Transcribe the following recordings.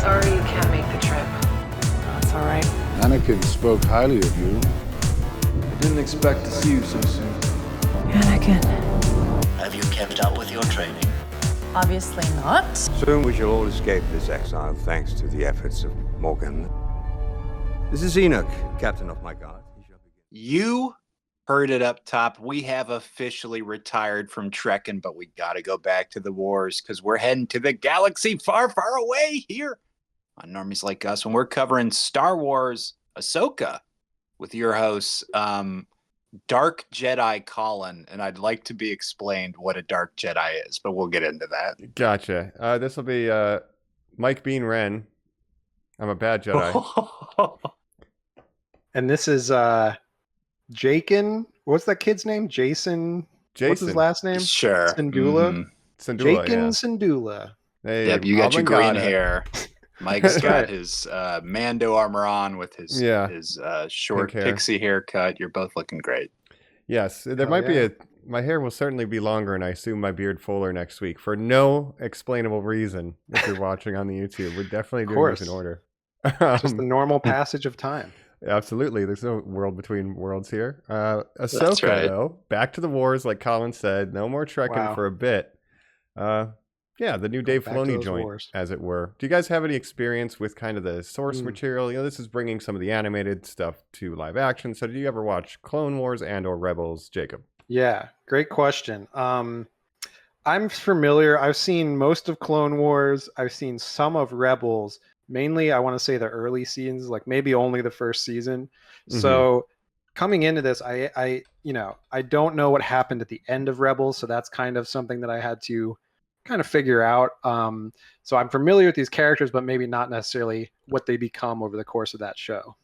Sorry you can't make the trip. That's all right. Anakin spoke highly of you. I didn't expect to see you so soon. Anakin. Have you kept up with your training? Obviously not. Soon we shall all escape this exile thanks to the efforts of Morgan. This is Enoch, captain of my guard. You heard it up top. We have officially retired from trekking, but we got to go back to the wars because we're heading to the galaxy far, far away here on Normies Like Us when we're covering Star Wars Ahsoka with your hosts, Dark Jedi Colin, and I'd like to be explained what a Dark Jedi is, but we'll get into that. Gotcha. This will be Mike Bean Ren. I'm a bad Jedi. And this is Jakin. What's that kid's name? Jason. What's his last name? Sure. Syndulla. Mm-hmm. Jakin Syndulla. Hey, yep, you got your green it. hair. Mike's got his Mando armor on with his short pixie haircut. You're both looking great. Yes, there might be my hair will certainly be longer, and I assume my beard fuller next week for no explainable reason. If you're watching on the YouTube, we're definitely doing this in order. Just the normal passage of time. Absolutely, there's no world between worlds here. Ahsoka, though, back to the wars, like Colin said. No more trekking for a bit. Yeah, the new Dave Filoni joint, as it were. Do you guys have any experience with kind of the source material? You know, this is bringing some of the animated stuff to live action. So did you ever watch Clone Wars and or Rebels, Jacob? Yeah, great question. I'm familiar. I've seen most of Clone Wars. I've seen some of Rebels. Mainly, I want to say the early seasons, like maybe only the first season. Mm-hmm. So coming into this, I don't know what happened at the end of Rebels. So that's kind of something that I had to kind of figure out. So I'm familiar with these characters, but maybe not necessarily what they become over the course of that show.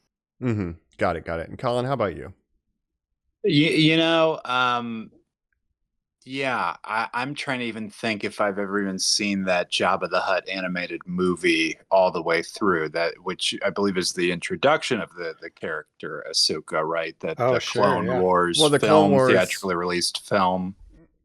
Mm-hmm. Got it. And Colin, how about you? I'm trying to even think if I've ever even seen that Jabba the Hutt animated movie all the way through, which I believe is the introduction of the character Ahsoka, right? Clone Wars theatrically released film.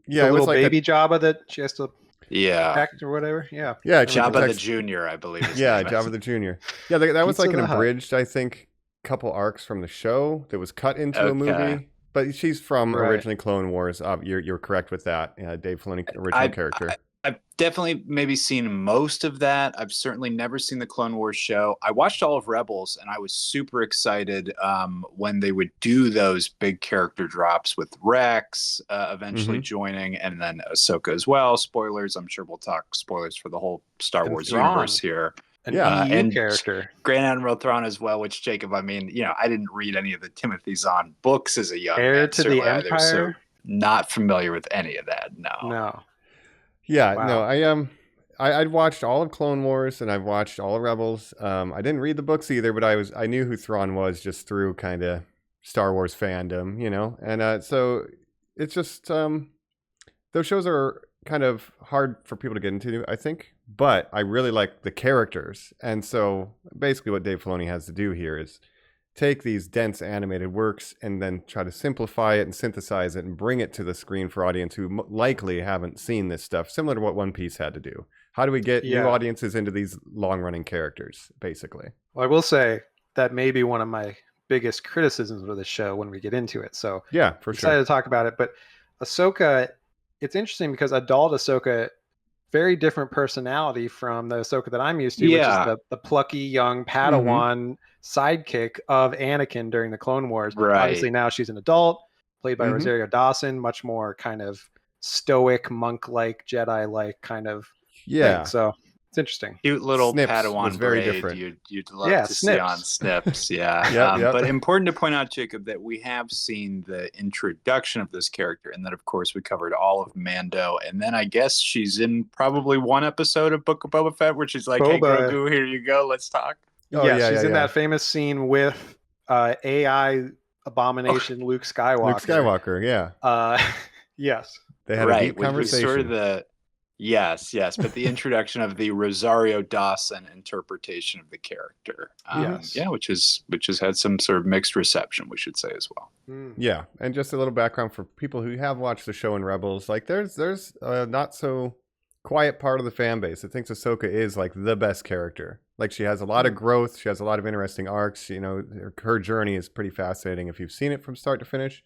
Yeah, the it was little like baby Jabba that she has to protect or whatever. Yeah, Jabba the Junior, I believe. Jabba the Junior. Yeah, that was like an abridged, I think, couple arcs from the show that was cut into a movie. But she's from originally Clone Wars. You're correct with that. Dave Filoni, original character. I've definitely maybe seen most of that. I've certainly never seen the Clone Wars show. I watched all of Rebels, and I was super excited when they would do those big character drops with Rex eventually joining, and then Ahsoka as well. Spoilers. I'm sure we'll talk spoilers for the whole Star Wars universe here. And character. Grand Admiral Thrawn as well, which Jacob, I mean, I didn't read any of the Timothy Zahn books as a young Heir man. to the Empire? So not familiar with any of that, no. Yeah, no, I'd watched all of Clone Wars and I've watched all of Rebels. I didn't read the books either, but I knew who Thrawn was just through kind of Star Wars fandom, and so it's just those shows are kind of hard for people to get into, I think, but I really like the characters. And so basically what Dave Filoni has to do here is take these dense animated works and then try to simplify it and synthesize it and bring it to the screen for audience who likely haven't seen this stuff, similar to what One Piece had to do. How do we get new audiences into these long-running characters, basically? Well, I will say that may be one of my biggest criticisms of the show when we get into it. So yeah, for sure. Excited to talk about it. But Ahsoka, it's interesting because adult Ahsoka, very different personality from the Ahsoka that I'm used to, which is the plucky young Padawan sidekick of Anakin during the Clone Wars. But obviously now she's an adult, played by Rosario Dawson, much more kind of stoic, monk-like, Jedi-like kind of thing. So it's interesting. Cute little Snips Padawan was very braid different. You'd love to see on Snips. But important to point out, Jacob, that we have seen the introduction of this character, and then of course we covered all of Mando, and then I guess she's in probably one episode of Book of Boba Fett where she's like, "Hey Grogu, here you go, let's talk." She's in that famous scene with AI abomination Luke Skywalker. Yes. They had a deep conversation. Sort of the Yes, but the introduction of the Rosario Dawson interpretation of the character, which has had some sort of mixed reception, we should say as well. Yeah, and just a little background for people who have watched the show in Rebels, like there's not so quiet part of the fan base that thinks Ahsoka is like the best character. Like she has a lot of growth. She has a lot of interesting arcs. You know, her journey is pretty fascinating if you've seen it from start to finish.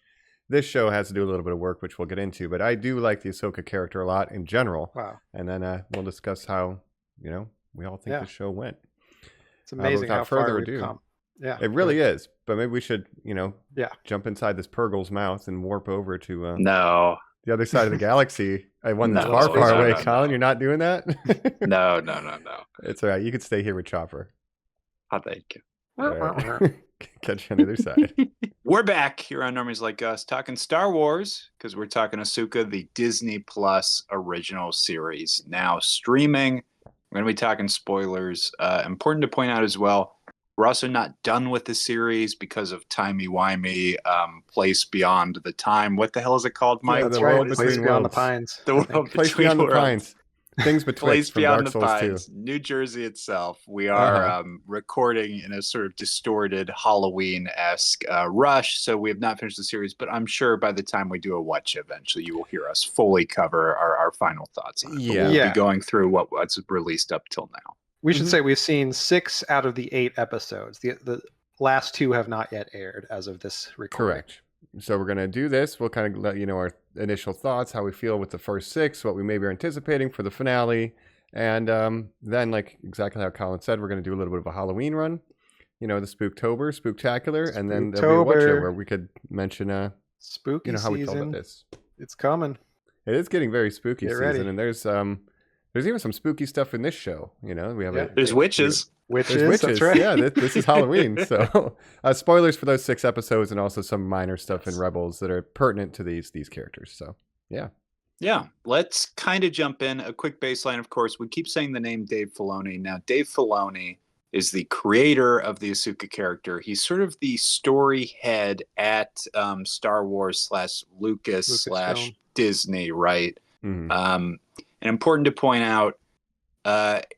This show has to do a little bit of work, which we'll get into. But I do like the Ahsoka character a lot in general. Wow. And then we'll discuss how, you know, we all think the show went. It's amazing how far we've come. Yeah, it really is. But maybe we should, you know, jump inside this Purgle's mouth and warp over to No. the other side of the galaxy. One that's No, far, far no, away. no, Colin, no. you're not doing that? No. It's all right. You could stay here with Chopper. Oh, thank you. All right. Catch you on the other side. We're back here on Normies Like Us talking Star Wars because we're talking Ahsoka, the Disney Plus original series, now streaming. We're going to be talking spoilers. Important to point out as well, we're also not done with the series because of timey-wimey, Place Beyond the Time. What the hell is it called, Mike? Yeah, the Right, world Place between Beyond the worlds. Pines. The world Place between beyond the worlds. pines. Things Place betwixt from Beyond Dark the Souls 2. Pines, New Jersey itself. We are recording in a sort of distorted Halloween-esque rush, so we have not finished the series, but I'm sure by the time we do a watch eventually, you will hear us fully cover our final thoughts on it. But we'll be going through what's released up till now. We should say we've seen 6 out of the 8 episodes. The last 2 have not yet aired as of this recording. Correct. So we're going to do this. We'll kind of let you know our initial thoughts, how we feel with the first 6, what we maybe are anticipating for the finale. And then, like exactly how Colin said, we're going to do a little bit of a Halloween run. You know, the Spooktober, Spooktacular. And then there'll be a watch where we could mention spooky how we felt season. about this. It's coming. It is getting very spooky Get season. ready. And there's even some spooky stuff in this show. You know, we have There's witches. There's witches. That's right. Yeah, this is Halloween. So spoilers for those 6 episodes and also some minor stuff in Rebels that are pertinent to these characters. So Yeah, let's kind of jump in. A quick baseline, of course. We keep saying the name Dave Filoni. Now, Dave Filoni is the creator of the Ahsoka character. He's sort of the story head at Star Wars / Lucas / Disney, right? Mm-hmm. And important to point out,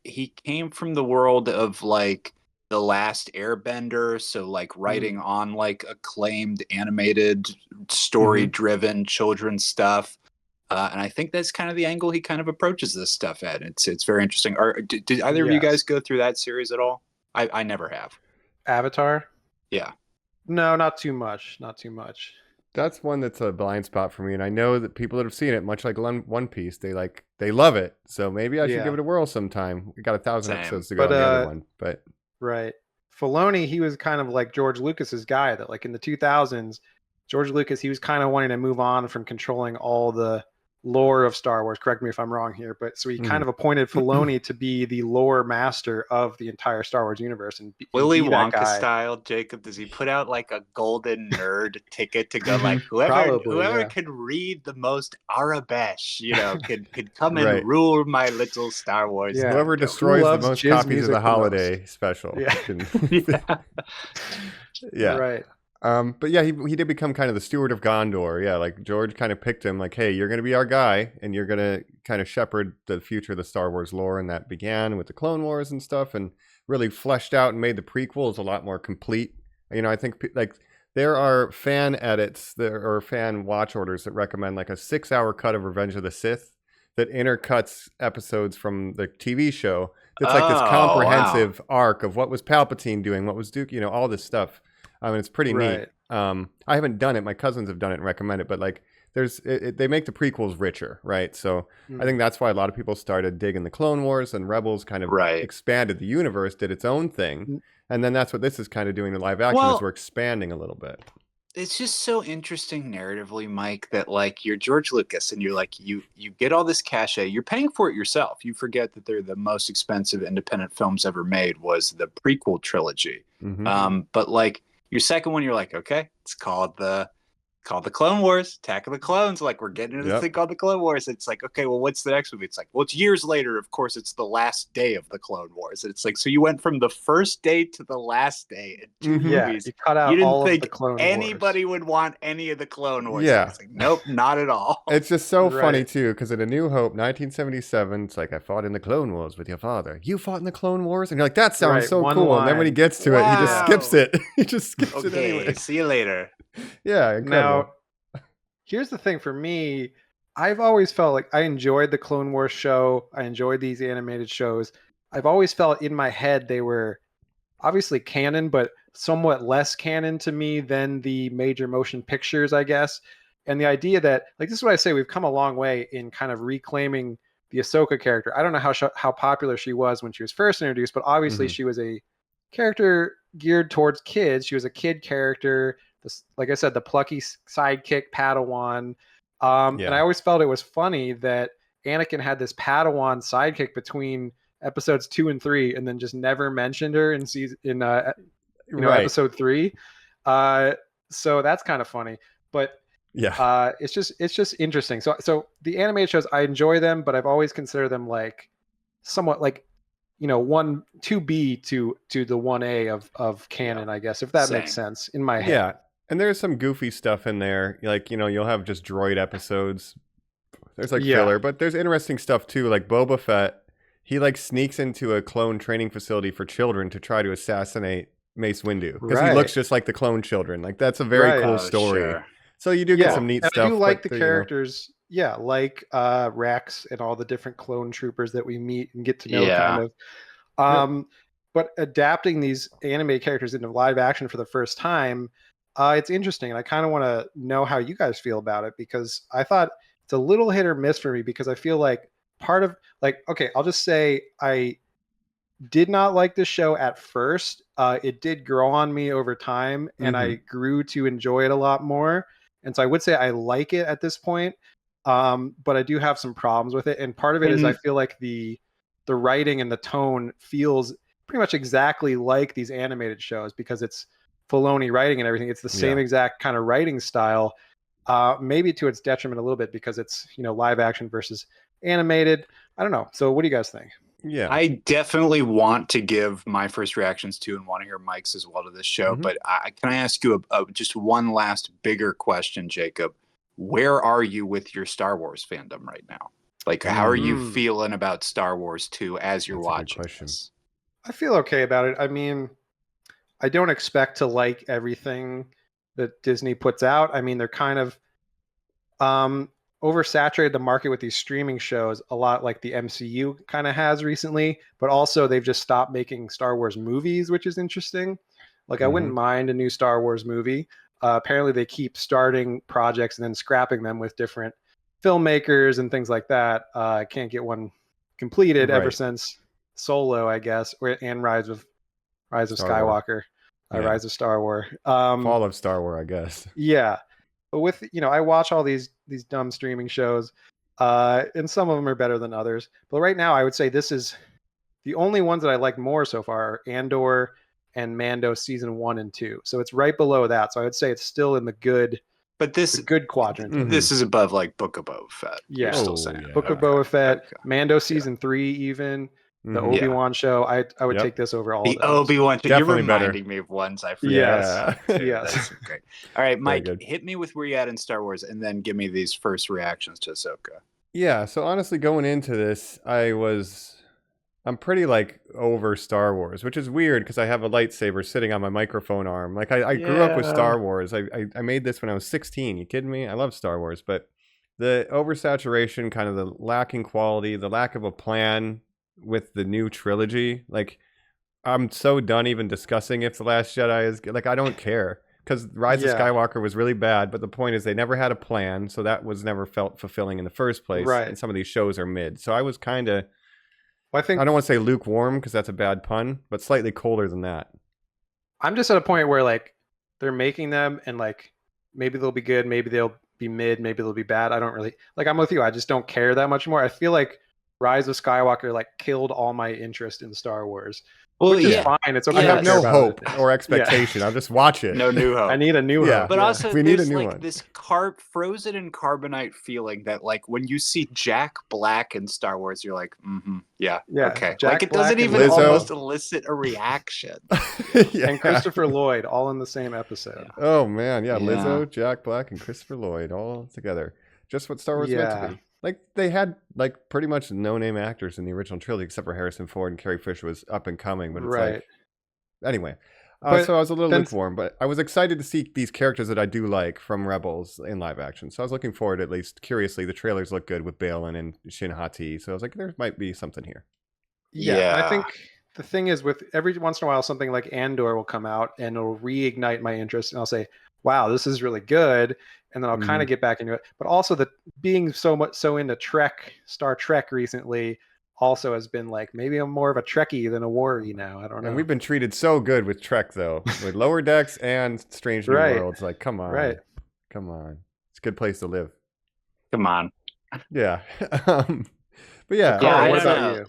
he came from the world of like The Last Airbender, so like writing on like acclaimed animated story-driven children's stuff. And I think that's kind of the angle he kind of approaches this stuff at. It's very interesting. Did either of you guys go through that series at all? I never have. Avatar? Yeah. No, not too much. Not too much. That's one that's a blind spot for me, and I know that people that have seen it, much like One Piece, they love it. So maybe I should give it a whirl sometime. We got 1,000 episodes to go on the other one, but right. Filoni, he was kind of like George Lucas's guy. That like in the 2000s, George Lucas, he was kind of wanting to move on from controlling all the lore of Star Wars. Correct me if I'm wrong here, but so he kind of appointed Filoni to be the lore master of the entire Star Wars universe. And Willy be that Wonka guy. style, Jacob, does he put out like a golden nerd ticket to go like whoever could read the most Arabesh, you know, could come and rule my little Star Wars. Yeah. Whoever destroys the most jizz copies of music the holiday special. Yeah. Yeah. Right. But yeah, he did become kind of the steward of Gondor. Yeah, like George kind of picked him like, hey, you're going to be our guy and you're going to kind of shepherd the future of the Star Wars lore. And that began with the Clone Wars and stuff and really fleshed out and made the prequels a lot more complete. You know, I think like there are fan edits or fan watch orders that recommend like a 6-hour cut of Revenge of the Sith that intercuts episodes from the TV show. It's like this comprehensive arc of what was Palpatine doing, what was Duke, you know, all this stuff. I mean, it's pretty neat. I haven't done it. My cousins have done it and recommend it, but like they make the prequels richer, right? So I think that's why a lot of people started digging the Clone Wars and Rebels kind of expanded the universe, did its own thing. And then that's what this is kind of doing in live action is we're expanding a little bit. It's just so interesting narratively, Mike, that like you're George Lucas and you're like, you get all this cachet, you're paying for it yourself. You forget that they're the most expensive independent films ever made was the prequel trilogy. But like, your second one, you're like, okay, it's called the Clone Wars, Attack of the Clones. Like, we're getting into this thing called the Clone Wars. It's like, okay, well, what's the next movie? It's like, well, it's years later. Of course, it's the last day of the Clone Wars. And it's like, so you went from the first day to the last day in 2 movies. You cut out you didn't all think of the Clone anybody Wars. would want any of the Clone Wars. Yeah. It's like, nope, not at all. It's just so funny, too, because in A New Hope, 1977, it's like, I fought in the Clone Wars with your father. You fought in the Clone Wars? And you're like, that sounds so one cool. line. And then when he gets to it, he just skips it. He just skips it Okay, anyway. see you later. Yeah, incredible. Now, here's the thing for me. I've always felt like I enjoyed the Clone Wars show. I enjoyed these animated shows. I've always felt in my head they were obviously canon, but somewhat less canon to me than the major motion pictures, I guess. And the idea that, like, this is what I say, we've come a long way in kind of reclaiming the Ahsoka character. I don't know how popular she was when she was first introduced, but obviously she was a character geared towards kids. She was a kid character. Like I said, the plucky sidekick Padawan. And I always felt it was funny that Anakin had this Padawan sidekick between episodes 2 and 3, and then just never mentioned her in episode 3. So that's kind of funny. But it's just interesting. So the animated shows, I enjoy them, but I've always considered them like somewhat like, you know, 2B to the 1A of canon, I guess, if that makes sense in my head. Yeah. And there's some goofy stuff in there. Like, you know, you'll have just droid episodes. There's like filler, but there's interesting stuff too. Like Boba Fett, he like sneaks into a clone training facility for children to try to assassinate Mace Windu because he looks just like the clone children. Like that's a very cool story. Sure. So you do get some neat stuff. I do like the characters. Like Rex and all the different clone troopers that we meet and get to know kind of. But adapting these anime characters into live action for the first time, it's interesting. And I kind of want to know how you guys feel about it, because I thought it's a little hit or miss for me, because I feel like part of I'll just say I did not like this show at first. It did grow on me over time, and I grew to enjoy it a lot more. And so I would say I like it at this point. But I do have some problems with it. And part of it is I feel like the writing and the tone feels pretty much exactly like these animated shows, because it's Filoni writing and everything. It's the same exact kind of writing style, maybe to its detriment a little bit, because it's, you know, live action versus animated. I don't know. So what do you guys think? Yeah, I definitely want to give my first reactions to, and want to hear Mike's as well, to this show. But can I ask you just one last bigger question, Jacob? Where are you with your Star Wars fandom right now? Like, how are you feeling about Star Wars 2 as you're watching this? I feel okay about it. I mean, I don't expect to like everything that Disney puts out. I mean, they're kind of oversaturated the market with these streaming shows a lot, like the MCU kind of has recently, but also they've just stopped making Star Wars movies, which is interesting. Like I wouldn't mind a new Star Wars movie. Apparently they keep starting projects and then scrapping them with different filmmakers and things like that. I can't get one completed ever since Solo, I guess, and Rise of Skywalker, Rise of Star Wars, Fall of Star Wars, I guess. Yeah. But with, you know, I watch all these dumb streaming shows, and some of them are better than others. But right now, I would say this is the only ones that I like more so far are Andor and Mando season 1 and 2. So it's right below that. So I would say it's still in the good, good quadrant. This is above like Book of Boba Fett. Yeah, you're still saying Book of Boba Fett, Mando season 3, even. The Obi-Wan show, I would take this over all the of those. Obi-Wan show. You're reminding me of ones I forget. Yes. That's great. All right, Mike, hit me with where you at in Star Wars, and then give me these first reactions to Ahsoka. Yeah, so honestly, going into this, I'm pretty like over Star Wars, which is weird because I have a lightsaber sitting on my microphone arm. Like I grew up with Star Wars. I made this when I was 16. You kidding me? I love Star Wars, but the oversaturation, kind of the lacking quality, the lack of a plan with the new trilogy, like I'm so done even discussing if The Last Jedi is good. Like I don't care, because Rise of Skywalker was really bad, but the point is they never had a plan, so that was never felt fulfilling in the first place. And some of these shows are mid, so I was kind of, I don't want to say lukewarm because that's a bad pun, but slightly colder than that. I'm just at a point where like they're making them, and like maybe they'll be good, maybe they'll be mid, maybe they'll be bad. I don't really, like, I'm with you, I just don't care that much more. I feel like Rise of Skywalker like killed all my interest in Star Wars. Well, which is fine. It's okay. I have no hope or expectation. I'll just watch it. No new hope. I need a new hope. But also, we need a new one. This frozen in carbonite feeling that, like, when you see Jack Black in Star Wars, you're like, okay. Jack like, it Black doesn't even almost elicit a reaction. And Christopher Lloyd, all in the same episode. Oh man, Lizzo, Jack Black, and Christopher Lloyd all together. Just what Star Wars meant to be. Like they had like pretty much no-name actors in the original trilogy, except for Harrison Ford, and Carrie Fisher was up and coming. But it's like, anyway, So I was a little then- lukewarm, but I was excited to see these characters that I do like from Rebels in live action. So I was looking forward, at least curiously. The trailers look good with Balin and Shin Hati. So I was like, there might be something here. Yeah, I Yeah. think the thing is, with every once in a while, something like Andor will come out and it'll reignite my interest, and I'll say, "Wow, this is really good," and then I'll kind of get back into it. But also, the being so into Star Trek recently, also has been like, maybe I'm more of a Trekkie than a Warrior now. I don't know. And we've been treated so good with Trek, though, with Lower Decks and Strange New Right. Worlds. Like, come on, Right. come on, it's a good place to live. Come on. Yeah. But yeah, Carl, Yeah, I what don't about know. you?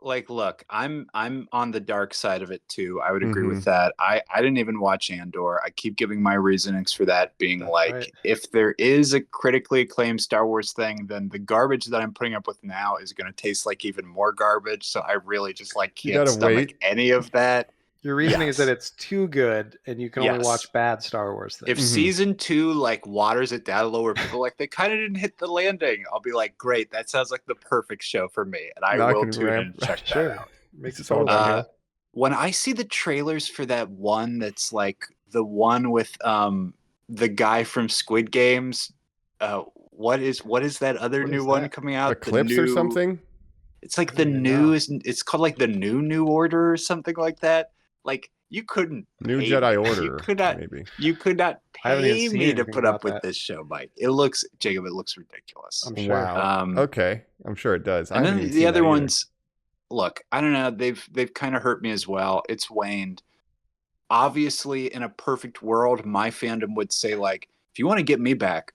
Like, look, I'm on the dark side of it too. I would agree Mhm. with that. I didn't even watch Andor. I keep giving my reasonings for that being That's like, right. if there is a critically acclaimed Star Wars thing, then the garbage that I'm putting up with now is going to taste like even more garbage. So I really just like You can't gotta stomach wait. any of that. Your reasoning is that Yes. it's too good, and you can only Yes. watch bad Star Wars things. If Mhm. season 2 like waters it down a little, where people like they kind of didn't hit the landing, I'll be like, great, that sounds like the perfect show for me, and I Now I will can tune in ramp- and check that Sure, out. makes It's it all total downhill. sense. When I see the trailers for that one that's like the one with the guy from Squid Games, what is that other What new is one that? coming out? Eclipse or something? It's like I the don't even know. new. It's called like the new order or something like that. Like you couldn't New pay Jedi me. Order, You could not. maybe. You could not I haven't even pay seen me to anything put about up with that. this show, Mike. It looks, Jacob. It looks ridiculous. I'm sure. Wow. Okay, I'm sure it does. I And haven't then even the seen other that either. ones, look, I don't know. They've kind of hurt me as well. It's waned. Obviously, in a perfect world, my fandom would say like, if you want to get me back,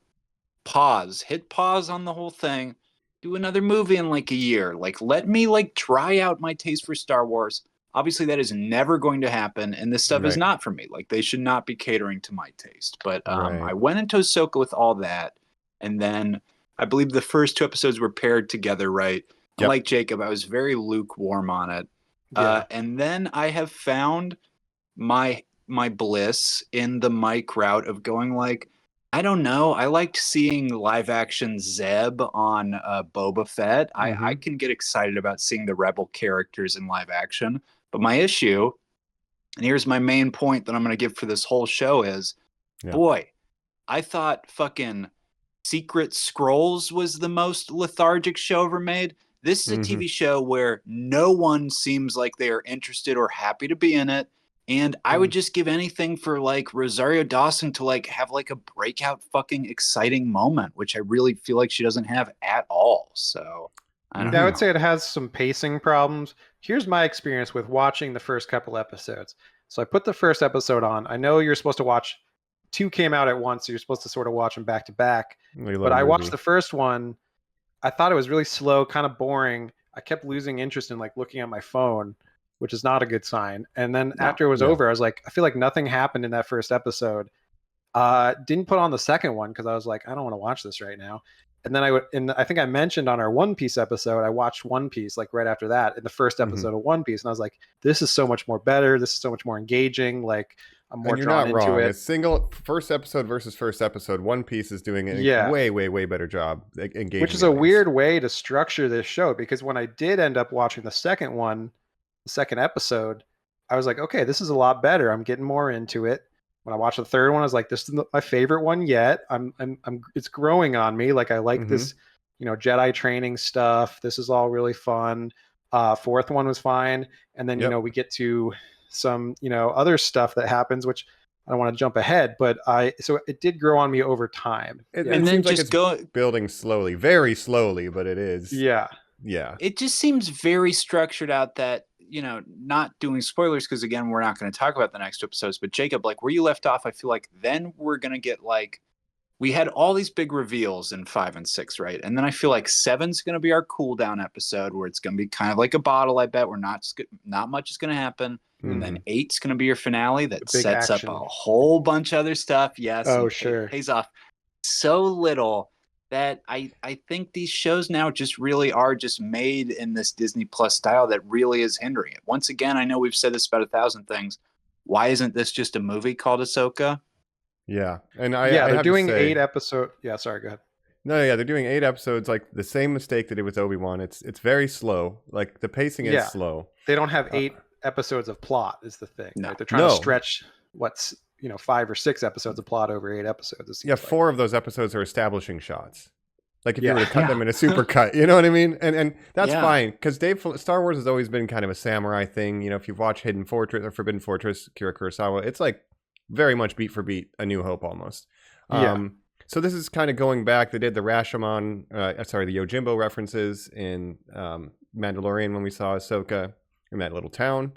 hit pause on the whole thing, do another movie in like a year. Like, let me like dry out my taste for Star Wars. Obviously, that is never going to happen, and this stuff is Right. not for me. Like, they should not be catering to my taste. But Right. I went into Ahsoka with all that, and then I believe the first 2 episodes were paired together, right? And Yep. like Jacob, I was very lukewarm on it. Yeah. And then I have found my bliss in the Mike route of going like, I don't know. I liked seeing live action Zeb on Boba Fett. I can get excited about seeing the Rebel characters in live action. But my issue, and here's my main point that I'm going to give for this whole show is, Yeah. boy, I thought fucking Secret Scrolls was the most lethargic show ever made. This is a TV show where no one seems like they are interested or happy to be in it. And I would just give anything for like Rosario Dawson to like have like a breakout fucking exciting moment, which I really feel like she doesn't have at all. So I don't Yeah, I know. would say it has some pacing problems. Here's my experience with watching the first couple episodes. So I put the first episode on. I know you're supposed to watch, 2 came out at once, so you're supposed to sort of watch them back to back. But I watched the first one. I thought it was really slow, kind of boring. I kept losing interest in like looking at my phone, which is not a good sign. And then No. after it was Yeah. over, I was like, I feel like nothing happened in that first episode. Didn't put on the second one because I was like, I don't want to watch this right now. And then I think I mentioned on our One Piece episode, I watched One Piece like right after that in the first episode of One Piece, and I was like, this is so much more better. This is so much more engaging. Like I'm more And you're drawn not into wrong. it. A single first episode versus first episode, One Piece is doing a Yeah. way better job engaging. Which is a weird way to structure this show, because when I did end up watching the second one, the second episode, I was like, okay, this is a lot better. I'm getting more into it. When I watched the third one, I was like, this is my favorite one yet. It's growing on me. Like I like this, Jedi training stuff. This is all really fun. Fourth one was fine. And then, we get to some, other stuff that happens, which I don't want to jump ahead, but so it did grow on me over time. It And then seems like just it's building slowly, very slowly, but it is. Yeah. Yeah. It just seems very structured out that, not doing spoilers, because again, we're not going to talk about the next episodes, but Jacob, like where you left off, I feel like then we're going to get like, we had all these big reveals in 5 and 6, right? And then I feel like 7's going to be our cool down episode where it's going to be kind of like a bottle, I bet, where not much is going to happen. And then 8's going to be your finale that big sets action. up a whole bunch of other stuff. Yes. Oh, and sure. Pays off so little that I think these shows now just really are just made in this Disney Plus style that really is hindering it. Once again, I know we've said this about 1,000 things. Why isn't this just a movie called Ahsoka? Yeah. And I they're have to doing say, 8 episodes. Yeah, sorry, go ahead. No, yeah, they're doing 8 episodes, like the same mistake they did with Obi-Wan. It's very slow. Like the pacing is slow. They don't have 8 episodes of plot is the thing. No. Right? They're trying No. to stretch what's 5 or 6 episodes of plot over 8 episodes. It seems Yeah, like. 4 of those episodes are establishing shots. Like if you Yeah. were to cut them in a super cut, you know what I mean? And that's Yeah. fine because Star Wars has always been kind of a samurai thing. You know, if you've watched Hidden Fortress or Forbidden Fortress, Akira Kurosawa, it's like very much beat for beat A New Hope almost. Yeah. So this is kind of going back. They did the Rashomon, the Yojimbo references in Mandalorian when we saw Ahsoka in that little town.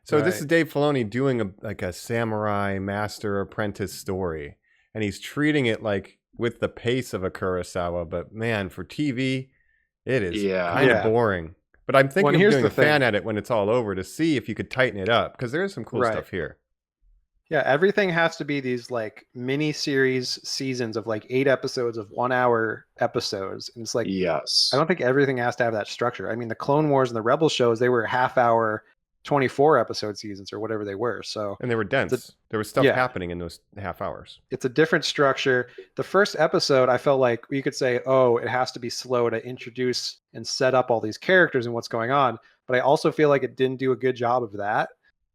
So this is Dave Filoni doing a samurai master apprentice story, and he's treating it like with the pace of a Kurosawa. But man, for TV, it is kind of boring. But I'm thinking of doing a fan edit when it's all over to see if you could tighten it up because there is some cool stuff here. Yeah, everything has to be these like mini series seasons of like 8 episodes of 1 hour episodes. And it's like, yes, I don't think everything has to have that structure. I mean, the Clone Wars and the Rebel shows, they were half hour, 24 episode seasons or whatever they were. So, and they were dense. There was stuff happening in those half hours. It's a different structure. The first episode, I felt like you could say, oh, it has to be slow to introduce and set up all these characters and what's going on. But I also feel like it didn't do a good job of that.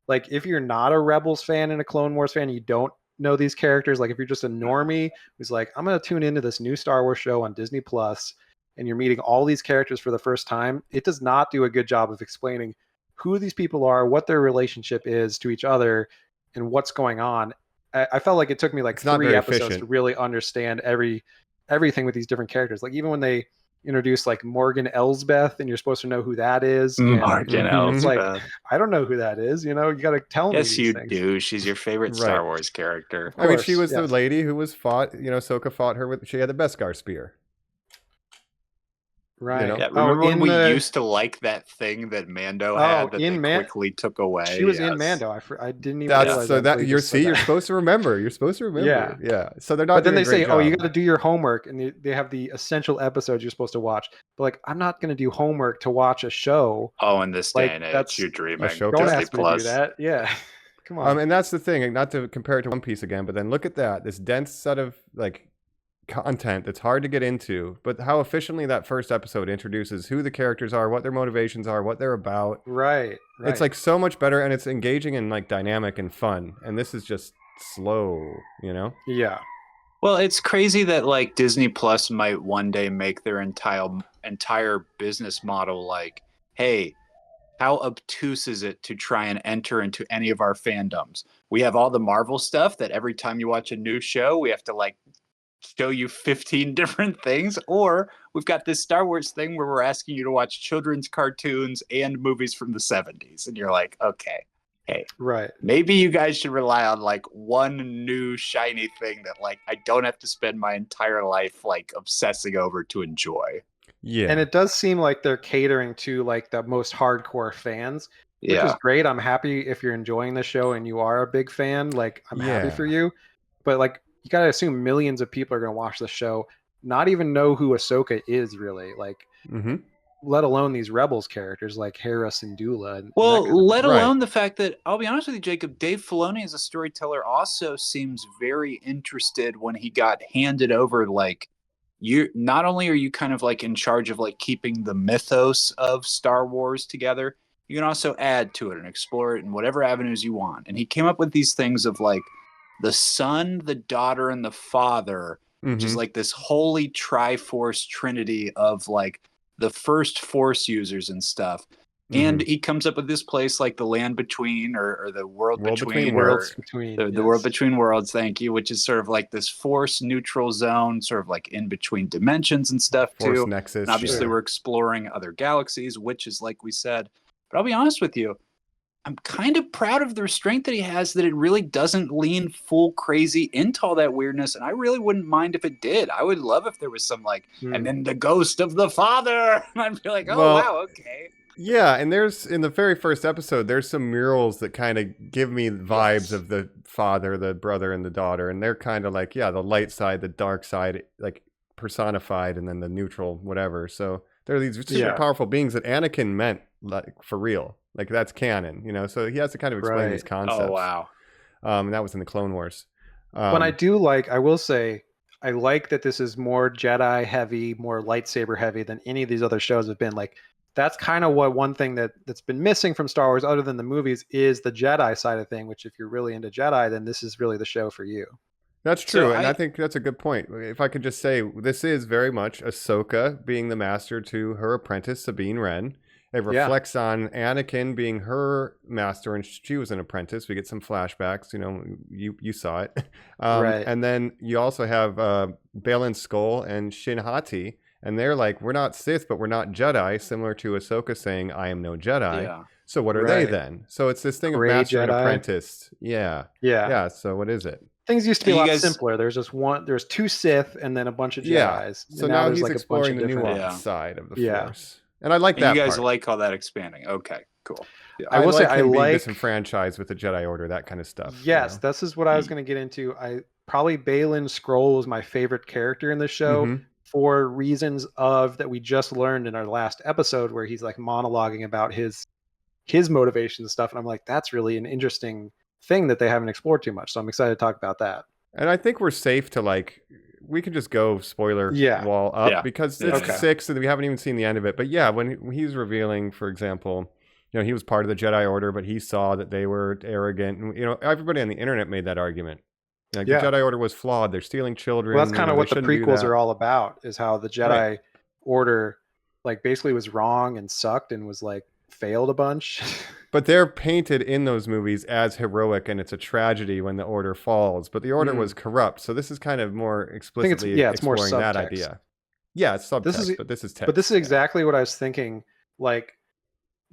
Like if you're not a Rebels fan and a Clone Wars fan, you don't know these characters. Like if you're just a normie who's like, I'm going to tune into this new Star Wars show on Disney Plus, and you're meeting all these characters for the first time, it does not do a good job of explaining who these people are, what their relationship is to each other, and what's going on. I felt like it took me like 3 episodes to really understand everything with these different characters. Like even when they introduce like Morgan Elsbeth and you're supposed to know who that is. Morgan Elsbeth. Like, I don't know who that is. You know, you got to tell me. Yes, you do. She's your favorite Star Wars character. I mean, she was the lady who was fought, Ahsoka fought her with, she had the Beskar spear. Right. Yeah, remember when we used to like that thing that Mando had that they quickly took away? She was in Mando. I didn't even realize so that you're supposed to remember. You're supposed to remember. Yeah. So they're not. But then they say, job. "Oh, you got to do your homework," and they have the essential episodes you're supposed to watch. But like, I'm not going to do homework to watch a show. Oh, in this day and age, you're dreaming. Don't ask me to do that. Yeah. Come on. And that's the thing. Not to compare it to One Piece again, but then look at that. This dense set of like content that's hard to get into, but how efficiently that first episode introduces who the characters are, what their motivations are, what they're about. Right. It's like so much better, and it's engaging and like dynamic and fun. And this is just slow, Yeah. Well, it's crazy that like Disney Plus might one day make their entire business model like, hey, how obtuse is it to try and enter into any of our fandoms? We have all the Marvel stuff that every time you watch a new show, we have to like show you 15 different things, or we've got this Star Wars thing where we're asking you to watch children's cartoons and movies from the 70s, and you're like, okay, hey, right, maybe you guys should rely on like one new shiny thing that like I don't have to spend my entire life like obsessing over to enjoy. Yeah. And it does seem like they're catering to like the most hardcore fans, which is great. I'm happy if you're enjoying the show and you are a big fan. Like, I'm happy for you. But like, you got to assume millions of people are going to watch the show, not even know who Ahsoka is really, like, let alone these Rebels characters like Hera Syndulla. And let alone the fact that, I'll be honest with you, Jacob, Dave Filoni as a storyteller also seems very interested when he got handed over, like, you not only are you kind of like in charge of like keeping the mythos of Star Wars together, you can also add to it and explore it in whatever avenues you want. And he came up with these things of like the son, the daughter, and the father, which is like this holy Triforce trinity of like the first Force users and stuff. And he comes up with this place like the land between or the world between worlds, the world between worlds, thank you, which is sort of like this Force neutral zone, sort of like in between dimensions and stuff Force too. Nexus, and obviously we're exploring other galaxies, which is like we said. But I'll be honest with you, I'm kind of proud of the restraint that he has, that it really doesn't lean full crazy into all that weirdness. And I really wouldn't mind if it did. I would love if there was some like, and then the ghost of the father. And I'd be like, oh, wow, okay. Yeah, and there's, in the very first episode, there's some murals that kind of give me vibes of the father, the brother, and the daughter. And they're kind of like, the light side, the dark side, like personified, and then the neutral, whatever. So there are these super powerful beings that Anakin meant, like, for real. Like, that's canon, so he has to kind of explain these concepts. Oh, wow. And that was in the Clone Wars. But I will say, I like that this is more Jedi heavy, more lightsaber heavy than any of these other shows have been. Like, that's kind of one thing that's been missing from Star Wars, other than the movies, is the Jedi side of thing. Which, if you're really into Jedi, then this is really the show for you. That's true, and I think that's a good point. If I could just say, this is very much Ahsoka being the master to her apprentice, Sabine Wren. It reflects on Anakin being her master, and she was an apprentice. We get some flashbacks, you saw it. Right. And then you also have Baylan Skoll and Shin Hati, and they're like, we're not Sith, but we're not Jedi, similar to Ahsoka saying, I am no Jedi. Yeah. So what are they then? So it's this thing of master and apprentice. Yeah, so what is it? Things used to be a lot simpler. There's just there's 2 Sith and then a bunch of Jedis. So now he's like exploring the nuanced side of the Force. And I like that. You guys part. like all that expanding. Okay, cool. Yeah, I will say I like disenfranchised with the Jedi Order, that kind of stuff. Yes, this is what I was going to get into. Probably Baylan Skoll was my favorite character in the show for reasons that we just learned in our last episode, where he's like monologuing about his motivations and stuff, and I'm like, that's really an interesting thing that they haven't explored too much. So I'm excited to talk about that. And I think we're safe to we can just go spoiler wall up because it's 6 and we haven't even seen the end of it. But yeah, when he's revealing, for example, he was part of the Jedi Order, but he saw that they were arrogant. And, everybody on the internet made that argument. The Jedi Order was flawed. They're stealing children. Well, that's kind of what the prequels are all about, is how the Jedi Order basically was wrong and sucked and was failed a bunch. But they're painted in those movies as heroic, and it's a tragedy when the Order falls. But the Order was corrupt, so this is kind of more explicitly exploring more that idea. Yeah, it's subtext, but this is text. But this is exactly what I was thinking. One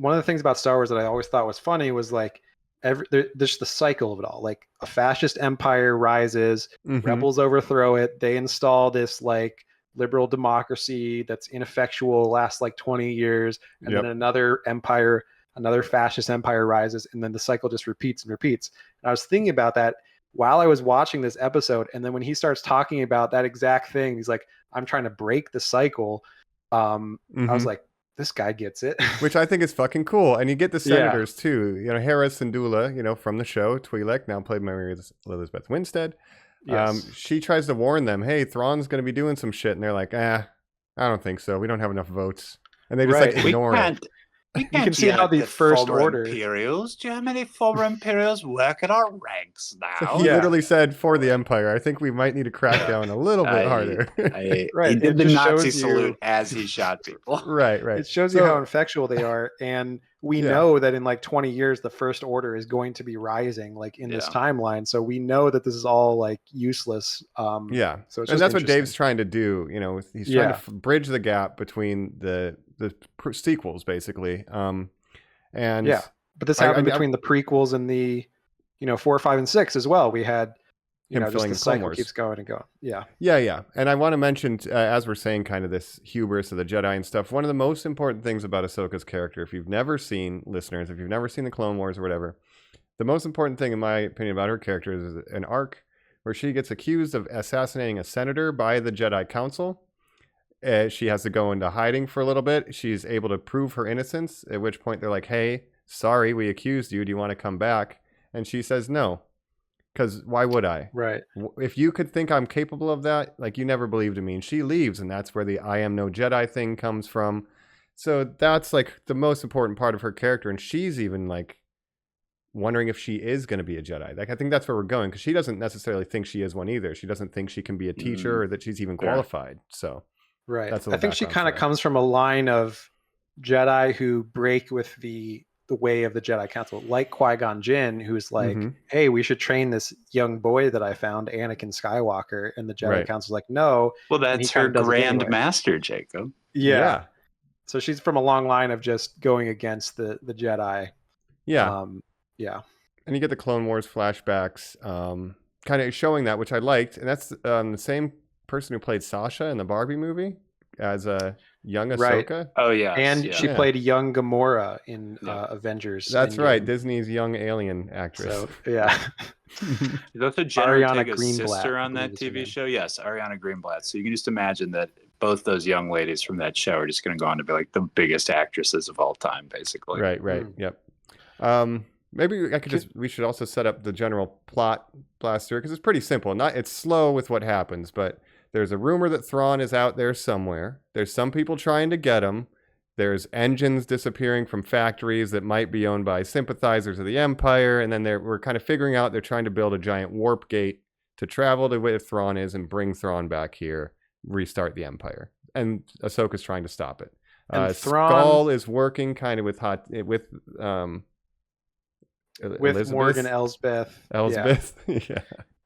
of the things about Star Wars that I always thought was funny was there's the cycle of it all. A fascist empire rises, rebels overthrow it, they install this liberal democracy that's ineffectual, lasts 20 years, and then another fascist empire rises, and then the cycle just repeats and repeats. And I was thinking about that while I was watching this episode, and then when he starts talking about that exact thing, he's like, I'm trying to break the cycle. I was like, this guy gets it. Which I think is fucking cool. And you get the senators too. Hera Syndulla, from the show, Twi'lek, now played by Elizabeth Winstead. Yes. She tries to warn them, hey, Thrawn's going to be doing some shit. And they're like, I don't think so. We don't have enough votes. And they just ignore it. You can see how the First Order Imperials, do you know how many former Imperials work in our ranks now? He literally said for the Empire. I think we might need to crack down a little bit harder. He did the Nazi salute as he shot people. Right. It shows you how infectual they are, and we know that in 20 years the First Order is going to be rising in this timeline. So we know that this is all useless. So it's and that's what Dave's trying to do. He's trying to bridge the gap between the sequels, basically. But this happened between the prequels and the 4, 5, and 6 as well. We had just the cycle keeps going and going. Yeah. And I want to mention, as we're saying, kind of this hubris of the Jedi and stuff, one of the most important things about Ahsoka's character, if you've never seen the Clone Wars or whatever, the most important thing in my opinion about her character is an arc where she gets accused of assassinating a senator by the Jedi Council. She has to go into hiding for a little bit. She's able to prove her innocence, at which point they're like, hey, sorry, we accused you. Do you want to come back? And she says no, because why would I? Right. If you could think I'm capable of that, you never believed in me. And she leaves, and that's where the I am no Jedi thing comes from. So that's the most important part of her character. And she's even wondering if she is going to be a Jedi. I think that's where we're going, because she doesn't necessarily think she is one either. She doesn't think she can be a teacher or that she's even qualified. So... Right. I think she kind of comes from a line of Jedi who break with the way of the Jedi Council, like Qui-Gon Jinn, who's hey, we should train this young boy that I found, Anakin Skywalker, and the Jedi Council's like, no. Well, that's her Grand Master, Jacob. Yeah. So she's from a long line of just going against the Jedi. Yeah. And you get the Clone Wars flashbacks, kind of showing that, which I liked. And that's the same person who played Sasha in the Barbie movie as a young Ahsoka. Right. Oh yeah, and she played young Gamora in Avengers. That's right, Disney's young alien actress. So, yeah. Is also Jenna Ortega's sister on that TV show? Yes, Ariana Greenblatt. So you can just imagine that both those young ladies from that show are just going to go on to be the biggest actresses of all time, basically. Right. Yep. Maybe we should also set up the general plot blaster, because it's pretty simple. It's slow with what happens, but there's a rumor that Thrawn is out there somewhere. There's some people trying to get him. There's engines disappearing from factories that might be owned by sympathizers of the Empire. And then we're kind of figuring out they're trying to build a giant warp gate to travel to where Thrawn is and bring Thrawn back here, restart the Empire. And Ahsoka's trying to stop it. And Skull is working kind of with Morgan Elsbeth. Yeah.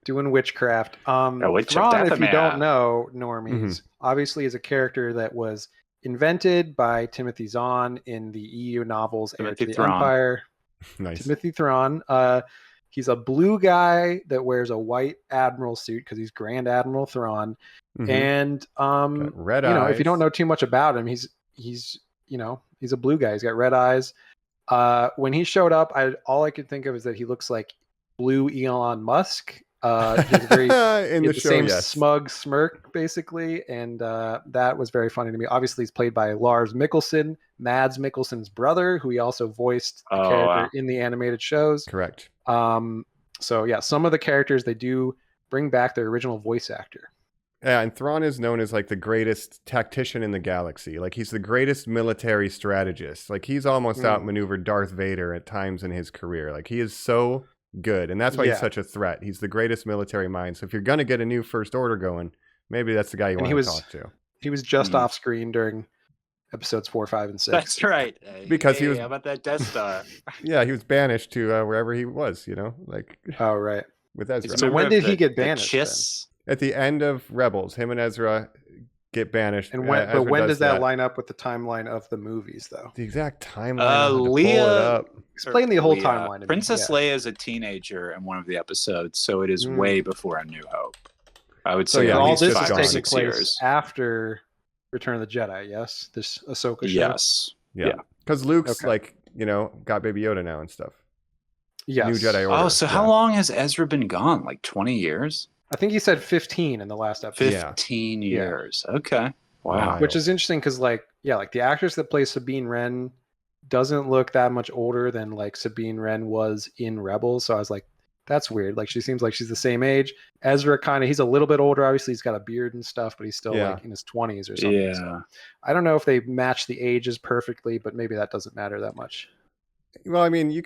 Doing witchcraft. Witch of Thrawn, if you Dathomir. don't know, normies, obviously is a character that was invented by Timothy Zahn in the EU novels Heir to the Thrawn. Empire. Nice. Timothy Thrawn. He's a blue guy that wears a white admiral suit because he's Grand Admiral Thrawn. And Got red you know, eyes. if you don't know too much about him, he's a blue guy. He's got red eyes. When he showed up, all I could think of is that he looks like blue Elon Musk. He's very in the show, same yes. smug smirk, basically, and that was very funny to me. Obviously, he's played by Lars Mikkelsen, Mads Mikkelsen's brother, who he also voiced the character in the animated shows. Correct. So yeah, some of the characters they do bring back their original voice actor. Yeah, and Thrawn is known as like the greatest tactician in the galaxy. Like he's the greatest military strategist. Like he's almost outmaneuvered Darth Vader at times in his career. Like he is so good, and that's why he's such a threat. He's the greatest military mind. So if you're going to get a new First Order going, maybe that's the guy you want to talk to. He was just off screen during episodes 4, 5, and 6. That's right. Because he was. How about that Death Star? Yeah, he was banished to wherever he was. Like. Oh right. With Ezra. So when did he get banished? At the end of Rebels, him and Ezra get banished. And when does that line up with the timeline of the movies, though? The exact timeline. Leia. Explain the whole timeline. Princess Leia is a teenager in one of the episodes, so it is way before A New Hope. I would say all this is 5 or taking 6 place years after Return of the Jedi. Yes, this Ahsoka show. Yes. Yeah. Because Luke's got Baby Yoda now and stuff. Yes. New Jedi Order. Oh, so how long has Ezra been gone? Like 20 years? I think he said 15 in the last episode. 15 years. Okay. Wow. Which is interesting because, the actress that plays Sabine Wren doesn't look that much older than Sabine Wren was in Rebels. So I was like, that's weird. She seems like she's the same age. Ezra he's a little bit older. Obviously, he's got a beard and stuff, but he's still in his 20s or something. Yeah. So I don't know if they match the ages perfectly, but maybe that doesn't matter that much. Well, I mean,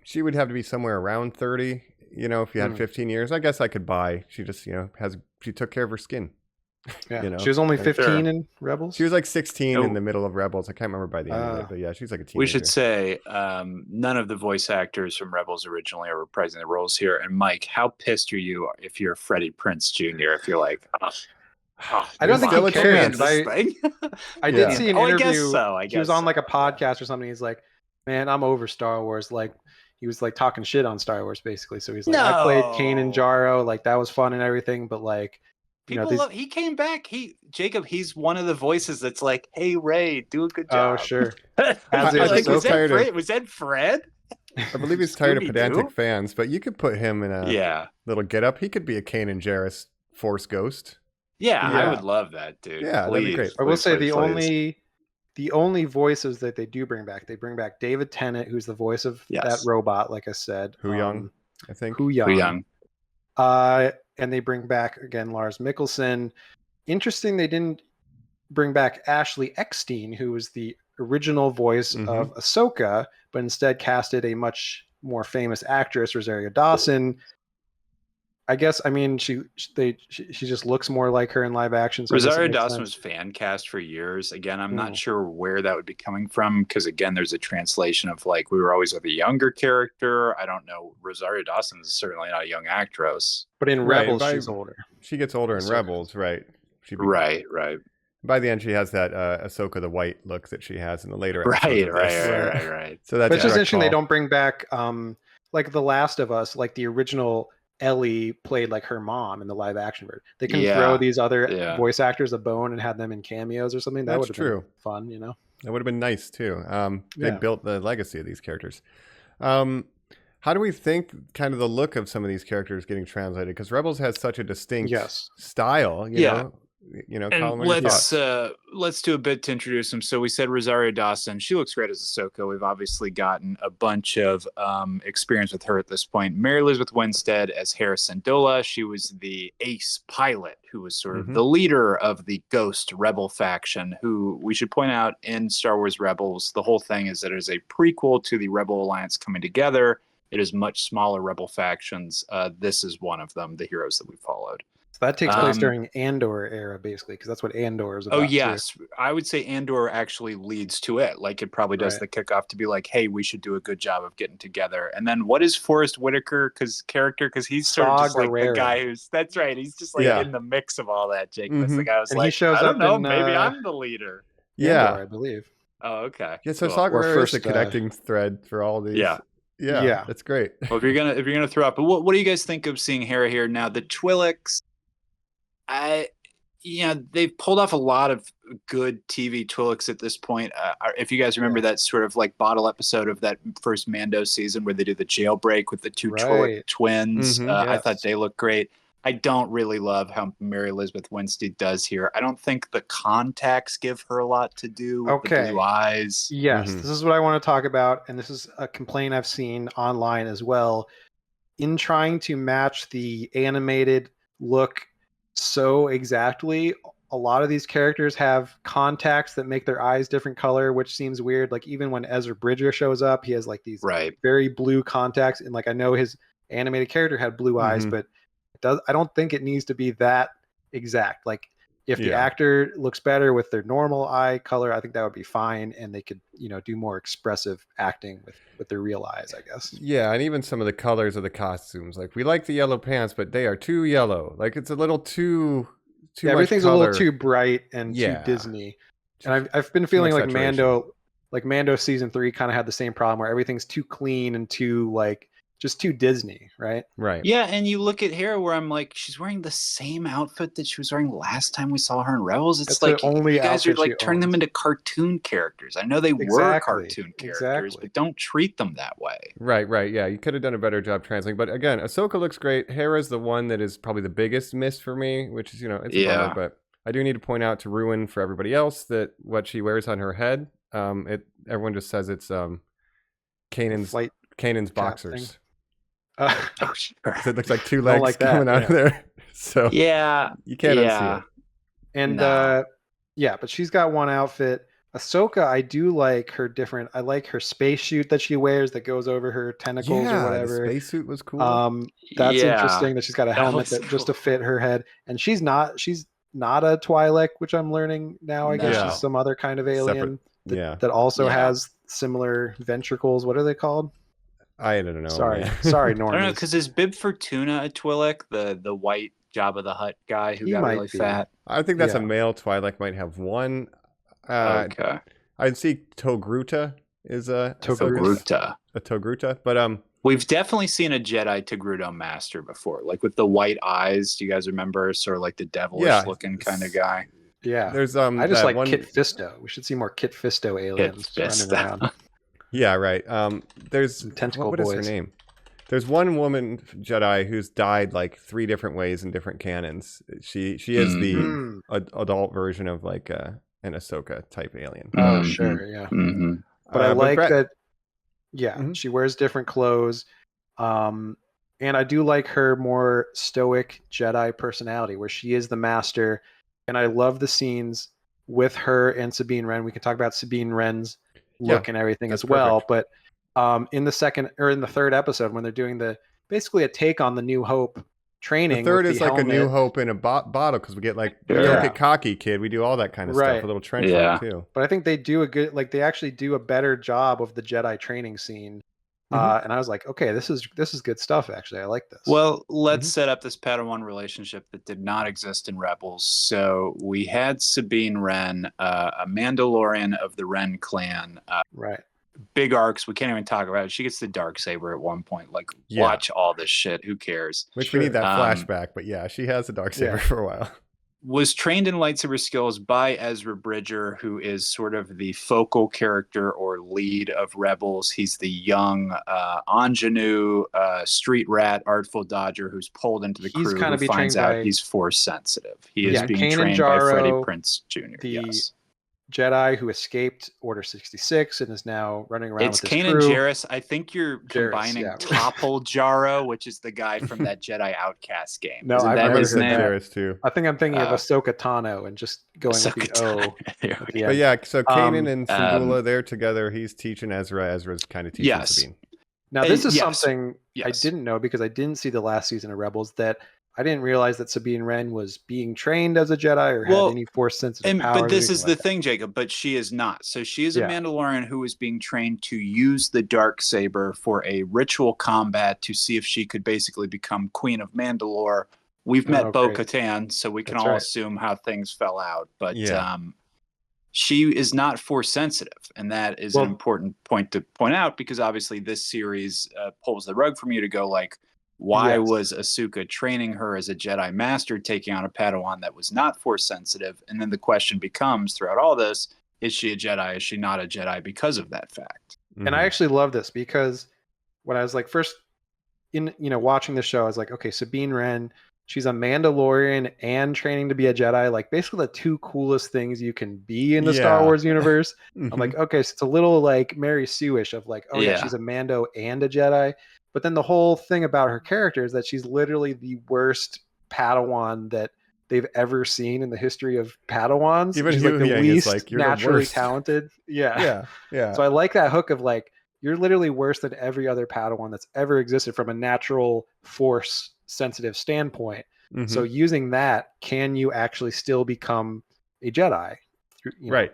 she would have to be somewhere around 30. If you had 15 years, I guess I could buy. She just, she took care of her skin. Yeah. She was only 15 in Rebels? She was like 16 in the middle of Rebels. I can't remember by the end of it, but yeah, she's like a teenager. We should say none of the voice actors from Rebels originally are reprising the roles here. And Mike, how pissed are you if you're Freddie Prinze Jr.? If you're like, I don't think he cares. I did see an interview. I guess so. He was on a podcast or something. He's like, man, I'm over Star Wars. He was talking shit on Star Wars basically. So he's like, I played Kanan Jarrus, that was fun and everything, but he came back. Jacob, he's one of the voices that's like, hey Ray, do a good job. Oh sure. I think was that Fred? I believe he's tired of pedantic fans, but you could put him in a little getup. He could be a Kanan Jarrus Force ghost. Yeah, I would love that, dude. Yeah, that'd be great. I will say the only voices that they do bring back, they bring back David Tennant, who's the voice of that robot, like I said. Hu Young, I think. Hu Young. And they bring back, again, Lars Mikkelsen. Interesting, they didn't bring back Ashley Eckstein, who was the original voice of Ahsoka, but instead casted a much more famous actress, Rosario Dawson. I guess, she just looks more like her in live action. So Rosario Dawson was fan cast for years. Again, I'm not sure where that would be coming from because, again, there's a translation of we were always with a younger character. I don't know. Rosario Dawson is certainly not a young actress. But in Rebels, she's older. She gets older in Rebels, right? Right. By the end, she has that Ahsoka the White look that she has in the later episodes. Right. So that's just interesting. They don't bring back The Last of Us, the original Ellie played her mom in the live action version. They can throw these other voice actors a bone and have them in cameos or something. That would have been fun, That would have been nice too. They built the legacy of these characters. How do we think kind of the look of some of these characters getting translated? Because Rebels has such a distinct style, you know? Colin, And what are your thoughts? let's do a bit to introduce him. So we said Rosario Dawson. She looks great as Ahsoka. We've obviously gotten a bunch of experience with her at this point. Mary Elizabeth Winstead as Hera Syndulla. She was the ace pilot who was sort of the leader of the Ghost Rebel faction, who we should point out in Star Wars Rebels, the whole thing is that it is a prequel to the Rebel Alliance coming together. It is much smaller Rebel factions. This is one of them, the heroes that we followed. So that takes place during Andor era, basically, because that's what Andor is about. Oh, yes. Too. I would say Andor actually leads to it. Like, it probably does the kickoff to be like, hey, we should do a good job of getting together. And then what is Forrest Whitaker character? Because he's sort of just like the guy who's, that's right. He's just like in the mix of all that, Jake. That's the guy who's like, he shows I don't know, maybe I'm the leader. Yeah. Andor, I believe. Oh, okay. Yeah, so Saw Gerrera is the connecting thread for all these. Yeah, that's great. Well, if you're gonna throw up, but what do you guys think of seeing Hera here now? The Twi'leks, they've pulled off a lot of good TV Twi'leks at this point. If you guys remember that sort of like bottle episode of that first Mando season where they do the jailbreak with the two Twi'lek twins, I thought they looked great. I don't really love how Mary Elizabeth Winstead does here. I don't think the contacts give her a lot to do with the blue eyes. Yes, this is what I want to talk about, and this is a complaint I've seen online as well. In trying to match the animated look so exactly, a lot of these characters have contacts that make their eyes different color, which seems weird. Like even when Ezra Bridger shows up, he has like these very blue contacts, and like I know his animated character had blue eyes, but I don't think it needs to be that exact. Like if the actor looks better with their normal eye color, I think that would be fine, and they could do more expressive acting with their real eyes, I guess. Yeah, and even some of the colors of the costumes, like we like the yellow pants, but they are too yellow. Like it's a little too everything's much color. a little too bright and too Disney. And I've been feeling like Mando season 3 kind of had the same problem where everything's too clean and too like just too Disney, right? Right. Yeah, and you look at Hera where I'm like, she's wearing the same outfit that she was wearing last time we saw her in Rebels. It's like you guys are like turning them into cartoon characters. I know they were cartoon characters, but don't treat them that way. Right. Yeah, you could have done a better job translating. But again, Ahsoka looks great. Hera's the one that is probably the biggest miss for me, which is, it's a bummer, but I do need to point out to ruin for everybody else that what she wears on her head, everyone just says it's Kanan's boxers. Sure. It looks like two legs coming out of there. So you can't unsee it. And but she's got one outfit. Ahsoka, I do like her different. I like her spacesuit that she wears that goes over her tentacles or whatever. The spacesuit was cool. That's interesting that she's got a helmet just to fit her head. And she's not a Twi'lek, which I'm learning now. I guess she's some other kind of alien that also has similar ventricles. What are they called? I don't know. Sorry, Normies. I don't know, because is Bib Fortuna a Twi'lek, the white Jabba the Hutt guy who got really fat? I think that's a male Twi'lek. Might have one. Okay. I'd see Togruta is a Togruta, but we've definitely seen a Jedi Togruta master before, like with the white eyes. Do you guys remember? Sort of like the devilish looking kind of guy. Yeah, there's I just like Kit Fisto. We should see more Kit Fisto aliens running around. Yeah, right. There's some tentacle what is her name? There's one woman Jedi who's died like 3 different ways in different canons. She is the adult version of like an Ahsoka type alien. Oh, sure, yeah. But I like that. Yeah, she wears different clothes, and I do like her more stoic Jedi personality, where she is the master. And I love the scenes with her and Sabine Wren. We can talk about Sabine Wren's look and everything as well, but in the third episode when they're doing basically a take on the New Hope training, the third is like helmet. A New Hope in a bottle, because we get like we don't get cocky, kid, we do all that kind of stuff, a little trench coat too. But I think they do they actually do a better job of the Jedi training scene. And I was like, okay, this is good stuff. Actually, I like this. Well, let's set up this Padawan relationship that did not exist in Rebels. So we had Sabine Wren, a Mandalorian of the Wren clan. Right. Big arcs. We can't even talk about it. She gets the Darksaber at one point. Like, watch all this shit. Who cares? Which we need that flashback. But yeah, she has the Darksaber for a while. was trained in lightsaber skills by Ezra Bridger, who is sort of the focal character or lead of Rebels. He's the young ingenue street rat, artful dodger who's pulled into the He's crew, kinda who being finds trained out by- he's Force sensitive. He is Yeah, being Kanan trained by Freddie Jarrell, Prinze Jr. the Yes. Jedi who escaped Order 66 and is now running around It's with his Kanan crew. Jarrus. I think you're combining yeah. Topple Jaro, which is the guy from that Jedi Outcast game. No, Isn't I've that never his heard name? that. Jarrus too. I think I'm thinking of Oh. Ahsoka Tano and just going with Ahsoka the O. Tano. There we go. But yeah, so Kanan and um, Syndulla, they're together. He's teaching Ezra. Ezra's kind of teaching Yes. Sabine. Now, this is Yes. something Yes. I didn't know because I didn't see the last season of Rebels, that I didn't realize that Sabine Wren was being trained as a Jedi or Well, had any Force sensitive powers. But this or is anything the like that. thing, Jacob. But she is not. So she is a Yeah. Mandalorian who is being trained to use the dark saber for a ritual combat to see if she could basically become Queen of Mandalore. We've met Oh, great. Bo-Katan, so we can That's all right. assume how things fell out. But Yeah. she is not Force sensitive, and that is Well- an important point to point out because obviously this series pulls the rug from you to go like, why Yes. was Ahsoka training her as a Jedi Master, taking on a Padawan that was not Force sensitive? And then the question becomes, throughout all this, is she a Jedi? Is she not a Jedi because of that fact? And I actually love this because when I was like first watching the show, I was like, okay, Sabine Wren, she's a Mandalorian and training to be a Jedi, like basically the two coolest things you can be in the Star Yeah. Wars universe. Mhm. I'm like, okay, so it's a little like Mary Sue-ish of like, oh yeah, Yeah. she's a Mando and a Jedi. But then the whole thing about her character is that she's literally the worst Padawan that they've ever seen in the history of Padawans. Even she's like Hu the Yang is least like, "You're the naturally worst." talented. Yeah. yeah. So I like that hook of like, you're literally worse than every other Padawan that's ever existed from a natural Force sensitive standpoint. Mhm. So using that, can you actually still become a Jedi? Right.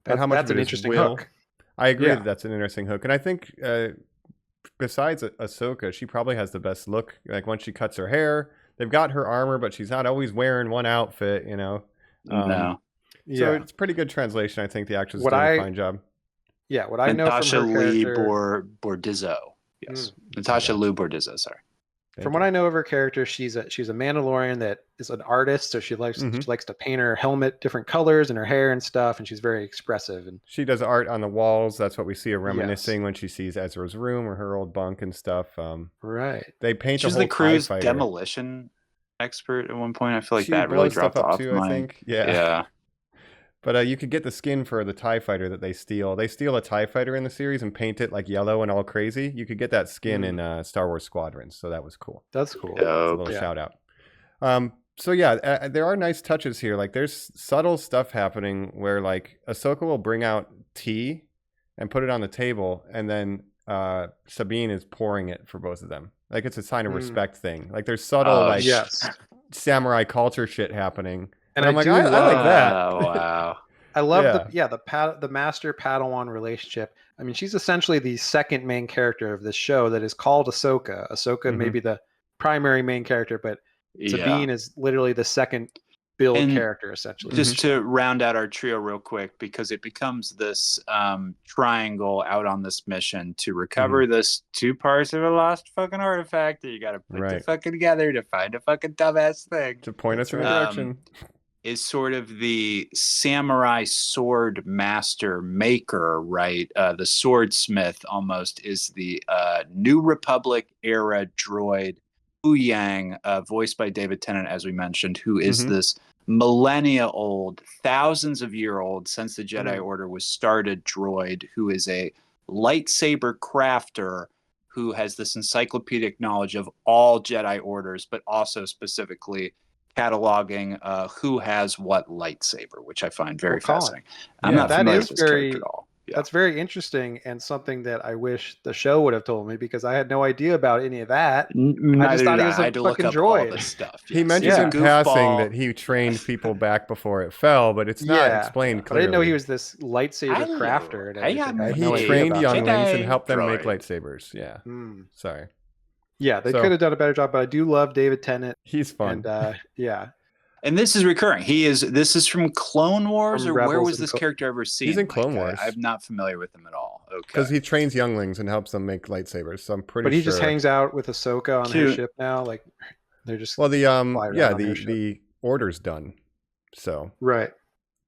And how much that's of it an is interesting will? hook. I agree Yeah. that that's an interesting hook. And I think besides Ahsoka, she probably has the best look. Like once she cuts her hair, they've got her armor, but she's not always wearing one outfit, you know? No. So Yeah. it's pretty good translation. I think the actress What did a I- fine job. Yeah. What I know Natasha from her Lee character, Bordizzo. Yes. Natasha Lou Bordizzo, sorry. Thank from you. what I know of her character, she's a Mandalorian that is an artist. So she likes to paint her helmet different colors and her hair and stuff, and she's very expressive. And She does art on the walls. That's what we see her reminiscing when she sees Ezra's room or her old bunk and stuff. right. They paint She was a whole the crew's TIE fighter. demolition expert at one point. I feel like She that really blows stuff dropped up off too, my... I think. Yeah. Yeah. But you could get the skin for the TIE fighter that they steal. They steal a TIE fighter in the series and paint it like yellow and all crazy. You could get that skin in Star Wars Squadrons, so that was cool. That's cool. It's a little shout out. So yeah, there are nice touches here. Like there's subtle stuff happening where like Ahsoka will bring out tea and put it on the table, and then Sabine is pouring it for both of them. Like it's a sign of respect thing. Like there's subtle like yes. samurai culture shit happening. And I'm I like, do I love like that. Oh, wow. I love Yeah. the master Padawan relationship. I mean, she's essentially the second main character of this show that is called Ahsoka. Ahsoka may be the primary main character, but Sabine is literally the second build And character essentially. Just to round out our trio real quick, because it becomes this triangle out on this mission to recover this 2 parts of a lost fucking artifact that you got to put the fucking together to find a fucking dumbass thing. To point us in the direction. Is sort of the samurai sword master maker, right? The swordsmith almost is the New Republic era droid Hu Yang, voiced by David Tennant, as we mentioned, who is this millennia old, thousands of year old since the Jedi Order was started droid who is a lightsaber crafter who has this encyclopedic knowledge of all Jedi orders, but also specifically cataloging who has what lightsaber, which I find very Colin. fascinating. I'm not that familiar is with this character very- at all. Yeah. That's very interesting and something that I wish the show would have told me because I had no idea about any of that. Neither just thought did he was a I had to look fucking up all droid. this stuff. He Yes. mentions He's a in passing goofball. that he trained people back before it fell, but it's not explained But I clearly. didn't know he was this lightsaber Hello. crafter and Hey, everything. I'm I had He no idea trained about younglings that. and helped them make droid. lightsabers. Yeah. Sorry. Yeah, they So- could have done a better job, but I do love David Tennant. He's fun. And yeah, And this is recurring. This is from Clone Wars, From or where Rebels was and this character ever seen? He's in Clone Wars. I'm not familiar with him at all. Okay. Because he trains younglings and helps them make lightsabers. So I'm pretty but he sure. just hangs out with Ahsoka on her Cute. ship now. Like they're just Well, the fly around on her ship. the order's done. So Right.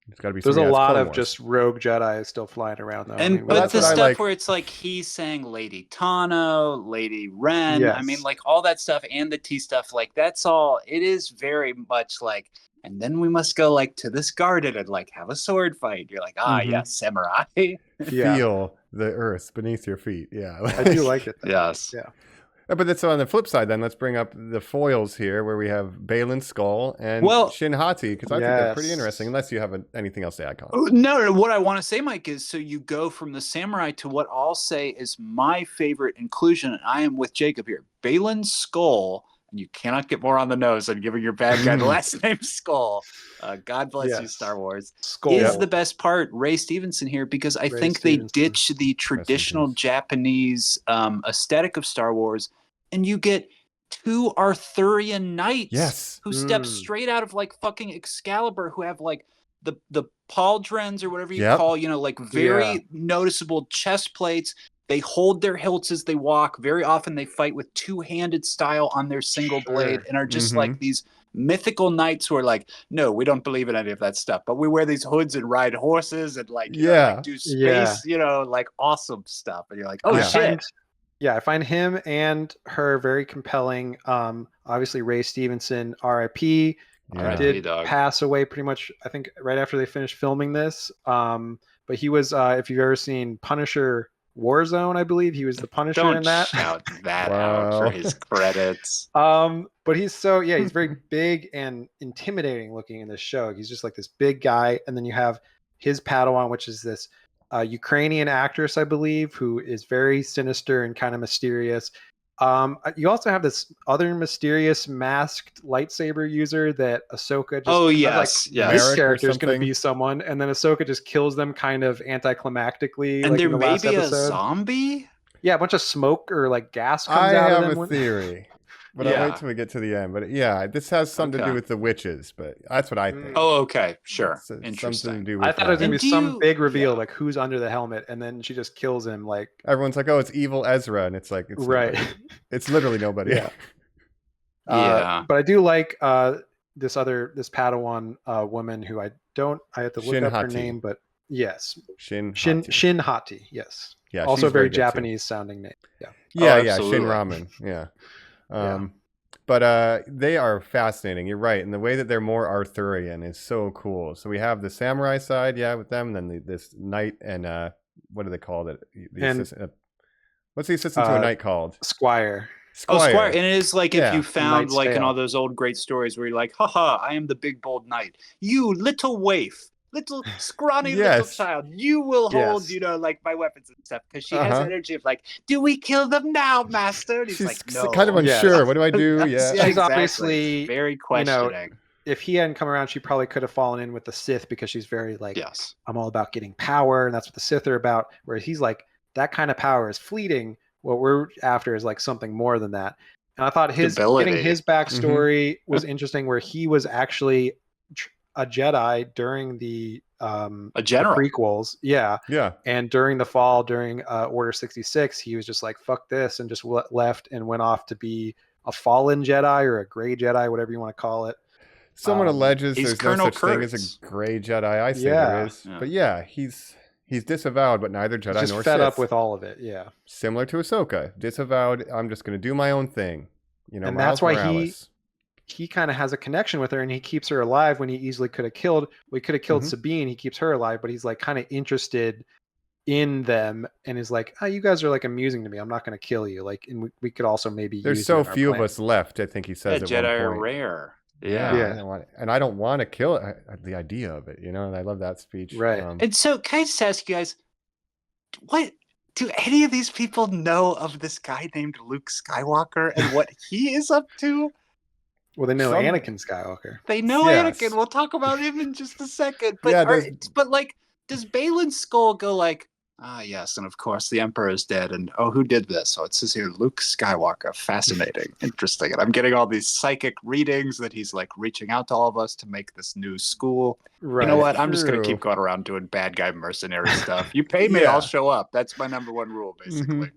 it's got to be. There's a somebody that's lot Clone of Wars. just rogue Jedi still flying around, though. And well, but that's the what I stuff like. where it's like he's saying Lady Tano, Lady Ren, I mean, Yes. like all that stuff and the T stuff, like that's all. It is very much like, and then we must go like to this garden and like have a sword fight. You're like, Mhm. yes, samurai. Yeah. Feel the earth beneath your feet. Yeah, I do like it, though. Yes. Yeah. But that's on the flip side. Then let's bring up the foils here, where we have Balin's skull and Well- Shin Hati, because I think they're pretty Yes. interesting. Unless you have anything else to add, Colin. Oh, no, what I want to say, Mike, is so you go from the samurai to what I'll say is my favorite inclusion, and I am with Jacob here. Balin's skull, and you cannot get more on the nose than giving your bad guy the last name Skull. God bless you, Yes. Star Wars. Skull. Is the best part Ray Stevenson here, because I Ray think Stevenson. they ditch the traditional peace. Japanese aesthetic of Star Wars, and you get two Arthurian knights Yes. who step Mm. straight out of like fucking Excalibur, who have like the pauldrons or whatever you Yep. call, like very Yeah. noticeable chest plates. They hold their hilts as they walk. Very often they fight with two-handed style on their single blade Sure. and are just Mhm. like these mythical knights who are like, no, we don't believe in any of that stuff, but we wear these hoods and ride horses and like, Yeah. do space, like awesome stuff. And you're like, oh Yeah. shit. I find him and her very compelling. Obviously, Ray Stevenson, R.I.P. Yeah. Did dog. pass away pretty much, I think, right after they finished filming this. But he was, if you've ever seen Punisher Warzone, I believe he was the Punisher Don't in that. shout that out for Wow. his credits. But he's he's very big and intimidating looking in this show. He's just like this big guy, and then you have his Padawan, which is this Ukrainian actress, I believe, who is very sinister and kind of mysterious. You also have this other mysterious masked lightsaber user that Ahsoka just Oh, I was yes, yes. this Merrick or character is going to something. be someone, and then Ahsoka just kills them kind of anticlimactically. And like there in the may last be a episode. zombie? Yeah, a bunch of smoke or like gas comes I out have of them. a theory, but I'll Yeah. wait till we get to the end. But yeah, this has something to Okay. do with the witches, but that's what I think. Oh, okay, sure. It's, something Interesting. to do with I thought it was that. gonna And be do some you- big reveal, yeah. like who's under the helmet, and then she just kills him. Like Everyone's like, "Oh, it's evil Ezra," and it's like, it's right. nobody. It's literally nobody. Yeah. Yeah. But I do like this Padawan woman who I have to look Shin up her Hati. name, but yes, Shin Hati. Shin Hati. Yes. Yeah, Also she's very good, too. Japanese sounding name. Yeah. Yeah, Oh, yeah, Shin absolutely. Ramen. Yeah. Yeah. But they are fascinating. You're right, and the way that they're more Arthurian is so cool. So we have the samurai side, yeah, with them, and then this knight and what do they call it? And- What's the assistant to a knight called? Squire. Oh, Squire. And it is like Yeah. if you found Knight's like in Tale. all those old great stories where you're like, haha, I am the big bold knight. You little waif, little scrawny little Yes. child, you will hold, Yes. like my weapons and stuff. Because she has Uh-huh. energy of like, do we kill them now, master? And he's She's like, no. kind of Yes. unsure. What do I do? Yes, Yeah. She's exactly. obviously, Very questioning. If he hadn't come around, she probably could have fallen in with the Sith because she's very like, Yes. I'm all about getting power, and that's what the Sith are about. Whereas he's like, that kind of power is fleeting. What we're after is like something more than that. And I thought Stability. getting his backstory was interesting, where he was actually a Jedi during the A general. prequels. Yeah. Yeah. And during the fall, during Order 66, he was just like, fuck this, and just left and went off to be a fallen Jedi or a gray Jedi, whatever you want to call it. Someone alleges he's there's Colonel no such thing as Kurtz. a gray Jedi. I say Yeah. there is. Yeah. But yeah, he's disavowed, but neither Jedi Just nor fed Sith. up with all of it. Yeah. Similar to Ahsoka, disavowed. I'm just going to do my own thing. And Miles that's why Morales. he kind of has a connection with her, and he keeps her alive when he easily could have killed. We could have killed Mhm. Sabine. He keeps her alive, but he's like kind of interested in them, and is like, "Oh, you guys are like amusing to me. I'm not going to kill you." Like, and we could also maybe. There's use so you in our few of plan. us left. I think he Yeah, says at Jedi one are point. rare. Yeah, Yeah. I don't want to kill it. The idea of it, and I love that speech. Right. And so, can I just ask you guys, what do any of these people know of this guy named Luke Skywalker and what he is up to? Well, they know Some- Anakin Skywalker. They know Yes. Anakin. We'll talk about him in just a second. But Yeah, but like, does Balin's skull go like, yes, and of course the Emperor is dead, and who did this? Oh, it says here Luke Skywalker. Fascinating, interesting. And I'm getting all these psychic readings that he's like reaching out to all of us to make this new school. Right. You know what? I'm just gonna True. keep going around doing bad guy mercenary stuff. You pay me, Yeah. I'll show up. That's my number one rule, basically.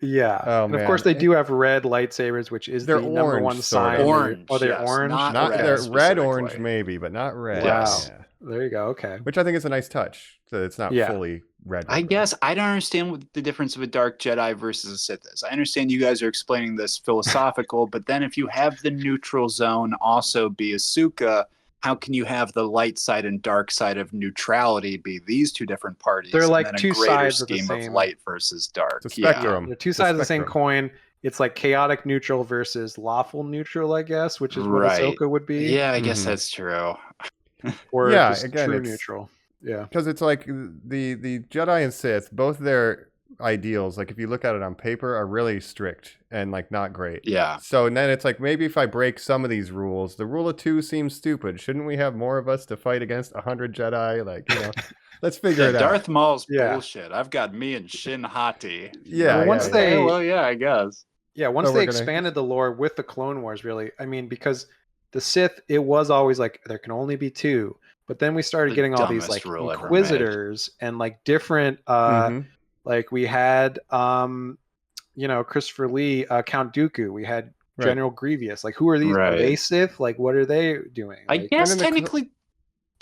Yeah, Oh, and of course man. they do have red lightsabers, which is They're the number one orange, sign. sort of. Orange. Oh, they're yes, orange. not red. They're red specifically. orange maybe, but not red. Wow. Yeah. There you go. Okay. Which I think is a nice touch. So it's not Yeah. fully red. I guess I don't understand what the difference of a dark Jedi versus a Sith is. I understand you guys are explaining this philosophical, but then if you have the neutral zone also be Ahsoka, how can you have the light side and dark side of neutrality be these two different parties? They're like and then two a greater sides of the scheme same- of light versus dark. It's a spectrum. They're two It's a sides of the same spectrum. coin. It's like chaotic neutral versus lawful neutral, I guess, which is what Right. Ahsoka would be. Yeah, I guess Mhm. that's true. Or Yeah, just again, true it's- neutral. Yeah. Because it's like the Jedi and Sith, both their ideals, like if you look at it on paper, are really strict and like not great. Yeah. So and then it's like maybe if I break some of these rules, the rule of 2 seems stupid. Shouldn't we have more of us to fight against 100 Jedi? Like, let's figure Yeah, it out. Darth Maul's Yeah. bullshit. I've got me and Shin Hati. Yeah, Well, once yeah, they- well, yeah, I guess. Yeah, once So they we're gonna- expanded the lore with the Clone Wars, really, I mean, because the Sith, it was always like there can only be 2, but then we started The getting all these dumbest like rule ever Inquisitors and like different, Mhm. like we had, Christopher Lee, Count Dooku. We had Right. General Grievous. Like, who are these? Are Right. they Sith? Like, what are they doing? I Like, guess And then the technically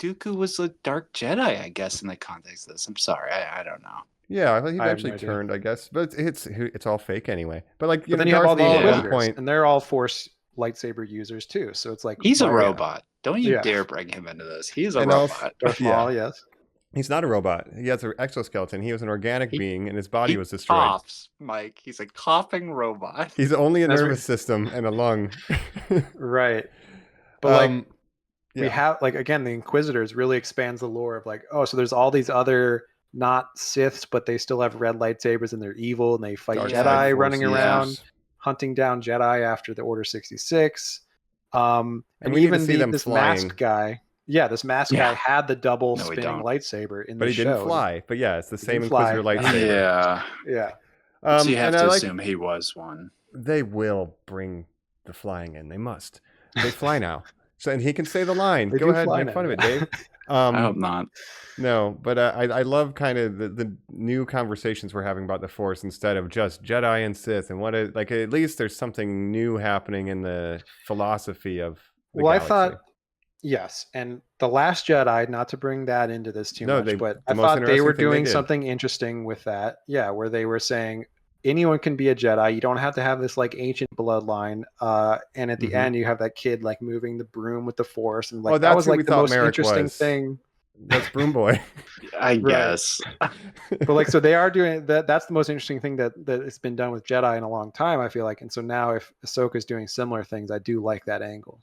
Dooku was a dark Jedi, I guess, in the context of this. I'm sorry. I don't know. Yeah, he I have no eventually idea. turned, I guess, but it's all fake anyway. But like but then you have Darth all the Maul at one Inquisitors, point, and they're all Force lightsaber users too. So it's like He's a why- robot. Don't you Yeah. dare bring him into this. He's a And robot. also- Darth Yeah. Maul, yes. he's not a robot. He has an exoskeleton. He was an organic He- being, and his body He was destroyed. coughs, Mike. He's a coughing robot. He's only a That's nervous system and a lung. Right. But like we yeah. have like again the Inquisitors really expands the lore of like, oh, so there's all these other not Siths, but they still have red lightsabers and they're evil and they fight Dark Jedi side running forces. around, hunting down Jedi after the Order 66. And we need to even see them this flying. masked guy. Yeah, this masked Yeah. guy had the double No, we spinning don't. lightsaber in But the he show. didn't fly. But yeah, it's the He same didn't fly. Inquisitor lightsaber. Yeah. Yeah. So you have and to I assume he was one. they will bring the flying in. They must. They fly now. So and he can say the line. They Go do ahead, fly make now, fun of it, yeah. Dave. I hope not. No, but I love kind of the new conversations we're having about the Force instead of just Jedi and Sith and what it, like at least there's something new happening in the philosophy of the Well, galaxy. I thought yes, and the Last Jedi, not to bring that into this too No, much, but the I most thought they interesting were thing they doing did. something interesting with that. Yeah, where they were saying anyone can be a Jedi. You don't have to have this like ancient bloodline. And at the Mhm. end, you have that kid like moving the broom with the Force, and like Oh, that that's was who we like the thought most Merrick interesting was. thing. That's Broom Boy. I guess. But like, so they are doing that. That's the most interesting thing that it's been done with Jedi in a long time. I feel like, and so now if Ahsoka is doing similar things, I do like that angle.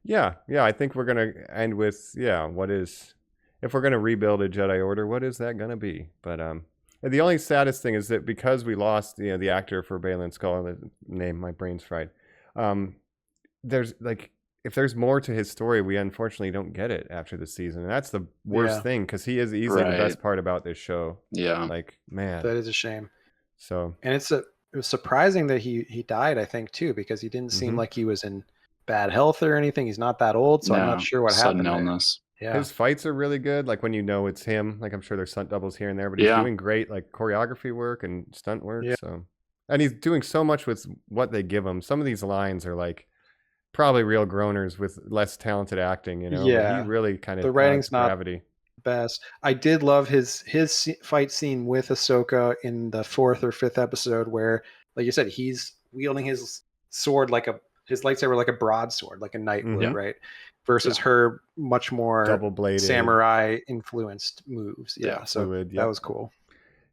Yeah, I think we're gonna end with what is if we're gonna rebuild a Jedi Order, what is that gonna be? But the only saddest thing is that because we lost the actor for Baylan Skull, the name my brain's fried. There's like if there's more to his story, we unfortunately don't get it after the season, and that's the worst Yeah. thing because he is easily the Right. best part about this show. Yeah. Like man, That is a shame. so And it was surprising that he died, I think, too, because he didn't seem Mhm. like he was in bad health or anything. He's not that old, so I'm No, not sure what sudden happened. there. illness. Yeah. his fights are really good. Like when you know it's him. Like I'm sure there's stunt doubles here and there, but he's Yeah. doing great like choreography work and stunt work. Yeah. So, and he's doing so much with what they give him. Some of these lines are like probably real groaners with less talented acting. But Yeah. he really kind of The writing's not- gravity. Best. I did love his fight scene with Ahsoka in the 4th or 5th episode, where, like you said, he's wielding his sword his lightsaber like a broadsword, like a knight would, Mhm. right? Versus her much more Double bladed samurai influenced moves. Yeah, Yeah, so fluid, that yep. was cool.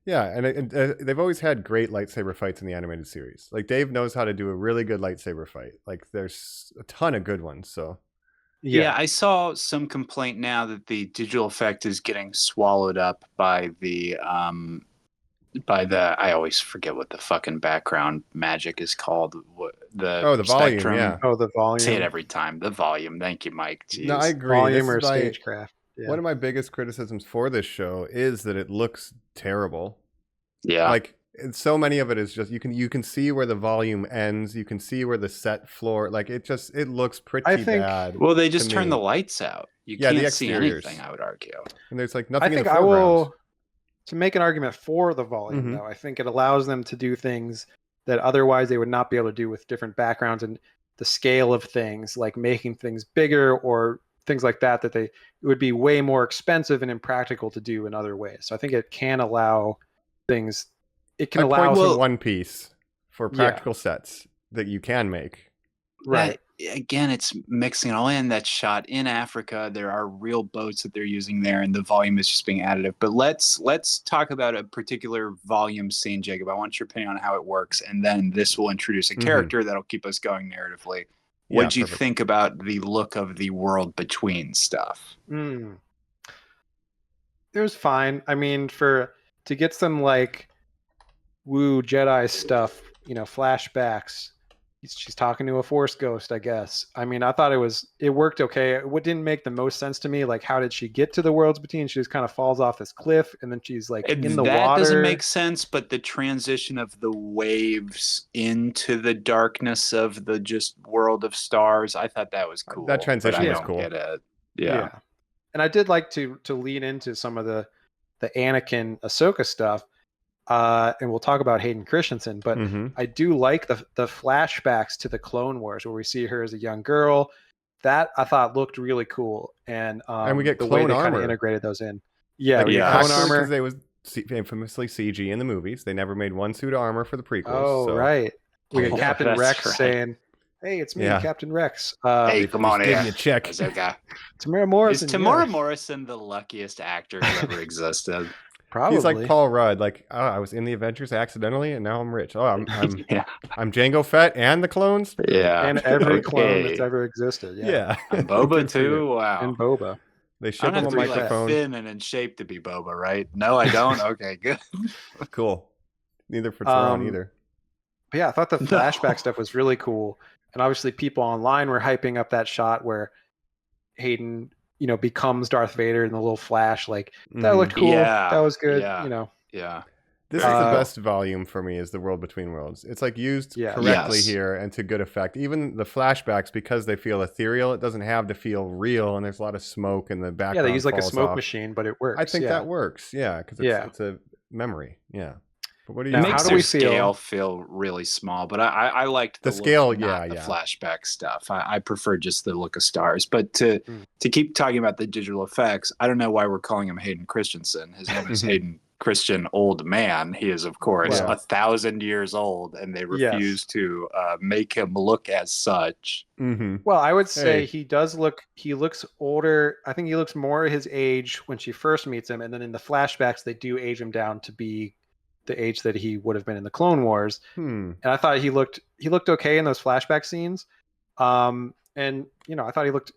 Yeah, and they've always had great lightsaber fights in the animated series. Like Dave knows how to do a really good lightsaber fight. Like there's a ton of good ones. So Yeah, I saw some complaint now that the digital effect is getting swallowed up by the I always forget what the fucking background magic is called. The volume, spectrum. yeah. Oh, the volume. Say it every time. The volume. Thank you, Mike. Jeez. no, I agree. Volume This or is my- stagecraft. Yeah. One of my biggest criticisms for this show is that it looks terrible. Yeah. Like so many of it is just you can see where the volume ends. You can see where the set floor like it looks pretty I think- bad. well, they just to turn me. the lights out. You Yeah, the can't see exteriors. anything, I would argue. And there's like I nothing in think the I foreground. will. to make an argument for the volume, though. I think it allows them to do things that otherwise they would not be able to do with different backgrounds and the scale of things, like making things bigger or things like that, it would be way more expensive and impractical to do in other ways. So I think it can allow things. It can allow point to One Piece for practical sets that you can make. Right. Again, it's mixing it all in. That shot in Africa. There are real boats that they're using there, and the volume is just being additive. But let's talk about a particular volume scene, Jacob. I want your opinion on how it works, and then this will introduce a character that'll keep us going narratively. What did you think about the look of the world between stuff? It was fine. I mean, to get some like woo Jedi stuff, flashbacks. She's talking to a Force ghost, I guess. I mean, I thought it worked okay. What didn't make the most sense to me, like how did she get to the worlds between? She just kind of falls off this cliff, and then she's like in the water. That doesn't make sense, but the transition of the waves into the darkness of the just world of stars, I thought that was cool. That transition was cool. Get it. Yeah. And I did like to lean into some of the Anakin Ahsoka stuff. And we'll talk about Hayden Christensen, but I do like the flashbacks to the Clone Wars where we see her as a young girl. That I thought looked really cool, and we get the clone way they kind armor. of integrated those in. Yeah, like, we get clone armor because they was infamously CG in the movies. They never made one suit of armor for the prequels. Oh, so. right. We get Captain Rex right. saying, "Hey, it's me, Captain Rex." Hey, come on, give me a check. Ahsoka. Tamara Morrison. Is Tamara Morrison the luckiest actor who ever existed? Probably. He's like Paul Rudd. Like, oh, I was in the Avengers accidentally, and now I'm rich. Oh, I'm I'm Jango Fett and the clones. Yeah, and every clone that's ever existed. Yeah, and Boba too. Wow, and Boba. They ship him a microphone. Like thin and in shape to be Boba, right? No, I don't. Okay, good. Cool. Neither for Thrawn either. But yeah, I thought the flashback stuff was really cool, and obviously people online were hyping up that shot where Hayden, becomes Darth Vader in the little flash. Like that looked cool. Yeah, that was good. Yeah. This is the best volume for me, is the World Between Worlds. It's like used correctly here and to good effect. Even the flashbacks, because they feel ethereal, it doesn't have to feel real, and there's a lot of smoke in the background. Yeah, they use like a smoke off. machine, but it works. I think that works. Yeah, because it's a memory. Yeah. But what do you It makes how do their we scale feel really small, but I liked the scale, look, not the flashback stuff. I prefer just the look of stars. But to keep talking about the digital effects, I don't know why we're calling him Hayden Christensen. His name is Hayden Christian Old Man. He is, of course, 1,000 years old, and they refuse to make him look as such. Well, I would say he looks older. I think he looks more his age when she first meets him, and then in the flashbacks they do age him down to be the age that he would have been in the Clone Wars. And I thought he looked okay in those flashback scenes. And I thought he looked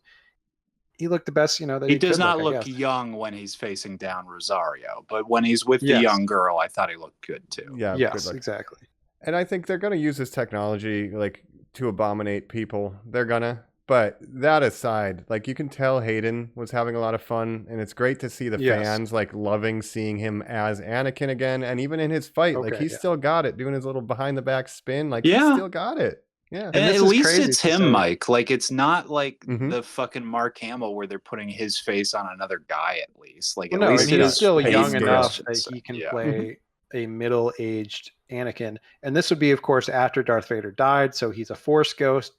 the best, that he does not look young when he's facing down Rosario, but when he's with the young girl, I thought he looked good too. Yeah. Yes, exactly. And I think they're going to use this technology like to abominate people. They're gonna. But that aside, like you can tell Hayden was having a lot of fun, and it's great to see the fans like loving seeing him as Anakin again. And even in his fight, like he's still got it, doing his little behind the back spin. Like he's still got it. Yeah. And at least it's him, Mike. Like it's not like the fucking Mark Hamill where they're putting his face on another guy at least. Like at least he's still young Hayden enough that Christensen. he can play a middle-aged Anakin. And this would be, of course, after Darth Vader died, so he's a Force ghost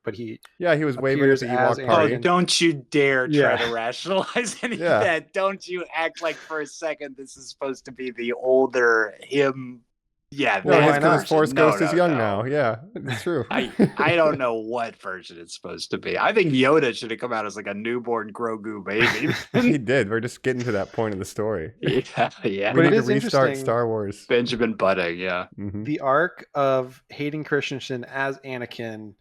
but he was waving at the Ewok party. Oh, don't you dare try to rationalize any of that. Don't you act like for a second this is supposed to be the older him. Yeah, because his Force ghost is young now. Yeah, it's true. I don't know what version it's supposed to be. I think Yoda should have come out as like a newborn Grogu baby. He did. We're just getting to that point in the story. Yeah. We need to restart Star Wars. Benjamin Button, The arc of Hayden Christensen as Anakin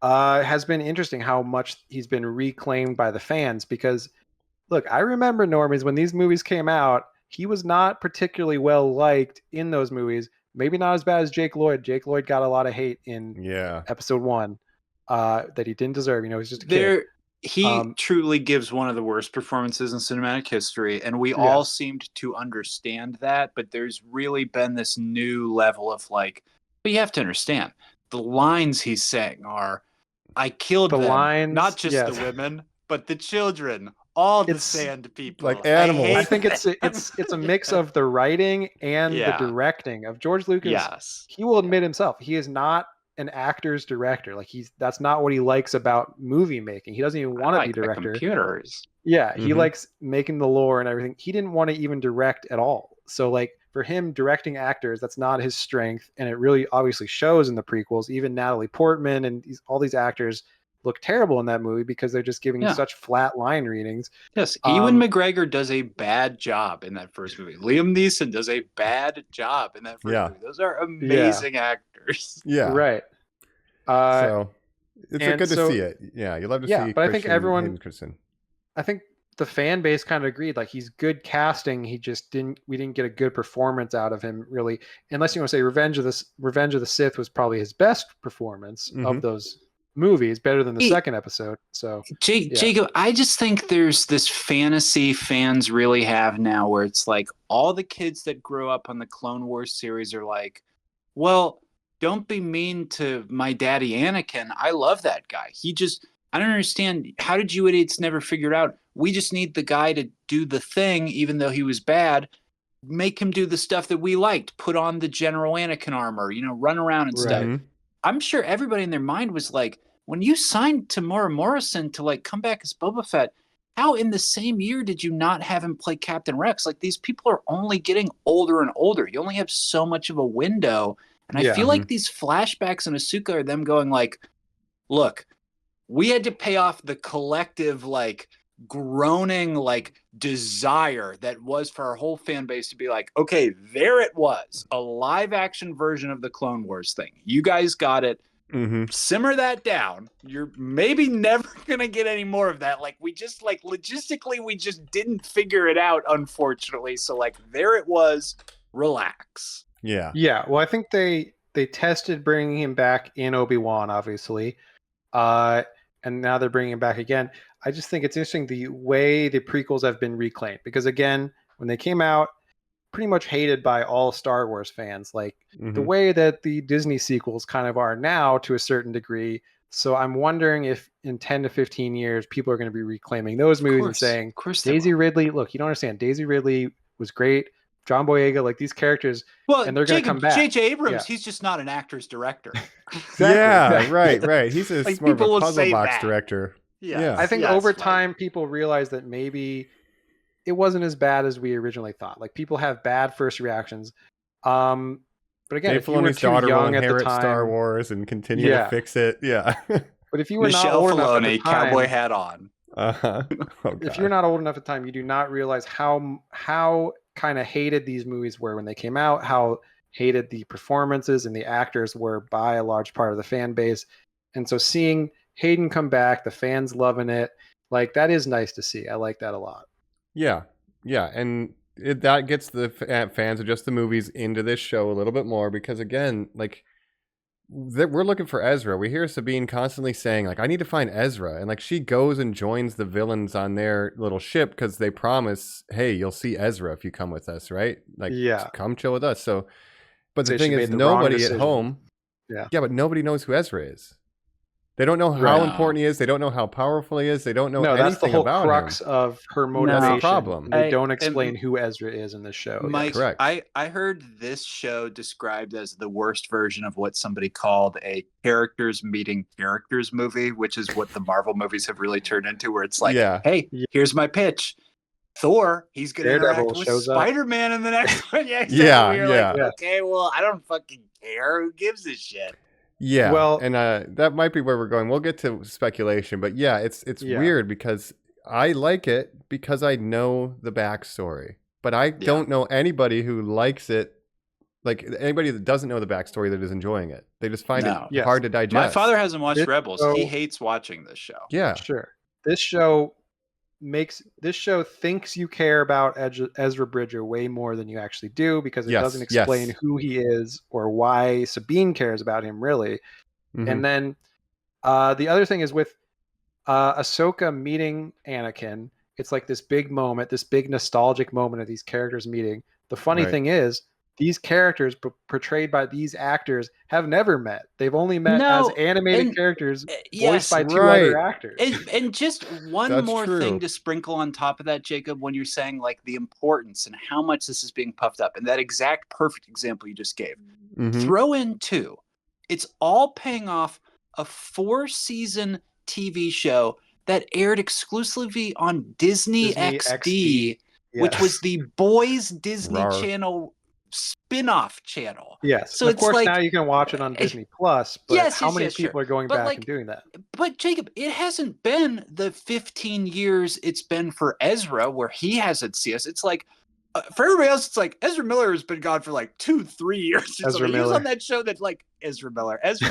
has been interesting, how much he's been reclaimed by the fans, because look, I remember, Normies, when these movies came out, he was not particularly well liked in those movies. Maybe not as bad as Jake Lloyd. Jake Lloyd got a lot of hate in episode 1 that he didn't deserve. He's just a kid. He truly gives one of the worst performances in cinematic history, and we all seemed to understand that, but there's really been this new level of like, but you have to understand, the lines he's saying are, I killed them, not just the women, but the children, all the It's sand people. like animals. I hate think them. it's a mix of the writing and Yeah. the directing of George Lucas. Yes. He will admit himself he is not an actor's director. Like that's not what he likes about movie making. He doesn't even want to I be like the director. computers. Yeah, he Mhm. likes making the lore and everything. He didn't want to even direct at all. So like for him, directing actors, that's not his strength, and it really obviously shows in the prequels. Even Natalie Portman and all these actors look terrible in that movie because they're just giving Yeah. such flat line readings. Yes, Ewan McGregor does a bad job in that first movie. Liam Neeson does a bad job in that first Yeah. movie. Those are amazing actors. Yeah. Right. So it's and good to so- see it. Yeah, you love to Yeah, see but I think everyone- Hayden Christensen. I think the fan base kind of agreed. Like he's good casting. He just we didn't get a good performance out of him really. Unless you want to say Revenge of the Sith was probably his best performance of Mhm. those movies, better than the Hey, second episode. So yeah. Jacob, I just think there's this fantasy fans really have now where it's like all the kids that grew up on the Clone Wars series are like, well, don't be mean to my daddy Anakin. I love that guy. I don't understand. How did you idiots never figure out? We just need the guy to do the thing, even though he was bad. Make him do the stuff that we liked. Put on the General Anakin armor, run around and stuff. Mhm. I'm sure everybody in their mind was like, when you signed Tamora Morrison to like come back as Boba Fett, how in the same year did you not have him play Captain Rex? Like these people are only getting older and older. You only have so much of a window. And I Yeah. feel like these flashbacks in Ahsoka are them going like, look, we had to pay off the collective like groaning like desire that was for our whole fan base to be like, okay, there it was, a live action version of the Clone Wars thing. You guys got it. Mhm. Simmer that down. You're maybe never gonna get any more of that. Like we just like logistically we just didn't figure it out, unfortunately. So like there it was. Relax. Yeah. Yeah, well, I think they tested bringing him back in Obi-Wan, obviously, and now they're bringing him back again. I just think it's interesting the way the prequels have been reclaimed because again, when they came out, pretty much hated by all Star Wars fans, like the Mhm. way that the Disney sequels kind of are now to a certain degree. So I'm wondering if in 10 to 15 years, people are going to be reclaiming those movies and saying, of course they Daisy will. Ridley, look, you don't understand. Daisy Ridley was great. John Boyega, like these characters, Well, and they're going to come back. J.J. Abrams, Yeah. he's just not an actor's director. Yeah, right. He's Like, more of people a will puzzle say box that. director. Yeah. I think Yes, over like- time, people realize that maybe it wasn't as bad as we originally thought. Like people have bad first reactions. But again, Dave if you were Filoni's too daughter will young at the inherit time, Star Wars and continue Yeah. to fix it. Yeah. but if you were not Michelle old enough at the Filoni, time, cowboy hat on. Uh-huh. Oh, if God. you're not old enough at the time, you do not realize how kind of hated these movies were when they came out, how hated the performances and the actors were by a large part of the fan base. And so seeing Hayden come back, the fans loving it, like that is nice to see. I like that a lot. Yeah, and that gets the fans of just the movies into this show a little bit more because again, like we're looking for Ezra. We hear Sabine constantly saying like, "I need to find Ezra," and like she goes and joins the villains on their little ship because they promise, "Hey, you'll see Ezra if you come with us, right? Like, Yeah. come chill with us." So, but the Say she thing is, made the wrong nobody at decision. home, Yeah. but nobody knows who Ezra is. They don't know how Right. important he is. They don't know how powerful he is. They don't know No, anything that's the whole about crux him. of her No. motivation. That's the problem. They don't And- explain who Ezra is in the show. Yeah. Mike, correct. I heard this show described as the worst version of what somebody called a characters meeting characters movie, which is what the Marvel movies have really turned into, where it's like, Yeah. hey, Yeah. here's my pitch. Thor, he's going to Daredevil interact with shows up. Spider-Man in the next one. Yeah, exactly. Yeah, We were yeah. like, okay, well, I don't fucking care. Who gives a shit? Yeah, Well- and that might be where we're going. We'll get to speculation, but yeah, it's Yeah. weird because I like it because I know the backstory, but I don't know anybody who likes it. Like anybody that doesn't know the backstory that is enjoying it. They just find No. it Yes. hard to digest. My father hasn't watched This Rebels. show- He hates watching this show. Yeah, Sure. This show thinks you care about Ezra Bridger way more than you actually do because it Yes, doesn't explain yes. who he is or why Sabine cares about him really. Mhm. And then the other thing is with Ahsoka meeting Anakin, it's like this big moment, this big nostalgic moment of these characters meeting. The funny Right. thing is, these characters portrayed by these actors have never met. They've only met No, as animated and- characters yes, voiced by two right. other actors. And just one That's more true. thing to sprinkle on top of that, Jacob, when you're saying like the importance and how much this is being puffed up, and that exact perfect example you just gave. Mhm. Throw in two. It's all paying off a 4-season TV show that aired exclusively on Disney, Disney XD, which Yes. was the Boys Disney Rawr. Channel spin-off channel. Yes. So And of it's course, like- now you can watch it on Disney Plus, but Yes, how yes, many yes, people sure. are going But, back like, and doing that? But Jacob, it hasn't been the 15 years it's been for Ezra where he hasn't seen us. It's like, for everybody else, it's like Ezra Miller has been gone for like 2-3 years. Or Ezra something. He was Miller. on that show that like Ezra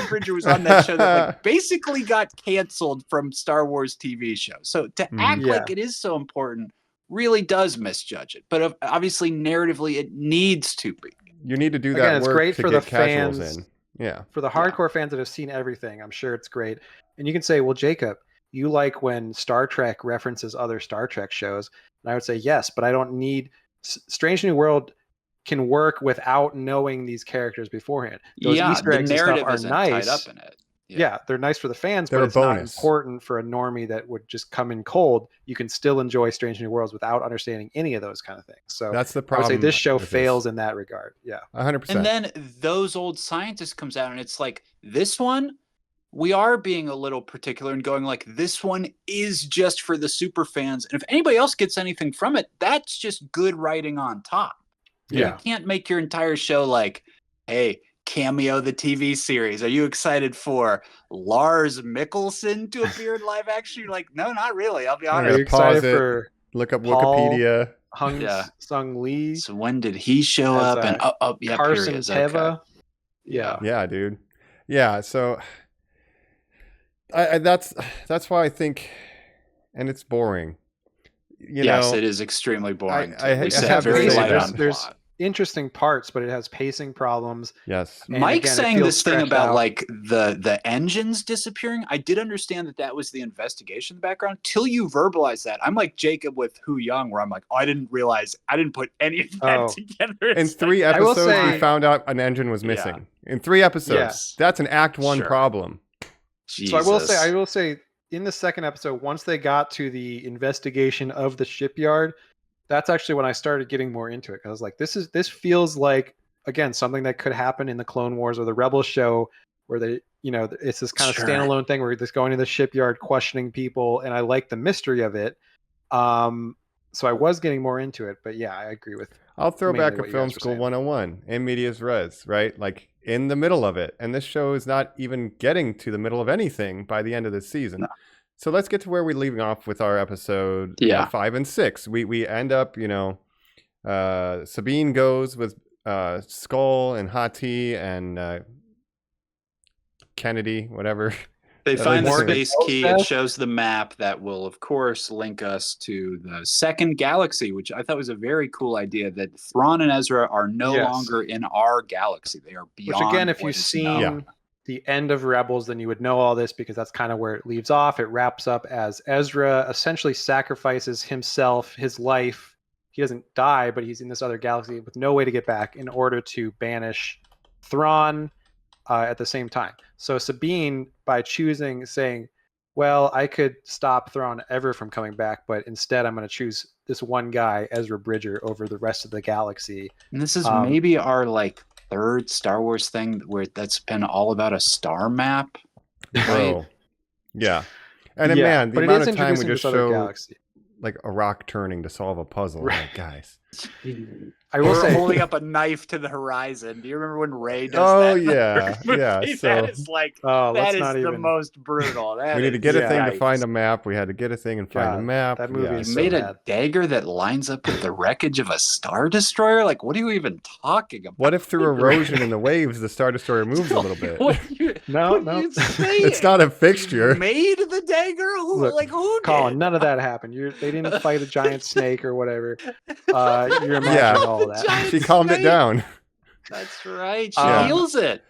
Bridger was on that show that like basically got canceled from Star Wars TV show. So to act Yeah. like it is so important really does misjudge it. But obviously, narratively, it needs to be. You need to do Again, that it's work great to for get the casuals fans. in. Yeah. For the hardcore fans that have seen everything, I'm sure it's great. And you can say, well, Jacob, you like when Star Trek references other Star Trek shows. And I would say, yes, but I don't need Strange New World can work without knowing these characters beforehand. Those Easter the eggs and stuff narrative are isn't nice. tied up in it. Yeah, they're nice for the fans, They're but a it's not bonus. important for a normie that would just come in cold. You can still enjoy Strange New Worlds without understanding any of those kind of things. So That's the I would problem. say this show with fails in that regard. Yeah. 100%. And then those old scientists comes out and it's like, this one, we are being a little particular and going like, this one is just for the super fans. And if anybody else gets anything from it, that's just good writing on top. Yeah. You can't make your entire show like, hey, Cameo the TV series. Are you excited for Lars Mikkelsen to appear in live action? You're like, no, not really. I'll be I'm Are honest. gonna you excited pause it. for Look up Paul- Wikipedia. Hung Yeah. Sung Lee, So when did he show As, up? And yeah, here Carson he is. Teva? Okay. Yeah. Yeah, dude. Yeah, so I that's why I think, and it's boring. You Yes, know, it is extremely boring. I we have said to very say light that. on There's plot. interesting parts, but it has pacing problems. yes. And Mike again, it saying feels this thing stretched about out. like the engines disappearing. I did understand that was the investigation in the background. Till you verbalize that, I'm like Jacob with Hu Young, where I'm like, oh, I didn't put any of that Oh. together. In It's 3 I will episodes, we say- found out an engine was missing. In 3 episodes, Yes. that's an Act 1 Sure. problem. So I will say, in the second episode, once they got to the investigation of the shipyard, that's actually when I started getting more into it. I was like, this feels like, again, something that could happen in the Clone Wars or the Rebels show, where they, it's this kind Sure. of standalone thing where you're just going to the shipyard, questioning people, and I like the mystery of it. So I was getting more into it, but yeah, I agree with. I'll throw mainly back a what you film guys were school saying. 101 in medias res, right? Like in the middle of it. And this show is not even getting to the middle of anything by the end of this season. No. So let's get to where we're leaving off with our episode Yeah. 5 and 6. We end up, Sabine goes with Skull and Hati and Kennedy, whatever. They At find the least- space key. Morgan It shows the map that will, of course, link us to the second galaxy, which I thought was a very cool idea. That Thrawn and Ezra are no Yes. longer in our galaxy; they are beyond. Which again, if what you've is seen known. the end of Rebels, then you would know all this, because that's kind of where it leaves off. It wraps up as Ezra essentially sacrifices himself, his life. He doesn't die, but he's in this other galaxy with no way to get back in order to banish Thrawn at the same time. So Sabine, by saying, well, I could stop Thrawn ever from coming back, but instead I'm going to choose this one guy, Ezra Bridger, over the rest of the galaxy. And this is Um, maybe our third Star Wars thing where that's been all about a star map. Bro. Yeah. And then, Yeah, man, the but it amount is of time we introducing just this other show galaxy. like a rock turning to solve a puzzle. Right. Like, guys. I will We're say, holding up a knife to the horizon. Do you remember when Ray does Oh, that? in the yeah, first movie? yeah, That so- is like oh, that let's is not the even. most brutal. That We need to is- get a yeah. thing to Yikes. find a map. We had to get a thing and find a God, map. that movie Yeah. is You so made bad. a dagger that lines up with the wreckage of a star destroyer. Like, what are you even talking about? What if through erosion in the waves, the Star Destroyer moves a little bit? What you, No, what no. you saying? It's not a fixture. You made the dagger. Who? Look, like who? Colin, did? none of that happened. They didn't fight a giant snake or whatever. You're imagining Yeah. all that. Giant She calmed it snake. down. That's right. She Um, heals it.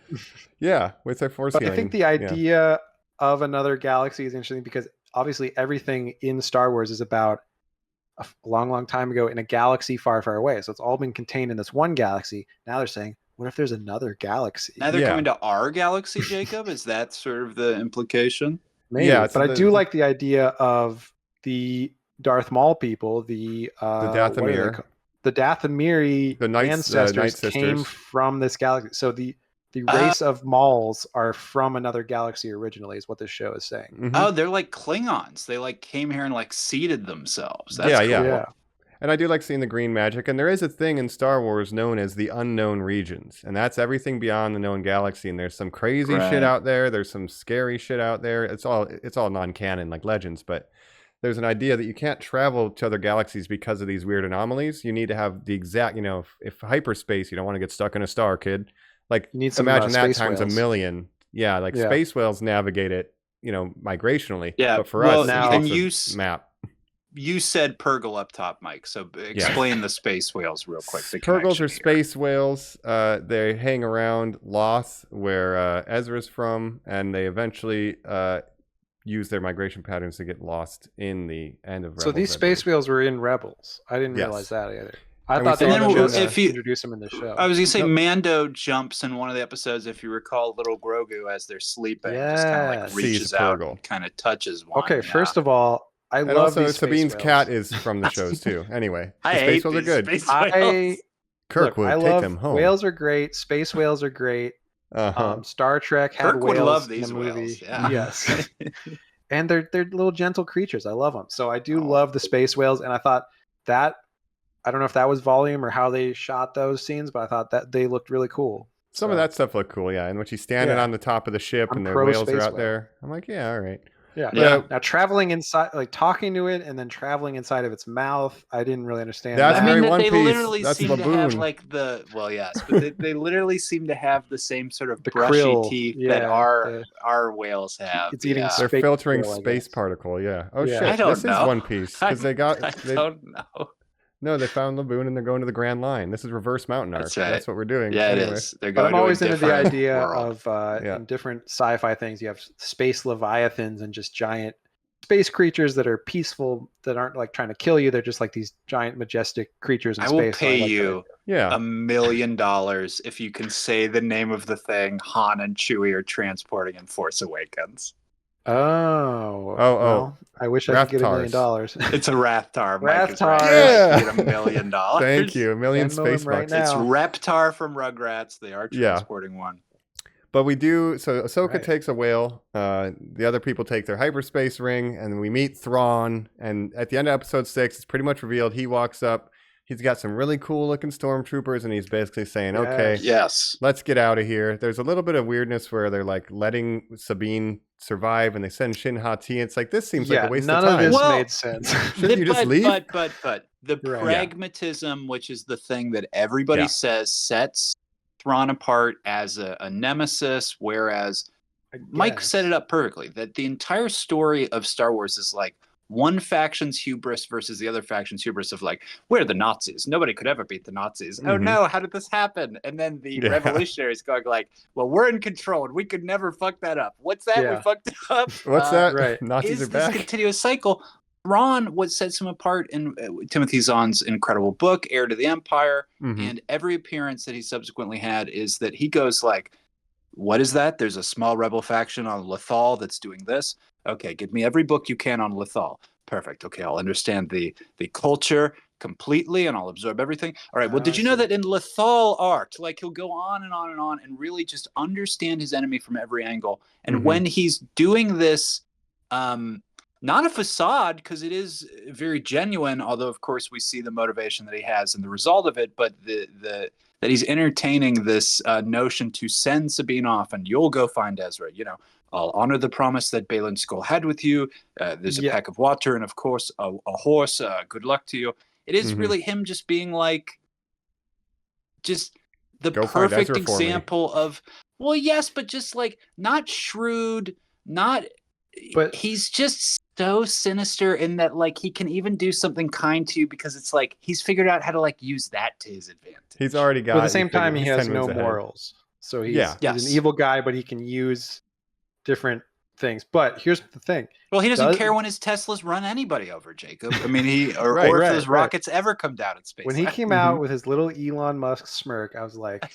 Yeah, with her force But I healing. think the Yeah. idea of another galaxy is interesting, because obviously everything in Star Wars is about a long, long time ago in a galaxy far, far away. So it's all been contained in this one galaxy. Now they're saying, what if there's another galaxy? Now they're Yeah. coming to our galaxy, Jacob. Is that sort of the implication? Maybe. Yeah, but I do like the idea of the Darth Maul people, the Dathomir. The Dathomiri The Night ancestors Sisters. came from this galaxy. So the race of Mauls are from another galaxy originally, is what this show is saying. Mhm. Oh, they're like Klingons. They like came here and like seeded themselves. That's cool. Yeah. And I do like seeing the green magic. And there is a thing in Star Wars known as the unknown regions. And that's everything beyond the known galaxy. And there's some crazy shit out there. There's some scary shit out there. It's all non-canon, like Legends. But there's an idea that you can't travel to other galaxies because of these weird anomalies. You need to have the exact, if hyperspace, you don't want to get stuck in a star, kid. Like, you need some, imagine that space times whales. a million. Yeah, like space whales navigate it, migrationally. Yeah, But for us, now- it's a map. You said Purgle up top, Mike. So explain the space whales real quick. The Purgles connection are here. space whales. They hang around Loth, where Ezra's from, and they eventually use their migration patterns to get lost in the end of Rebels. So these space whales were in Rebels. I didn't realize that either. I And thought we they saw were them just in, if you- introduce them in the show. I was going to say Mando jumps in one of the episodes, if you recall, little Grogu as they're sleeping, just kind of like Yes. reaches Sees out Purgle. and kind of touches one. Okay, first of all, I And love also, these space Sabine's whales. cat is from the shows too. Anyway, the I space hate whales are these good. space I whales. Kirkwood, I take love them home. whales are great. Space whales are great. Star Trek had Kirk would whales love in these the movie. whales. Yeah. Yes, and they're little gentle creatures. I love them. So I do love the space whales, and I thought that I don't know if that was volume or how they shot those scenes, but I thought that they looked really cool. Some of that stuff looked cool, yeah. And when she's standing on the top of the ship I'm and the pro whales are space out whale. there, I'm like, yeah, all right. Yeah. Yeah. Now traveling inside, like talking to it, and then traveling inside of its mouth, I didn't really understand. That's that. very that One they Piece. literally That's seem to baboon. have like but they literally seem to have the same sort of The brushy krill, teeth yeah, that our whales have. It's eating They're Fake filtering whale, I space guess. particle, yeah. Oh Yeah. shit, I don't this know. is One Piece. Because they got... I don't know. No, they found Laboon and they're going to the Grand Line. This is reverse mountain arc. That's right. That's what we're doing. Yeah, Anyway. it is. They're But going I'm to always a into the different idea world. of in different sci-fi things, you have space leviathans and just giant space creatures that are peaceful, that aren't like trying to kill you. They're just like these giant, majestic creatures in I space. will So pay like you Yeah. $1 million if you can say the name of the thing Han and Chewie are transporting in Force Awakens. that. Oh. Oh. Well, I wish I could get $1 Rathtars. million. It's a Rathtar. Mike is Rathtar. right. Yeah. You get $1 million. Thank you. $1 million Send them space right bucks. now. It's Reptar from Rugrats. They are Yeah. transporting one. But we do... So Ahsoka Right. takes a whale. The other people take their hyperspace ring. And we meet Thrawn. And at the end of episode 6, it's pretty much revealed. He walks up. He's got some really cool looking stormtroopers. And he's basically saying, Yes. okay, Yes. let's get out of here. There's a little bit of weirdness where they're like letting Sabine survive. And they send Shin Hati. It's like, this seems like a waste none of time. this Well, made sense. Shouldn't you just leave? But the Right. pragmatism, which is the thing that everybody Yeah. says sets Thrawn apart as a nemesis, whereas Mike Yes. set it up perfectly. That the entire story of Star Wars is like one faction's hubris versus the other faction's hubris of like, we're the Nazis. Nobody could ever beat the Nazis. Oh Mhm. no, how did this happen? And then the Yeah. revolutionaries going like, well, we're in control and we could never fuck that up. What's that? Yeah. We fucked it up. What's that? right. Nazis Is are this back. continuous cycle? Thrawn, what sets him apart in Timothy Zahn's incredible book, Heir to the Empire, Mhm. and every appearance that he subsequently had is that he goes like, what is that? There's a small rebel faction on Lothal that's doing this. Okay, give me every book you can on Lothal. Perfect. Okay, I'll understand the culture completely and I'll absorb everything. All right, well, did you know that in Lothal art, like he'll go on and on and on and really just understand his enemy from every angle. And Mhm. when he's doing this, not a facade, because it is very genuine, although of course we see the motivation that he has and the result of it, but that he's entertaining this notion to send Sabine off and you'll go find Ezra. You know, I'll honor the promise that Balin Skull had with you. There's a pack of water and of course a horse. Good luck to you. It is Mhm. really him just being like, just the Go find perfect Ezra for me. example of, well, yes, but just like not shrewd, not, But- he's just so sinister in that like he can even do something kind to you because it's like he's figured out how to like use that to his advantage. He's already got... But at the you same time, figure he he's has 10 no moves ahead. morals. So he's, Yeah. he's Yes. an evil guy, but he can use different things. But here's the thing. Well, he doesn't care when his Teslas run anybody over, Jacob. I mean, or Right, if those rockets ever come down in space. When he came out with his little Elon Musk smirk, I was like,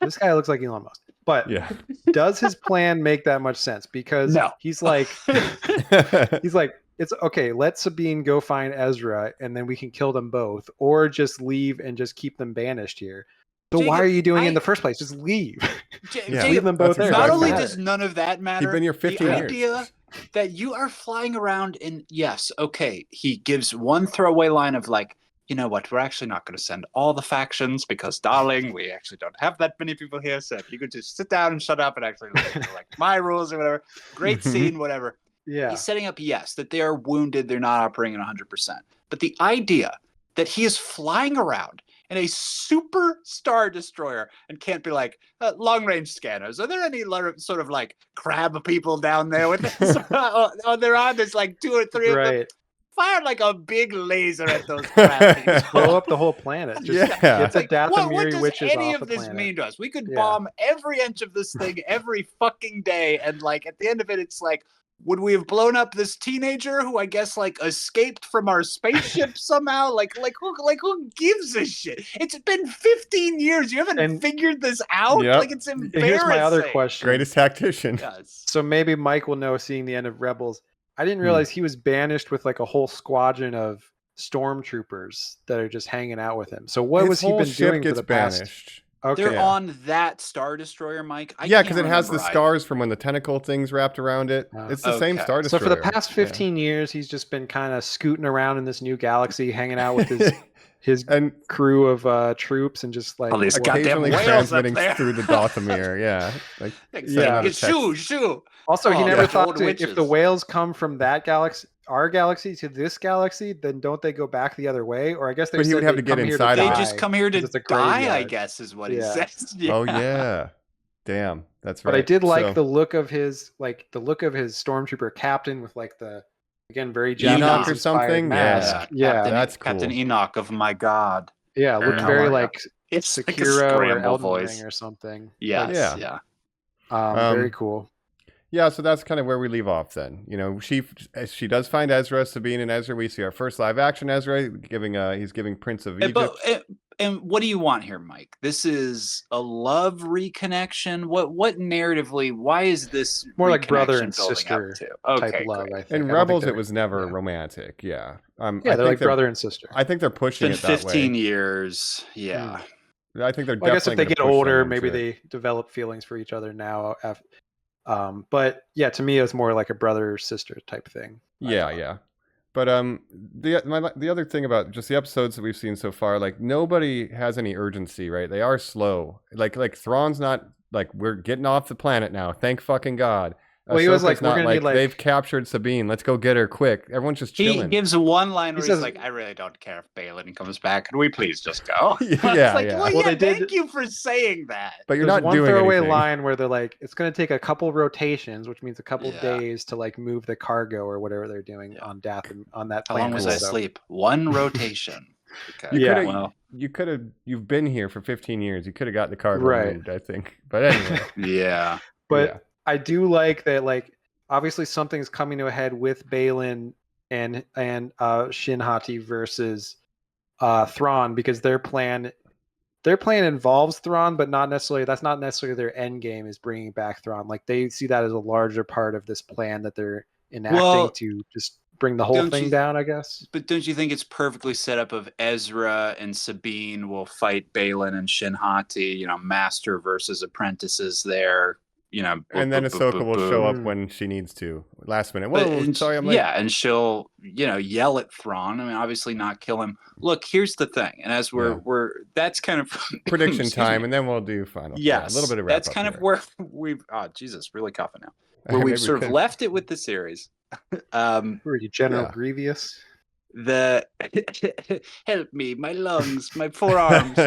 this guy looks like Elon Musk. But Yeah. does his plan make that much sense? Because No. he's like, it's okay, let Sabine go find Ezra and then we can kill them both, or just leave and just keep them banished here. So Jacob, why are you doing it in the first place? Just leave. Yeah. Leave them both there. Not exactly only right. does none of that matter, He's been here 15 the years. idea that you are flying around and yes, okay, he gives one throwaway line of like, you know what, we're actually not going to send all the factions because, darling, we actually don't have that many people here. So if you could just sit down and shut up and actually listen to like my rules or whatever, great scene, whatever. Yeah. He's setting up, yes, that they are wounded, they're not operating at 100%. But the idea that he is flying around in a super star destroyer and can't be like, long range scanners, are there any sort of like crab people down there with this? They're on, there's like 2 or 3 of them. Fire like a big laser at those crab things. Blow up the whole planet. Just get the What Dathomiri does witches any off of the this planet. mean to us? We could bomb every inch of this thing every fucking day, and like at the end of it, it's like, would we have blown up this teenager who I guess like escaped from our spaceship somehow? Like who gives a shit? It's been 15 years. You haven't figured this out? Yep. Like it's embarrassing. Here's my other question. Greatest tactician. Yes. So maybe Mike will know seeing the end of Rebels. I didn't realize he was banished with like a whole squadron of stormtroopers that are just hanging out with him. So what His was he whole been ship doing for gets the past? banished. Okay. They're on that Star Destroyer, Mike. Yeah, because it has the remember scars from when the tentacle things wrapped around it. It's the same Okay. Star So Destroyer. for the past 15 years, he's just been kind of scooting around in this new galaxy, hanging out with his and crew of troops, and just like all these goddamn occasionally whales transmitting up there. through the Dathomir. Yeah, like Yeah. Shoo. Also, he Oh, never yeah. thought Old to, witches. if the whales come from that galaxy, our galaxy, to this galaxy, then don't they go back the other way? Or I guess they But he would said have they to get come here inside They of it. just come here to 'cause it's a die, I graveyard. guess, is what he Yeah. says. Oh yeah, damn, that's right. But I did like So, the look of his stormtrooper captain with like the, again, very Enoch Japanese or something? mask. Yeah, Captain, that's cool. Captain Enoch of my God. yeah, looked Oh very my like It's like a Sekiro or scramble Elden voice. Ring or something. Yes, Like, yeah. Very cool. yeah, so that's kind of where we leave off then. You know, she does find Ezra, Sabine and Ezra. We see our first live action Ezra he's giving Prince of Egypt. And what do you want here, Mike? This is a love reconnection. What narratively? Why is this More like brother reconnection and building sister up to? type Okay, love, great. I think. In I don't Rebels, think it was never yeah. romantic. Yeah, Yeah, I they're think like brother and sister. I think they're It's pushing been it that 15 way. years. Yeah. I think they're. Well, I guess if they definitely get gonna push older, them maybe into it. they develop feelings for each other now. But yeah, to me, it was more like a brother sister type thing. Yeah. But the other thing about just the episodes that we've seen so far, like nobody has any urgency, right? They are slow. Like Thrawn's not like, we're getting off the planet now. Thank fucking God. Well, he was Ahsoka's like, we're not gonna need, like- they've captured Sabine. Let's go get her quick. Everyone's just He chilling. gives one line where says- he's like, "I really don't care if Balin comes back. Can we please just go?" Yeah, It's like, yeah. Well, Well, yeah, they did- thank you for saying that. But you're There's not one doing throwaway anything. line where they're like, it's going to take a couple rotations, which means a couple Yeah. days to like move the cargo or whatever they're doing on on that How planet. long was I So- asleep? One rotation. Okay. Yeah. Well, You've been here for 15 years. You could have got the cargo Right. moved, I think. But anyway. yeah. But Yeah. I do like that, like, obviously something's coming to a head with Balin and Shin Hati versus Thrawn, because their plan involves Thrawn, but that's not necessarily their end game, is bringing back Thrawn. Like, they see that as a larger part of this plan that they're enacting Well, to just bring the whole don't thing you- down, I guess. But don't you think it's perfectly set up of Ezra and Sabine will fight Balin and Shin Hati, master versus apprentices there, And then Ahsoka will show up when she needs to. Last minute. Whoa, sorry, I'm late. Yeah, and she'll, yell at Thrawn. I mean, obviously not kill him. Look, here's the thing. And as we're that's kind of Prediction excuse time, me. and then we'll do final. Yes, a little bit of wrap that's up kind of here. where we've. Oh, Jesus, really coughing now. Where Maybe we've we sort of could. left it with the series. Who are you, General Yeah. Grievous? The help me, my lungs, my forearms.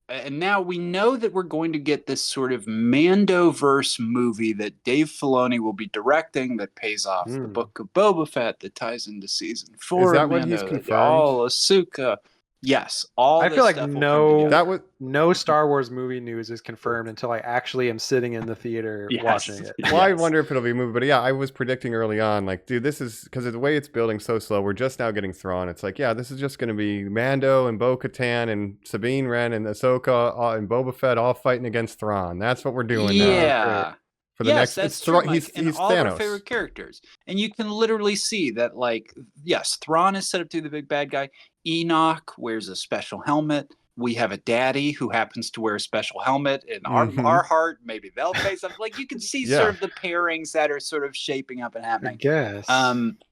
And now we know that we're going to get this sort of Mandoverse movie that Dave Filoni will be directing that pays off the Book of Boba Fett, that ties into season 4 Is that of what Mando, he's that confirmed? all Ahsoka. Yes, all I this feel like stuff will come no together. That was no Star Wars movie news is confirmed until I actually am sitting in the theater Yes. watching it. well, I Yes. wonder if it'll be a movie, but yeah, I was predicting early on, like, dude, this is because of the way it's building so slow. We're just now getting Thrawn. It's like, yeah, this is just going to be Mando and Bo-Katan and Sabine Wren and Ahsoka and Boba Fett all fighting against Thrawn. That's what we're doing now. Yeah. For the Yes, next, that's it's true, Thrawn. Mike, and He's all of our Thanos. favorite characters. And you can literally see that, like, yes, Thrawn is set up to be the big bad guy. Enoch wears a special helmet. We have a daddy who happens to wear a special helmet. In our heart, maybe they'll face something. Like, you can see Yeah. sort of the pairings that are sort of shaping up and I happening. guess.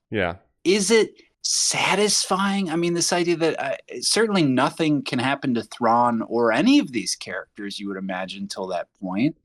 Yeah. Is it satisfying? I mean, this idea that certainly nothing can happen to Thrawn or any of these characters, you would imagine, till that point.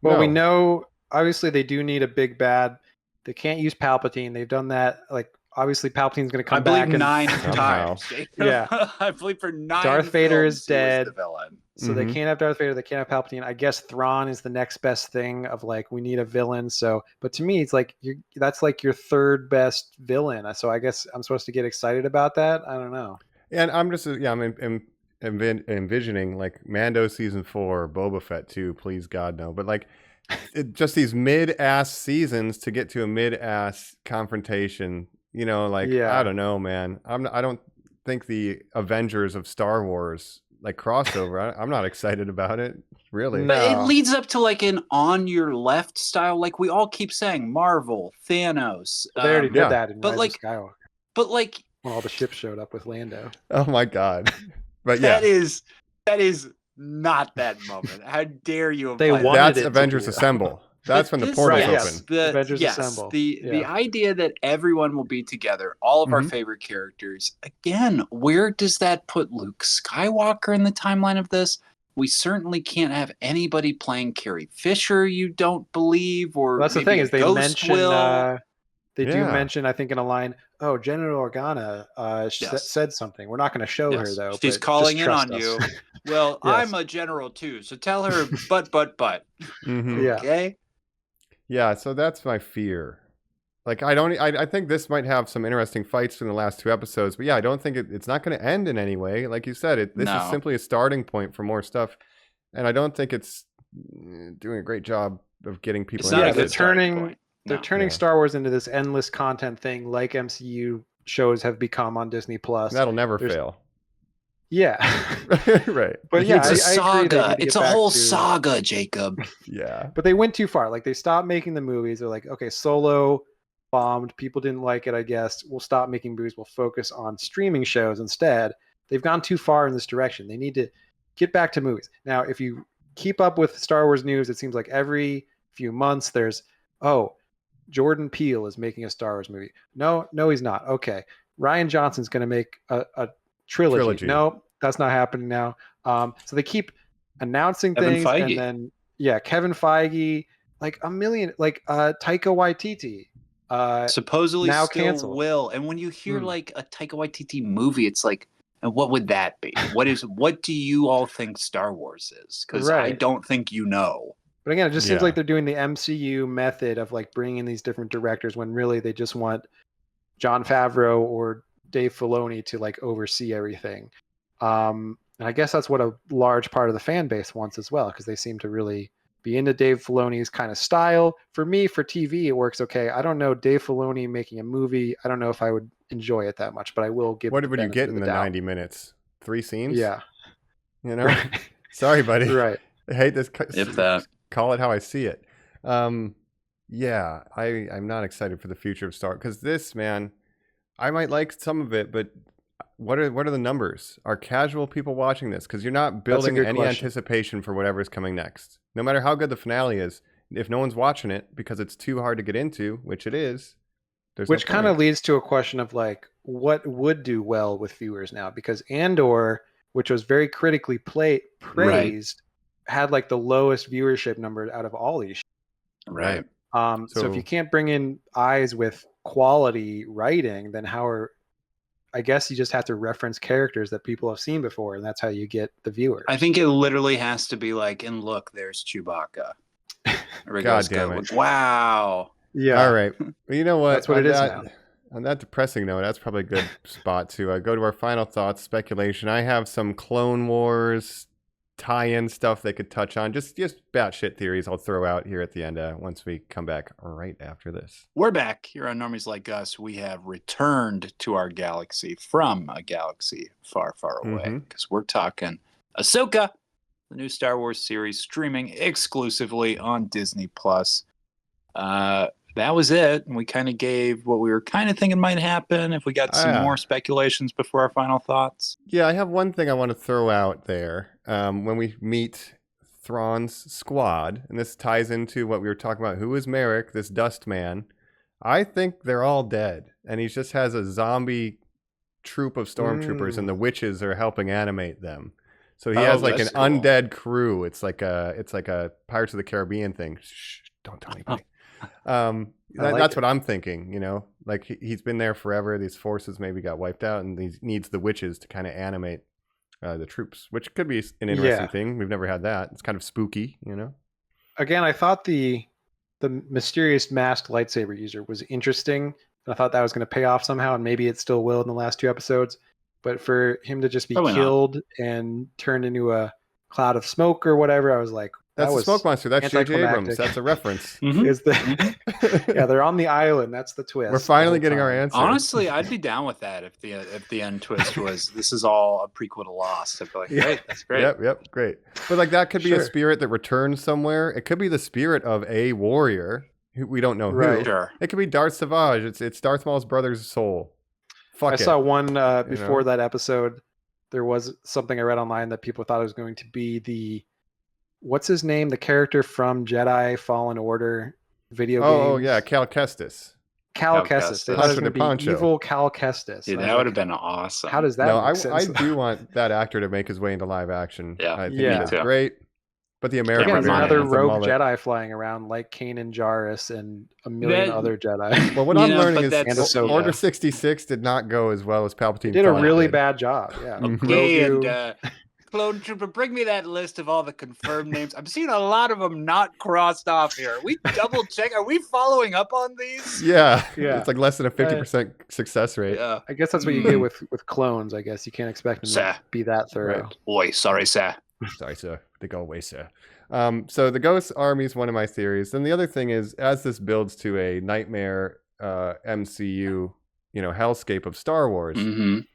Well, we No. know obviously they do need a big bad. They can't use Palpatine. They've done that. Like obviously Palpatine's going to come I believe back and 9 Somehow. times. Jacob. Yeah. I believe for 9 Darth Vader films, is he was dead. the villain. So they Mhm. can't have Darth Vader. They can't have Palpatine. I guess Thrawn is the next best thing of like we need a villain. So, but to me, it's like that's like your third best villain. So I guess I'm supposed to get excited about that. I don't know. And I'm just, yeah, I'm envisioning like Mando season 4, Boba Fett 2, please God no. But like just these mid-ass seasons to get to a mid-ass confrontation, you know, like, Yeah. I don't know, man. I don't think the Avengers of Star Wars, like crossover, I'm not excited about it, really. No. But it leads up to like an on your left style, like we all keep saying, Marvel, Thanos. They already did yeah. that in but Rise like- of Skywalker But like when all the ships showed up with Lando. Oh my God. But yeah, that is not that moment. How dare you? They imply that? wanted that's it to Avengers be. Assemble. That's But when the this- portals yes. open. Avengers Assemble. The Yeah. idea that everyone will be together, all of our Mhm. favorite characters. Again, where does that put Luke Skywalker in the timeline of this? We certainly can't have anybody playing Carrie Fisher. You don't believe, or Well, that's the maybe thing a is they Ghost mention will. they do Yeah. mention I think in a line, oh, General Organa Yes. said something. We're not going to show her Yes. though. She's but just calling in trust on us. you. Well, Yes. I'm a general too, so tell her, but. Mhm. Yeah. Okay. Yeah, so that's my fear. Like, I think this might have some interesting fights in the last 2 episodes, but yeah, I don't think it's not going to end in any way. Like you said, this No. is simply a starting point for more stuff, and I don't think it's doing a great job of getting people It's not a interested. good starting turning- point. They're No. turning Yeah. Star Wars into this endless content thing like MCU shows have become on Disney Plus. That'll never There's- fail. Yeah. Right. But yeah, It's a I agree they saga. need to It's get a back whole to- saga, Jacob. Yeah. But they went too far. Like they stopped making the movies. They're like, okay, Solo bombed. People didn't like it, I guess. We'll stop making movies. We'll focus on streaming shows instead. They've gone too far in this direction. They need to get back to movies. Now, if you keep up with Star Wars news, it seems like every few months there's, oh, Jordan Peele is making a Star Wars movie. No, he's not. Okay. Ryan Johnson's going to make a trilogy. No, that's not happening now. So they keep announcing Kevin things Feige. and then Kevin Feige, like a million, like Taika Waititi. Supposedly now still canceled. will. And when you hear Hmm. like a Taika Waititi movie, it's like, and what would that be? What do you all think Star Wars is? Because I Right. don't think you know. But again, it just seems Yeah. like they're doing the MCU method of like bringing in these different directors when really they just want Jon Favreau or Dave Filoni to like oversee everything. And I guess that's what a large part of the fan base wants as well, because they seem to really be into Dave Filoni's kind of style. For me, for TV, it works okay. I don't know Dave Filoni making a movie. I don't know if I would enjoy it that much, but I will give. What the would you benefit get of in the doubt. 90 minutes? 3 scenes? Yeah, You know? Sorry, buddy. right. I hate this. If that. Call it how I see it. Yeah, I'm not excited for the future of Star because this, man, I might like some of it, but what are the numbers? Are casual people watching this? Because you're not building good any question. anticipation for whatever's coming next. No matter how good the finale is, if no one's watching it because it's too hard to get into, which it is, there's Which no kind of point. leads to a question of like, what would do well with viewers now? Because Andor, which was very critically praised, had like the lowest viewership number out of all these. Right. So if So- you can't bring in eyes with quality writing, then I guess you just have to reference characters that people have seen before, and that's how you get the viewers. I think it literally has to be like, and look, there's Chewbacca. Everybody God goes, damn go, it. Wow. yeah. All right. Well, you know what? That's what On it is that, On that depressing note, that's probably a good spot to go to our final thoughts, speculation. I have some Clone Wars tie-in stuff they could touch on. Just batshit theories I'll throw out here at the end once we come back right after this. We're back here on Normies Like Us. We have returned to our galaxy from a galaxy far, far away because we're talking Ahsoka, the new Star Wars series streaming exclusively on Disney+. That was it. And we kind of gave what we were kind of thinking might happen if we got some more speculations before our final thoughts. Yeah, I have one thing I want to throw out there. When we meet Thrawn's squad, and this ties into what we were talking about, who is Merrick, this dust man, I think they're all dead. And he just has a zombie troop of stormtroopers, and the witches are helping animate them. So he has like an undead crew. It's like a Pirates of the Caribbean thing. Shh, don't tell anybody. That's what I'm thinking, you know, like he's been there forever. These forces maybe got wiped out, and he needs the witches to kind of animate the troops, which could be an interesting thing. We've never had that. It's kind of spooky, you know. Again, I thought the mysterious masked lightsaber user was interesting. I thought that was going to pay off somehow, and maybe it still will in the last 2 episodes. But for him to just be killed and turned into a cloud of smoke or whatever, I was like, that's a smoke monster. That's J.J. Abrams. That's a reference. Is yeah, they're on the island. That's the twist. We're finally getting our answer. Honestly, I'd be down with that if the end twist was this is all a prequel to Lost. I'd be like, great, that's great. Yep, great. But like that could be a spirit that returns somewhere. It could be the spirit of a warrior who we don't know who. Sure. It could be Darth Savage. It's Darth Maul's brother's soul. I saw one before that episode. There was something I read online that people thought it was going to be what's his name? The character from Jedi Fallen Order video game. Oh yeah, Cal Kestis. Cal Kestis. They thought it was going to be evil Cal Kestis. Dude, that would have been awesome. How does that make sense? I do want that actor to make his way into live action. Yeah. I think he'd be great. But the American there's another rogue Jedi flying around like Kanan Jarrus and a million other Jedi. Well, what I'm learning is Ahsoka. Order 66 did not go as well as Palpatine. Did a really bad job. Yeah. Okay, and Clone Trooper, bring me that list of all the confirmed names. I'm seeing a lot of them not crossed off here. Are we double check? Are we following up on these? Yeah. It's like less than a 50% success rate. Yeah. I guess that's what you get with clones. I guess you can't expect them to be that thorough. Right. Oi, sorry, sir. Sorry, sir. They go away, sir. So the Ghost Army is one of my theories. Then the other thing is, as this builds to a nightmare MCU, hellscape of Star Wars,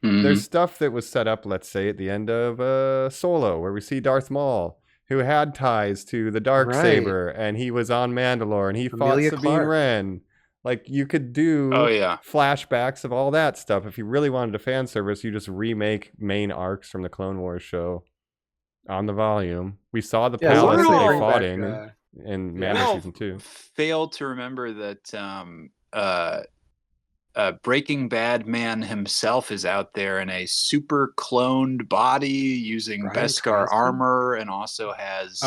there's stuff that was set up, let's say, at the end of Solo, where we see Darth Maul, who had ties to the Darksaber, and he was on Mandalore, and he fought Sabine Wren. Like, you could do flashbacks of all that stuff. If you really wanted a fan service, you just remake main arcs from the Clone Wars show on the volume. We saw the palace that they fought in Mando season 2. Failed to remember that Breaking Bad man himself is out there in a super cloned body using Beskar armor, and also has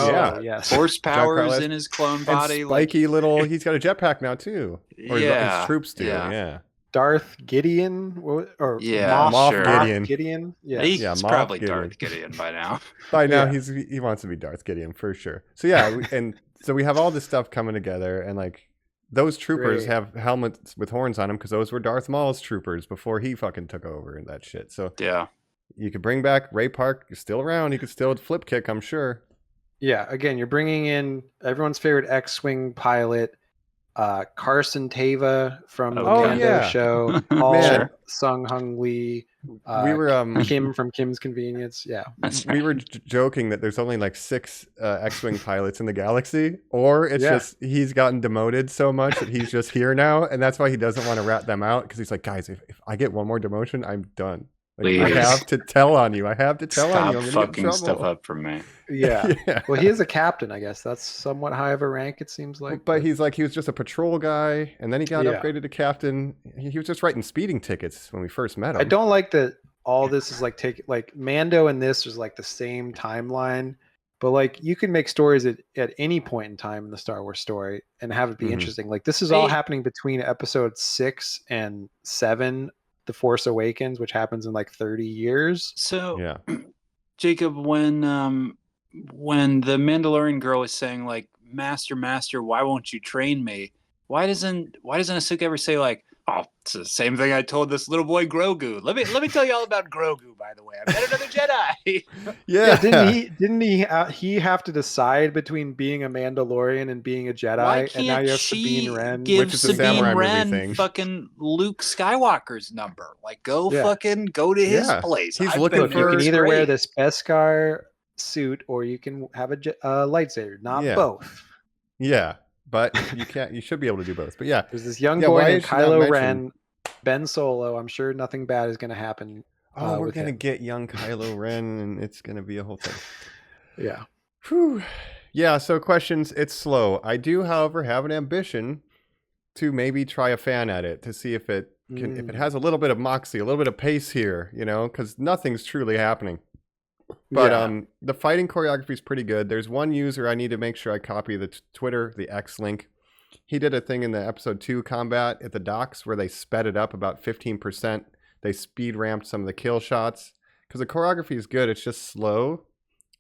force powers in his clone body. And spiky he's got a jetpack now too. Or his troops do. Yeah. Darth Gideon Moff Gideon. Yeah, he's probably Darth Gideon by now. By now he wants to be Darth Gideon for sure. So so we have all this stuff coming together, and like those troopers have helmets with horns on them because those were Darth Maul's troopers before he fucking took over and that shit. So you could bring back Ray Park. You're still around. He could still flip kick, I'm sure. Yeah, again, you're bringing in everyone's favorite X-wing pilot. Carson Teva from the Mando show, Sung Hung Lee, we were Kim from Kim's Convenience. Yeah, we were joking that there's only like 6 X-wing pilots in the galaxy, or it's just he's gotten demoted so much that he's just here now, and that's why he doesn't want to rat them out because he's like, guys, if I get one more demotion, I'm done. Like, I have to tell on you. I have to tell on you. I'm Stop fucking stuff up for me. Yeah. Well, he is a captain, I guess. That's somewhat high of a rank, it seems like. But he was just a patrol guy, and then he got upgraded to captain. He was just writing speeding tickets when we first met him. I don't like that all this is like Mando and this is like the same timeline, but like you can make stories at any point in time in the Star Wars story and have it be interesting. Like this is all happening between episode 6 and 7. The Force Awakens, which happens in like 30 years. So, Jacob, when the Mandalorian girl is saying like, "Master, why won't you train me?" Why doesn't Ahsoka ever say like, Oh, it's the same thing I told this little boy Grogu. Let me tell you all about Grogu. By the way, I met another Jedi. Yeah, didn't he have to decide between being a Mandalorian and being a Jedi? Why And now can't you have Sabine she Wren. give Which is a samurai Sabine movie Wren thing. fucking Luke Skywalker's number? Like, go Yeah. fucking go to his Yeah. place. He's I've looking been Look, you there, can it's either wear great. this Beskar suit or you can have a lightsaber, not Yeah. both. Yeah, but you can't. You should be able to do both. But yeah, There's this young Yeah, boy why named is she not Kylo mentioned? Ren, Ben Solo. I'm sure nothing bad is going to happen. oh, we're with gonna him. get young Kylo Ren, and it's gonna be a whole thing. Yeah. Whew. Yeah. So questions. It's slow. I do, however, have an ambition to maybe try a fan at it to see if it can, if it has a little bit of moxie, a little bit of pace here, you know, because nothing's truly happening. But Yeah. the fighting choreography is pretty good. There's one user I need to make sure I copy the Twitter, the X link. He did a thing in the episode 2 combat at the docks where they sped it up about 15%. They speed ramped some of the kill shots because the choreography is good. It's just slow.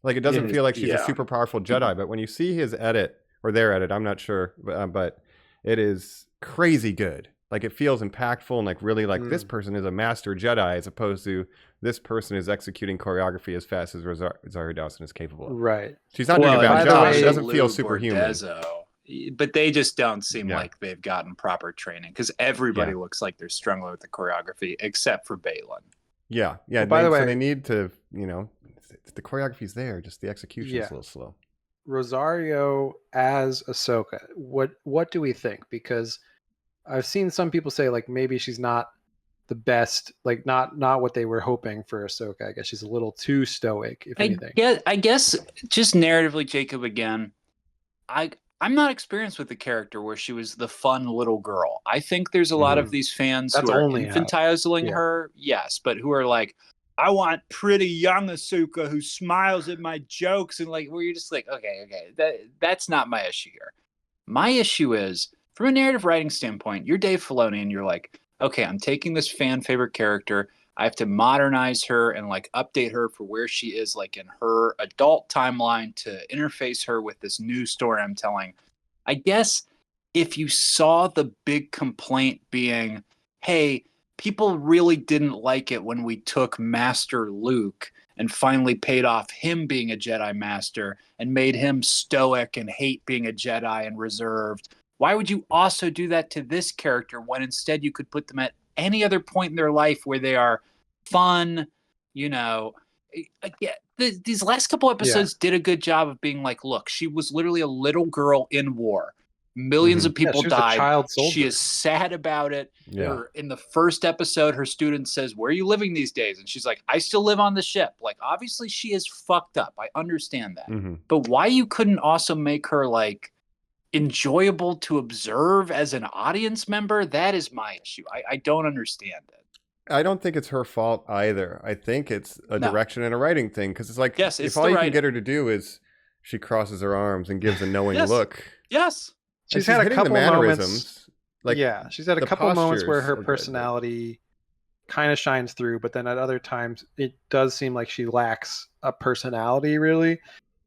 Like, it doesn't feel like she's a super powerful Jedi, but when you see his edit or their edit, I'm not sure, but it is crazy good. Like, it feels impactful and like really like this person is a master Jedi as opposed to this person is executing choreography as fast as Rosario Dawson is capable of. Right. She's not doing a by bad the job. way, It doesn't feel Lou superhuman. Bordezzo, but they just don't seem Yeah. like they've gotten proper training because everybody Yeah. looks like they're struggling with the choreography except for Balin. Yeah, yeah. Well, by the so way- they need to, you know, the choreography's there, just the execution's Yeah. a little slow. Rosario as Ahsoka. What do we think? Because I've seen some people say like maybe she's not the best, like not what they were hoping for Ahsoka. I guess she's a little too stoic, if anything. I guess just narratively, Jacob, again, I'm not experienced with the character where she was the fun little girl. I think there's a lot of these fans That's who are only how- infantilizing yeah. her, yes, but who are like, I want pretty young Ahsoka who smiles at my jokes and like where you're just like, okay, that's not my issue here. My issue is from a narrative writing standpoint, you're Dave Filoni and you're like, okay, I'm taking this fan favorite character. I have to modernize her and like update her for where she is like in her adult timeline to interface her with this new story I'm telling. I guess if you saw the big complaint being, hey, people really didn't like it when we took Master Luke and finally paid off him being a Jedi Master and made him stoic and hate being a Jedi and reserved. Why would you also do that to this character when instead you could put them at any other point in their life where they are fun, you know? These last couple episodes did a good job of being like, look, she was literally a little girl in war. Millions of people she was a died. child soldier. She is sad about it. Yeah. In the first episode, her student says, where are you living these days? And she's like, I still live on the ship. Like, obviously she is fucked up. I understand that. Mhm. But why you couldn't also make her like enjoyable to observe as an audience member? That is my issue. I don't understand it. I don't think it's her fault either. I think it's a No. direction and a writing thing because it's like, Yes, it's if all the you can writing. get her to do is she crosses her arms and gives a knowing Yes. look. Yes. And She's had a hitting couple the moments. mannerisms. Like, Yeah, she's had a the couple moments where postures her are good, but- personality kind of shines through, but then at other times it does seem like she lacks a personality really.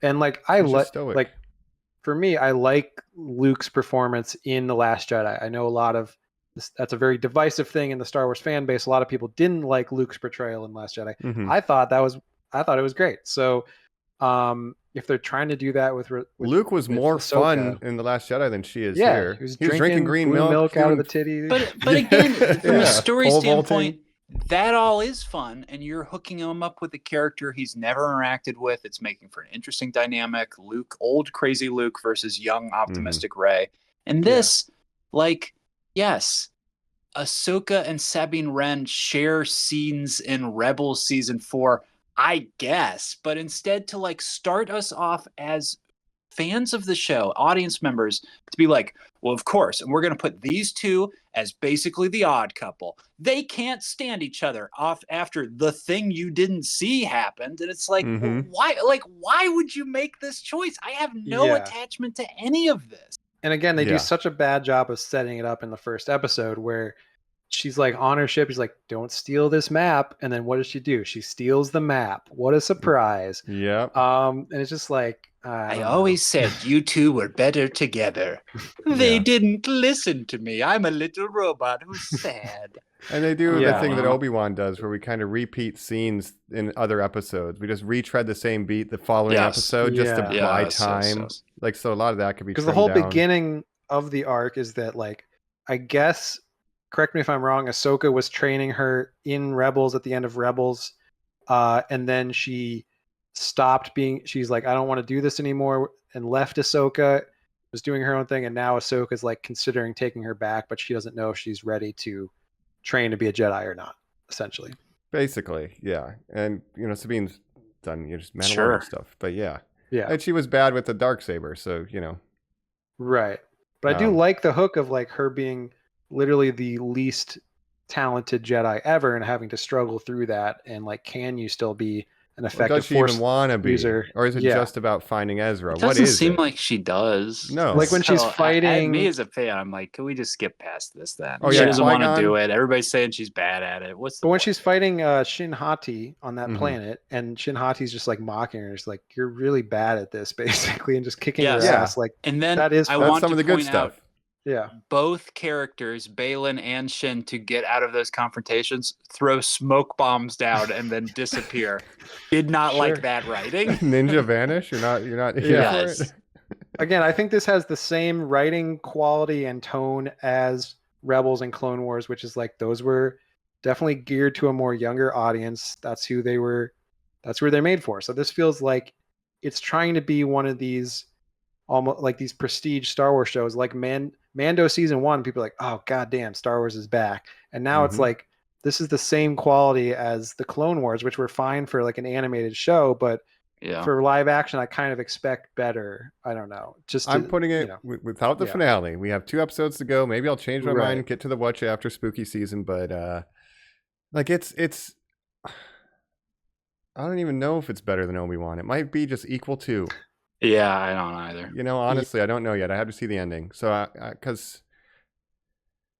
And like I She's just like stoic. like for me, I like Luke's performance in The Last Jedi. I know a lot of that's a very divisive thing in the Star Wars fan base. A lot of people didn't like Luke's portrayal in Last Jedi. Mhm. I thought it was great. So if they're trying to do that with Luke was with more Ahsoka- fun in The Last Jedi than she is yeah, here. he was drinking drinking green blue milk out of the doing- titties. But again, from Yeah. a story Pole standpoint, that all is fun, and you're hooking him up with a character he's never interacted with. It's making for an interesting dynamic. Luke, old crazy Luke versus young optimistic Rey. And this, like, yes, Ahsoka and Sabine Wren share scenes in Rebels season 4, I guess, but instead to like start us off as fans of the show, audience members, to be like, well, of course, and we're going to put these two as basically the odd couple. They can't stand each other off after the thing you didn't see happened, and it's like, Mhm. why would you make this choice? I have no Yeah. attachment to any of this. And again, they Yeah. do such a bad job of setting it up in the first episode where she's like on her ship. He's like, don't steal this map. And then what does she do? She steals the map. What a surprise. Yep. And it's just like, I don't know. always said you two were better together. They Yeah. didn't listen to me. I'm a little robot who's sad. And they do the Yeah. thing that Obi-Wan does where we kind of repeat scenes in other episodes. We just retread the same beat the following Yes. episode just to Yeah. buy Yes, yes, time. yes. Like, so a lot of that could be Because the trimmed whole down. beginning of the arc is that, like, I guess, correct me if I'm wrong, Ahsoka was training her in Rebels at the end of Rebels, and then she stopped being. She's like, I don't want to do this anymore, and left Ahsoka. Was doing her own thing, and now Ahsoka's like considering taking her back, but she doesn't know if she's ready to train to be a Jedi or not. Essentially, Basically, yeah. And, you know, Sabine's done just Mandalorian Sure. stuff. But yeah. yeah, And she was bad with the Darksaber, so, you know. right. But I do Um, like the hook of like her being literally the least talented Jedi ever and having to struggle through that. And like, can you still be an Or effective does she Force even want to be? user? Or is it Yeah. just about finding Ezra? It What doesn't is seem it? like she does. No. Like when she's So, fighting- me as a fan, I'm like, can we just skip past this then? Oh, She yeah, doesn't want to Qui-Gon- do it. Everybody's saying she's bad at it. What's the But when point? she's fighting Shin Hati on that Mhm. planet, and Shin Hati's just like mocking her, it's like, you're really bad at this, basically, and just kicking Yes. her Yeah. ass. Like, And then that is I fun. That's want some to of the good point out stuff. yeah, both characters, Balin and Shin, to get out of those confrontations, throw smoke bombs down and then disappear. Did not Sure. like that writing. Ninja vanish? You're not here for Yes. it? Again, I think this has the same writing quality and tone as Rebels and Clone Wars, which is like those were definitely geared to a more younger audience. That's who they were. That's where they're made for. So this feels like it's trying to be one of these almost like these prestige Star Wars shows, like Mando season 1. People are like, oh goddamn, Star Wars is back, and now it's Mhm. like this is the same quality as the Clone Wars, which were fine for like an animated show, but Yeah. for live action, I kind of expect better. I don't know. Just I'm to, putting it you know, without the yeah. finale. We have 2 episodes to go. Maybe I'll change my Right. mind, get to the watch after spooky season, but like it's I don't even know if it's better than Obi-Wan. It might be just equal to. Yeah, I don't either. You know, honestly, I don't know yet. I have to see the ending. So, because,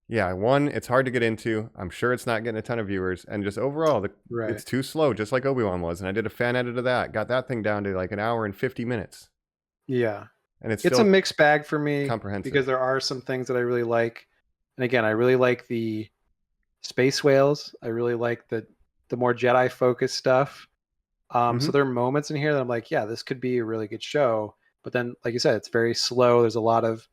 yeah, one, it's hard to get into. I'm sure it's not getting a ton of viewers. And just overall, Right. it's too slow, just like Obi-Wan was. And I did a fan edit of that. Got that thing down to like an hour and 50 minutes. Yeah. And it's It's still a mixed bag for me comprehensive. because there are some things that I really like. And again, I really like the space whales. I really like the more Jedi focused stuff. So there are moments in here that I'm like, yeah, this could be a really good show. But then, like you said, it's very slow. There's a lot of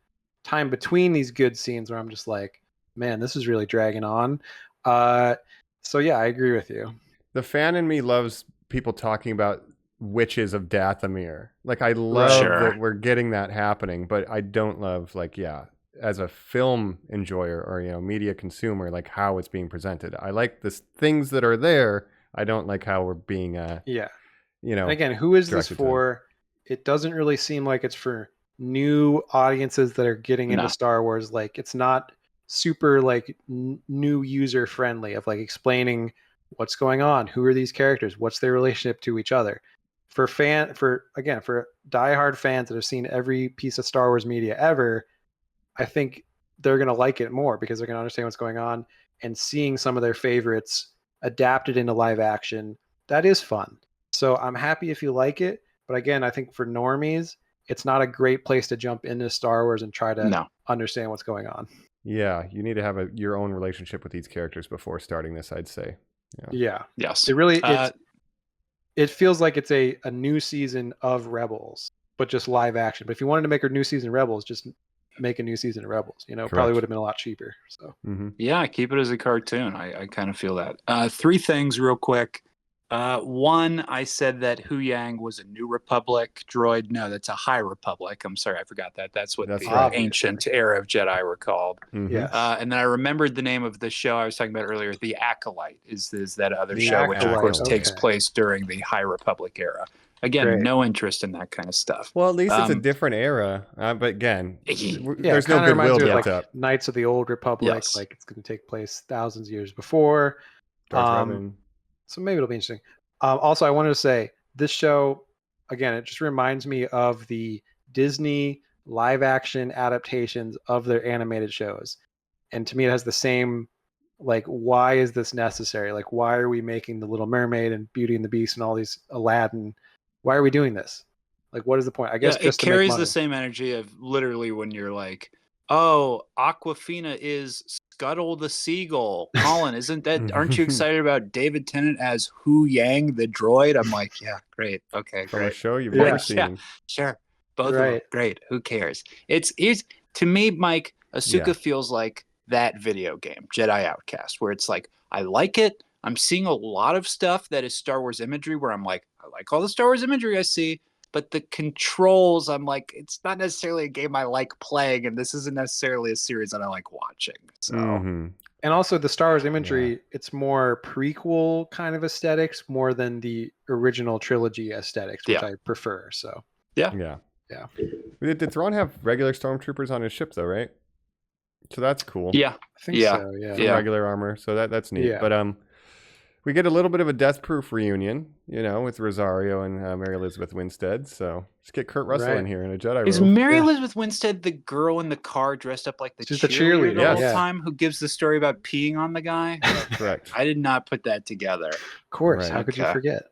time between these good scenes where I'm just like, man, this is really dragging on. So yeah, I agree with you. The fan in me loves people talking about witches of Dathomir. Like, I love Sure. that we're getting that happening, but I don't love, like, yeah, as a film enjoyer or, you know, media consumer, like how it's being presented. I like the things that are there. I don't like how we're being, Yeah. you know, And again, who is this directed to them. for? It doesn't really seem like it's for new audiences that are getting into No. Star Wars. Like, it's not super like new user friendly of like explaining what's going on, who are these characters, what's their relationship to each other. For diehard fans that have seen every piece of Star Wars media ever, I think they're gonna like it more because they're gonna understand what's going on, and seeing some of their favorites adapted into live action, that is fun. So I'm happy if you like it, but again, I think for normies, it's not a great place to jump into Star Wars and try to No. understand what's going on. Yeah, you need to have your own relationship with these characters before starting this, I'd say. Yeah, Yes. it really Uh, it feels like it's a new season of Rebels, but just live action. But if you wanted to make a new season of Rebels, just make a new season of Rebels. You know, probably Correct. would have been a lot cheaper. So Yeah, keep it as a cartoon. I kind of feel that. 3 things real quick. One, I said that Hu Yang was a New Republic droid. No, that's a High Republic. I'm sorry, I forgot that. That's what That's the right. ancient era of Jedi were called. Mhm. yes, And then I remembered the name of the show I was talking about earlier. The Acolyte is that other The show, which of course Acolyte, takes okay. place during the High Republic era. Again, Great. no interest in that kind of stuff. Well, at least it's a Um, different era. But again, Yeah, there's it no kinda reminds goodwill me of, built like, up. Knights of the Old Republic. Yes. Like it's going to take place thousands of years before. Darth Um, Revan. So maybe it'll be interesting. Also, I wanted to say this show, again, it just reminds me of the Disney live action adaptations of their animated shows. And to me, it has the same, like, why is this necessary? Like, why are we making The Little Mermaid and Beauty and the Beast and all these Aladdin? Why are we doing this? Like, what is the point? I guess it just to make carries money. the same energy of literally when you're like, oh, Aquafina is Scuttle the Seagull. Colin, aren't you excited about David Tennant as Hu Yang the droid? I'm like, yeah, great. Okay, From a great. show you've Yeah. never seen. Yeah, sure. Both of them, Right. great. Who cares? It's to me, Mike, Ahsoka Yeah. feels like that video game, Jedi Outcast, where it's like, I like it. I'm seeing a lot of stuff that is Star Wars imagery where I'm like, I like all the Star Wars imagery I see, but the controls, I'm like, it's not necessarily a game I like playing, and this isn't necessarily a series that I like watching. So Mhm. And also the Star Wars imagery, it's more prequel kind of aesthetics more than the original trilogy aesthetics, which Yeah. I prefer. So Yeah. Yeah. Did Thrawn have regular stormtroopers on his ship though, right? So that's cool. yeah, I think Yeah. so. Yeah. Some regular armor. So that's neat. Yeah. But we get a little bit of a Death Proof reunion, with Rosario and Mary Elizabeth Winstead. So let's get Kurt Russell Right. in here in a Jedi is robe. Mary Yeah. Elizabeth Winstead the girl in the car dressed up like the She's the cheerleader the cheerleader, whole yeah. time who gives the story about peeing on the guy? Correct. I did not put that together. Of course. Right. How could you Okay. forget?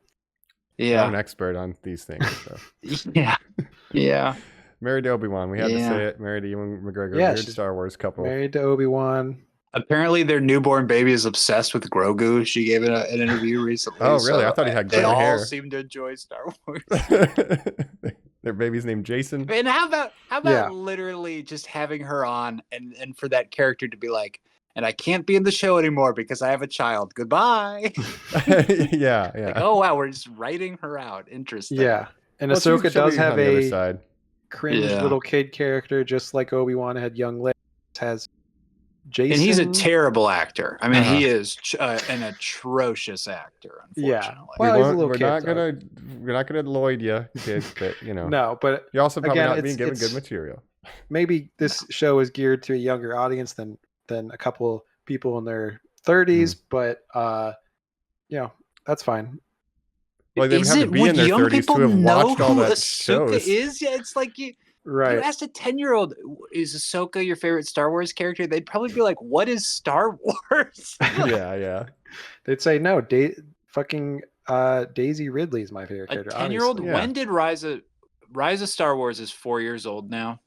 I'm an Yeah, expert on these things. So. yeah, yeah. Married to Obi-Wan. We had to Yeah. say it. Married to Ewan McGregor. Yeah, Weird she's Star Wars couple. Married to Obi-Wan. Apparently, their newborn baby is obsessed with Grogu. She gave an interview recently. Oh, really? I thought he had They gray all hair. seem to enjoy Star Wars. Their baby's named Jason. And how about Yeah. literally just having her on and for that character to be like, and I can't be in the show anymore because I have a child. Goodbye. Yeah. Like, oh wow, we're just writing her out. Interesting. Yeah. And Well, Ahsoka she'll does be have on the other a side. cringe Yeah. little kid character, just like Obi-Wan had young Leia. Has Jason. And he's a terrible actor. I mean, Uh-huh. he is an atrocious actor. Yeah. Unfortunately. Well, he's a little we're kid, not so- gonna Lloyd you, kid, but No, but you're also probably Again, not being given it's- good material. maybe this show is geared to a younger audience than a couple people in their 30s, but that's fine. Well, they have to be in their 30s to have watched all that Ahsoka shows. is? Yeah, it's like you Right. asked a 10-year-old, is Ahsoka your favorite Star Wars character? They'd probably be like, what is Star Wars? Yeah. They'd say no, fucking Daisy Ridley is my favorite A character. 10-year-old? obviously. Yeah. When did Rise of Star Wars is 4 years old now?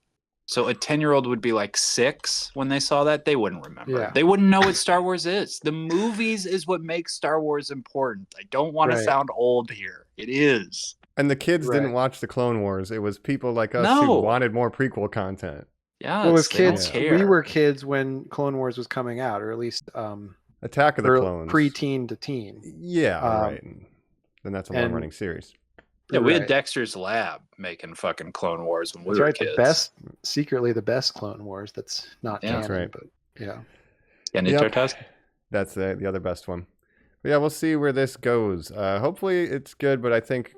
So a 10-year-old would be like 6 when they saw that. They wouldn't remember. Yeah. They wouldn't know what Star Wars is. The movies is what makes Star Wars important. I don't want to Right. sound old here. It is. And the kids didn't Right. watch the Clone Wars. It was people like us No. who wanted more prequel content. Yeah, Well, as they don't kids, care. we were kids when Clone Wars was coming out, or at least Attack of the Clones. pre-teen to teen. Yeah, Um, right. And that's a and- long-running series. Yeah, we had Right. Dexter's Lab making fucking Clone Wars when we That's were right. kids. Secretly the best Clone Wars. That's not Yeah. canon, That's right. but yeah. Kenny Yep. Tartakovsky. That's the other best one. But yeah, we'll see where this goes. Hopefully it's good, but I think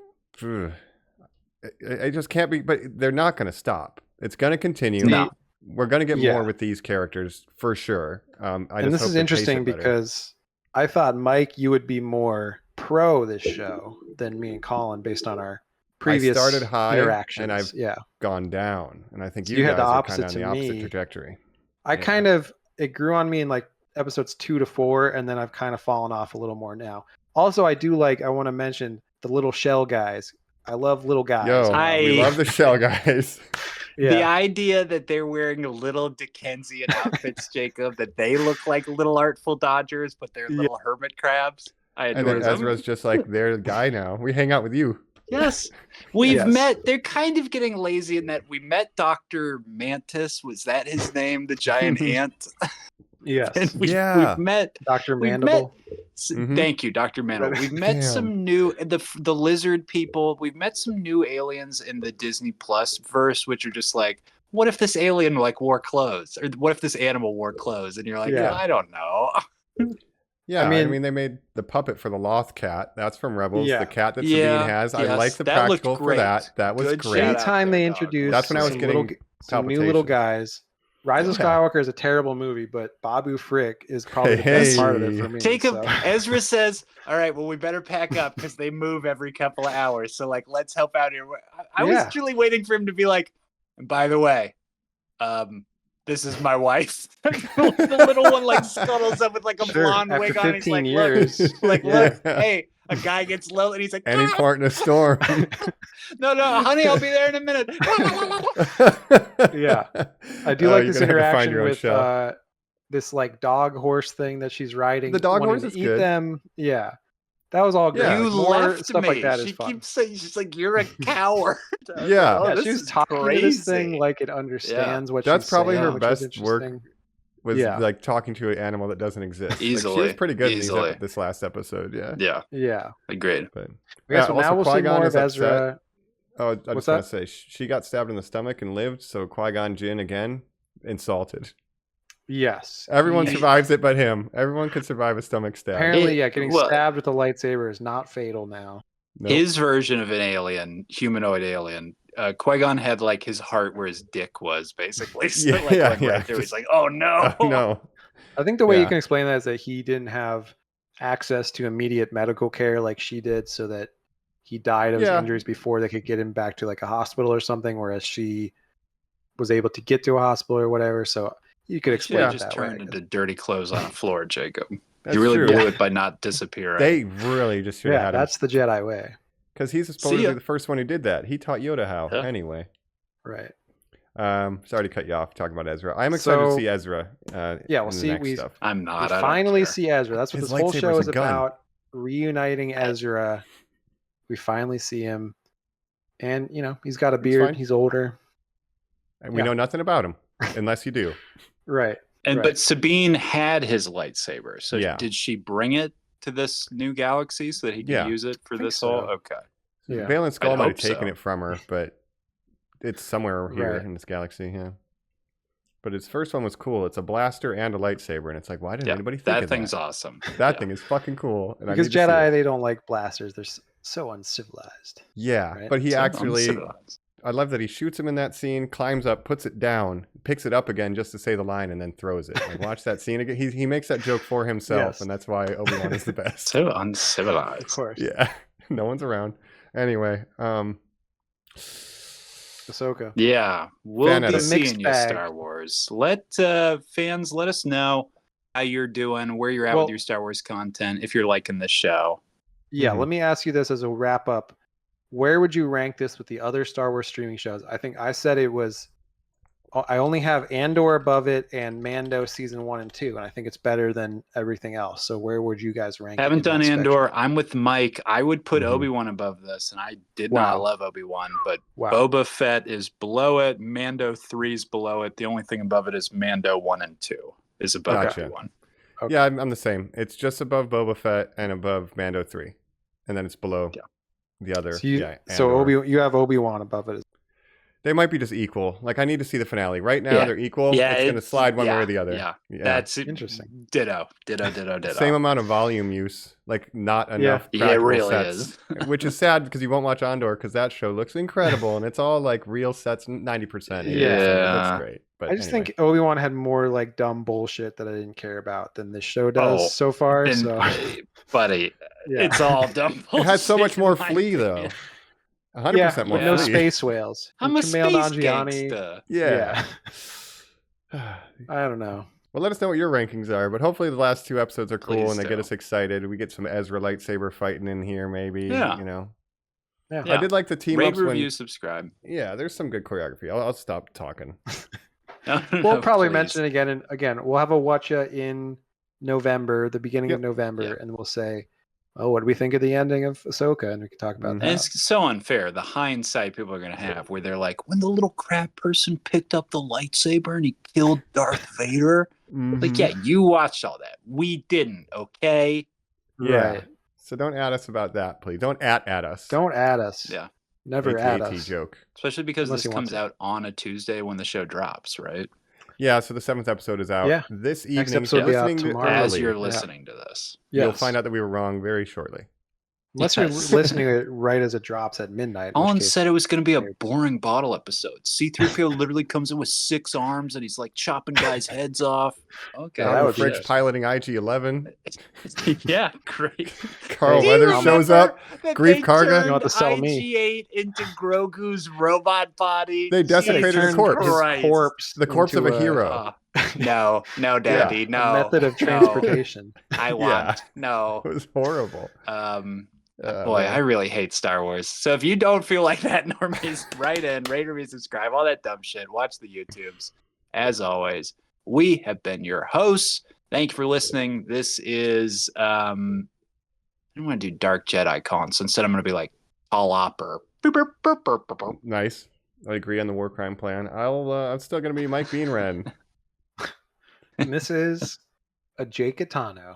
it just can't be. But they're not going to stop. It's going to continue. No. We're going to get Yeah. more with these characters for sure. And this is interesting because I thought, Mike, you would be more pro this show than me and Colin based on our previous started high, interactions. and I've yeah. gone down, and I think So you you had guys the are opposite kind of on the to opposite me. trajectory. I it grew on me in like episodes 2 to 4, and then I've kind of fallen off a little more now. Also, I want to mention the little shell guys. I love little guys. Yo, we love the shell guys. Yeah. The idea that they're wearing little Dickensian outfits, Jacob, that they look like little Artful Dodgers, but they're little hermit crabs. I And adore then them. Ezra's just like, they're the guy now. We hang out with you. Yes. We've Yes. met. They're kind of getting lazy in that we met Dr. Mantis. Was that his name? The giant ant? Yes. And Yeah. we've met Dr. we've Mandible. Mhm. Thank you, Dr. Mantle. We've met Damn. some new the lizard people. We've met some new aliens in the Disney Plus verse, which are just like, what if this alien like wore clothes, or what if this animal wore clothes? And you're like, Yeah. I don't know. Yeah, I mean- mean, they made the puppet for the Loth cat. That's from Rebels. Yeah. The cat that Yeah, Sabine has. I yes, like the that looked practical for great. that. That was Good great. shout out Anytime there, they dog. introduce That's when I was some getting some new little palpitations. guys. Rise of Yeah. Skywalker is a terrible movie, but Babu Frick is probably the best part of it for me. Jacob, so. Ezra says, all right, well, we better pack up because they move every couple of hours. So, like, let's help out here. I Yeah. was truly waiting for him to be like, and by the way, this is my wife. The little one, like, scuttles up with, like, a Sure, blonde after wig on. He's 15 like, years. look, Yeah. hey, a guy gets low and he's like, Any part in a storm. no, honey, I'll be there in a minute. Yeah. I do like you're this gonna have to find interaction your own with show. this like dog horse thing that she's riding. The dog wanting horse to is eat good. them. Yeah. That was all great. Yeah. You Like, more left stuff me. like that is She fun. keeps saying, she's like, you're a coward. I was Yeah. like, oh, Yeah, this she was is talking to this thing crazy. like it understands what That's she's probably saying, her which was best work. interesting. Was Yeah. like talking to an animal that doesn't exist. Like, she Easily. was pretty good in Easily. this last episode. Yeah. Yeah, Yeah. agreed. But Okay, so now we'll see Qui-Gon more is of upset. Ezra. Oh, I What's just want that? to say she got stabbed in the stomach and lived. So Qui-Gon Jinn again insulted. Yes. Everyone He- survives it, but him. Everyone could survive a stomach stab. Apparently, yeah, getting Well- stabbed with a lightsaber is not fatal now. Nope. His version of an alien, humanoid alien, Qui-Gon had like his heart where his dick was, basically. So Yeah, like yeah, went yeah. right through. He's like, oh no. Oh, no. I think the way you Yeah. can explain that is that he didn't have access to immediate medical care like she did, so that he died of his Yeah. injuries before they could get him back to like a hospital or something, whereas she was able to get to a hospital or whatever. So you could explain Yeah, it just that way. turned into dirty clothes on a floor, Jacob. That's You really true. blew it by not disappearing. They really just should have Yeah, had him. that's the Jedi way. Because he's supposedly ya. the first one who did that. He taught Yoda how. Yeah. Anyway. Right. Sorry to cut you off talking about Ezra. I'm excited to So- see Ezra. Yeah, we'll in the see- next we- stuff. I'm We not. I don't finally care. see Ezra. That's what His this whole lightsaber's show is a gun. about. Reuniting Ezra. We finally see him. And, he's got a It's beard. fine. He's older. And we Yeah. know nothing about him unless you do. Right. And Right. but Sabine had his lightsaber. So Yeah. did she bring it to this new galaxy so that he could Yeah. use it for think this whole? so. Okay. Yeah. Valen Skull I might have hope taken so. it from her, but it's somewhere here Right. in this galaxy. Yeah. But his first one was cool. It's a blaster and a lightsaber, and it's like, why didn't Yeah, anybody think that of thing's that? awesome. That Yeah. thing is fucking cool. And Because I need to see Jedi, it. they don't like blasters. They're so uncivilized. Yeah, right? but he So actually, uncivilized. I love that he shoots him in that scene, climbs up, puts it down, picks it up again just to say the line, and then throws it. Like, watch that scene again. He makes that joke for himself, Yes. and that's why Obi-Wan is the best. So Of uncivilized. course. Yeah, no one's around. Anyway, Ahsoka. Yeah, we'll Fan be edit. seeing Mixed you, bag. Star Wars. Let fans let us know how you're doing, where you're at Well- with your Star Wars content, if you're liking this show. Yeah, Mhm. let me ask you this as a wrap up. Where would you rank this with the other Star Wars streaming shows? I think I said it was. I only have Andor above it and Mando season 1 and 2, and I think it's better than everything else. So where would you guys rank? it Haven't in that done Andor. spectrum? I'm with Mike. I would put Mhm. Obi-Wan above this, and I did Wow. not love Obi-Wan, but Wow. Boba Fett is below it. Mando 3 is below it. The only thing above it is Mando 1 and 2 is above Gotcha. Obi-Wan. Okay. yeah, I'm the same. It's just above Boba Fett and above Mando 3, and then it's below Yeah. the other. So, Andor. you have Obi-Wan above it. They might be just equal. Like, I need to see the finale. Right now, Yeah. they're equal. Yeah, it's going to slide one way yeah, or the other. Yeah, Yeah. that's Interesting. Ditto. Same amount of volume use. Like, not Yeah. enough Yeah, it practical really sets. Which is sad because you won't watch Andor because that show looks incredible. And it's all, like, real sets, 90%. 80%. It Yeah. looks great. But I just anyway. think Obi-Wan had more like dumb bullshit that I didn't care about than this show does Oh, so far. And, So buddy, yeah. it's all dumb. It had so much bullshit, more in my flea, though. opinion. 100% more but no flea. space whales. I'm And a Kumail space gangsta. Yeah. I don't know. Well, let us know what your rankings are, but hopefully the last two episodes are cool Please and they get do. us excited. We get some Ezra lightsaber fighting in here, maybe. Yeah. You know, Yeah. I did like the team Rate, ups when. review, subscribe. Yeah, there's some good choreography. I'll stop talking. We'll probably mention it again and again. We'll have a watcha in November, the beginning of Yep. November, Yep. and we'll say, "Oh, what do we think of the ending of Ahsoka?" And we can talk about Mhm. that. And it's so unfair, the hindsight people are going to have, where they're like, when the little crab person picked up the lightsaber and he killed Darth Vader. Like, Mhm. yeah, you watched all that. We didn't, okay? Yeah. Right. So don't add us about that, please. Don't at us. Don't add us. Yeah. Never add AT-AT us. joke. Especially because Unless this you want comes to. out on a Tuesday when the show drops, right? Yeah, so the 7th episode is out Yeah. this Next evening. episode will be out Listening to tomorrow. As early, you're Yeah. listening to this. you'll Yes. find out that we were wrong very shortly. Unless Yes. you're listening to it right as it drops at midnight. in which Colin case- said it was going to be a boring bottle episode. C-3PO literally comes in with 6 arms and he's like chopping guys' heads off. Okay. Yeah, that Carl would be Fridge it. piloting IG-11. Yeah, great. Carl Hey, Weathers remember shows up. that Grief they Karga. turned You want to sell me. IG-8 into Grogu's robot body. They desecrated Jesus a corpse. his Christ. corpse. The corpse of into a hero. No, daddy, a no. method of no. transportation. I want no. It was horrible. Boy, I really hate Star Wars. So if you don't feel like that, normies, write in, rate, review, subscribe, all that dumb shit. Watch the YouTubes. As always, we have been your hosts. Thank you for listening. This is I don't want to do Dark Jedi, Colin. So instead, I'm going to be like Palopper. Nice. I agree on the war crime plan. I'm still gonna be Mike Beanren. And this is a Jake Atano.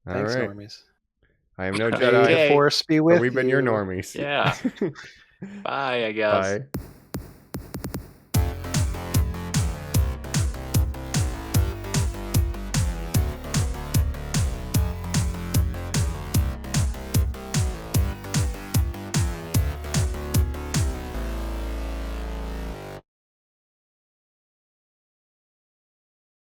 Thanks, All right. normies. I am no Okay. Jedi, May the force be with but we've been your you. normies. Yeah. Bye, I guess. Bye.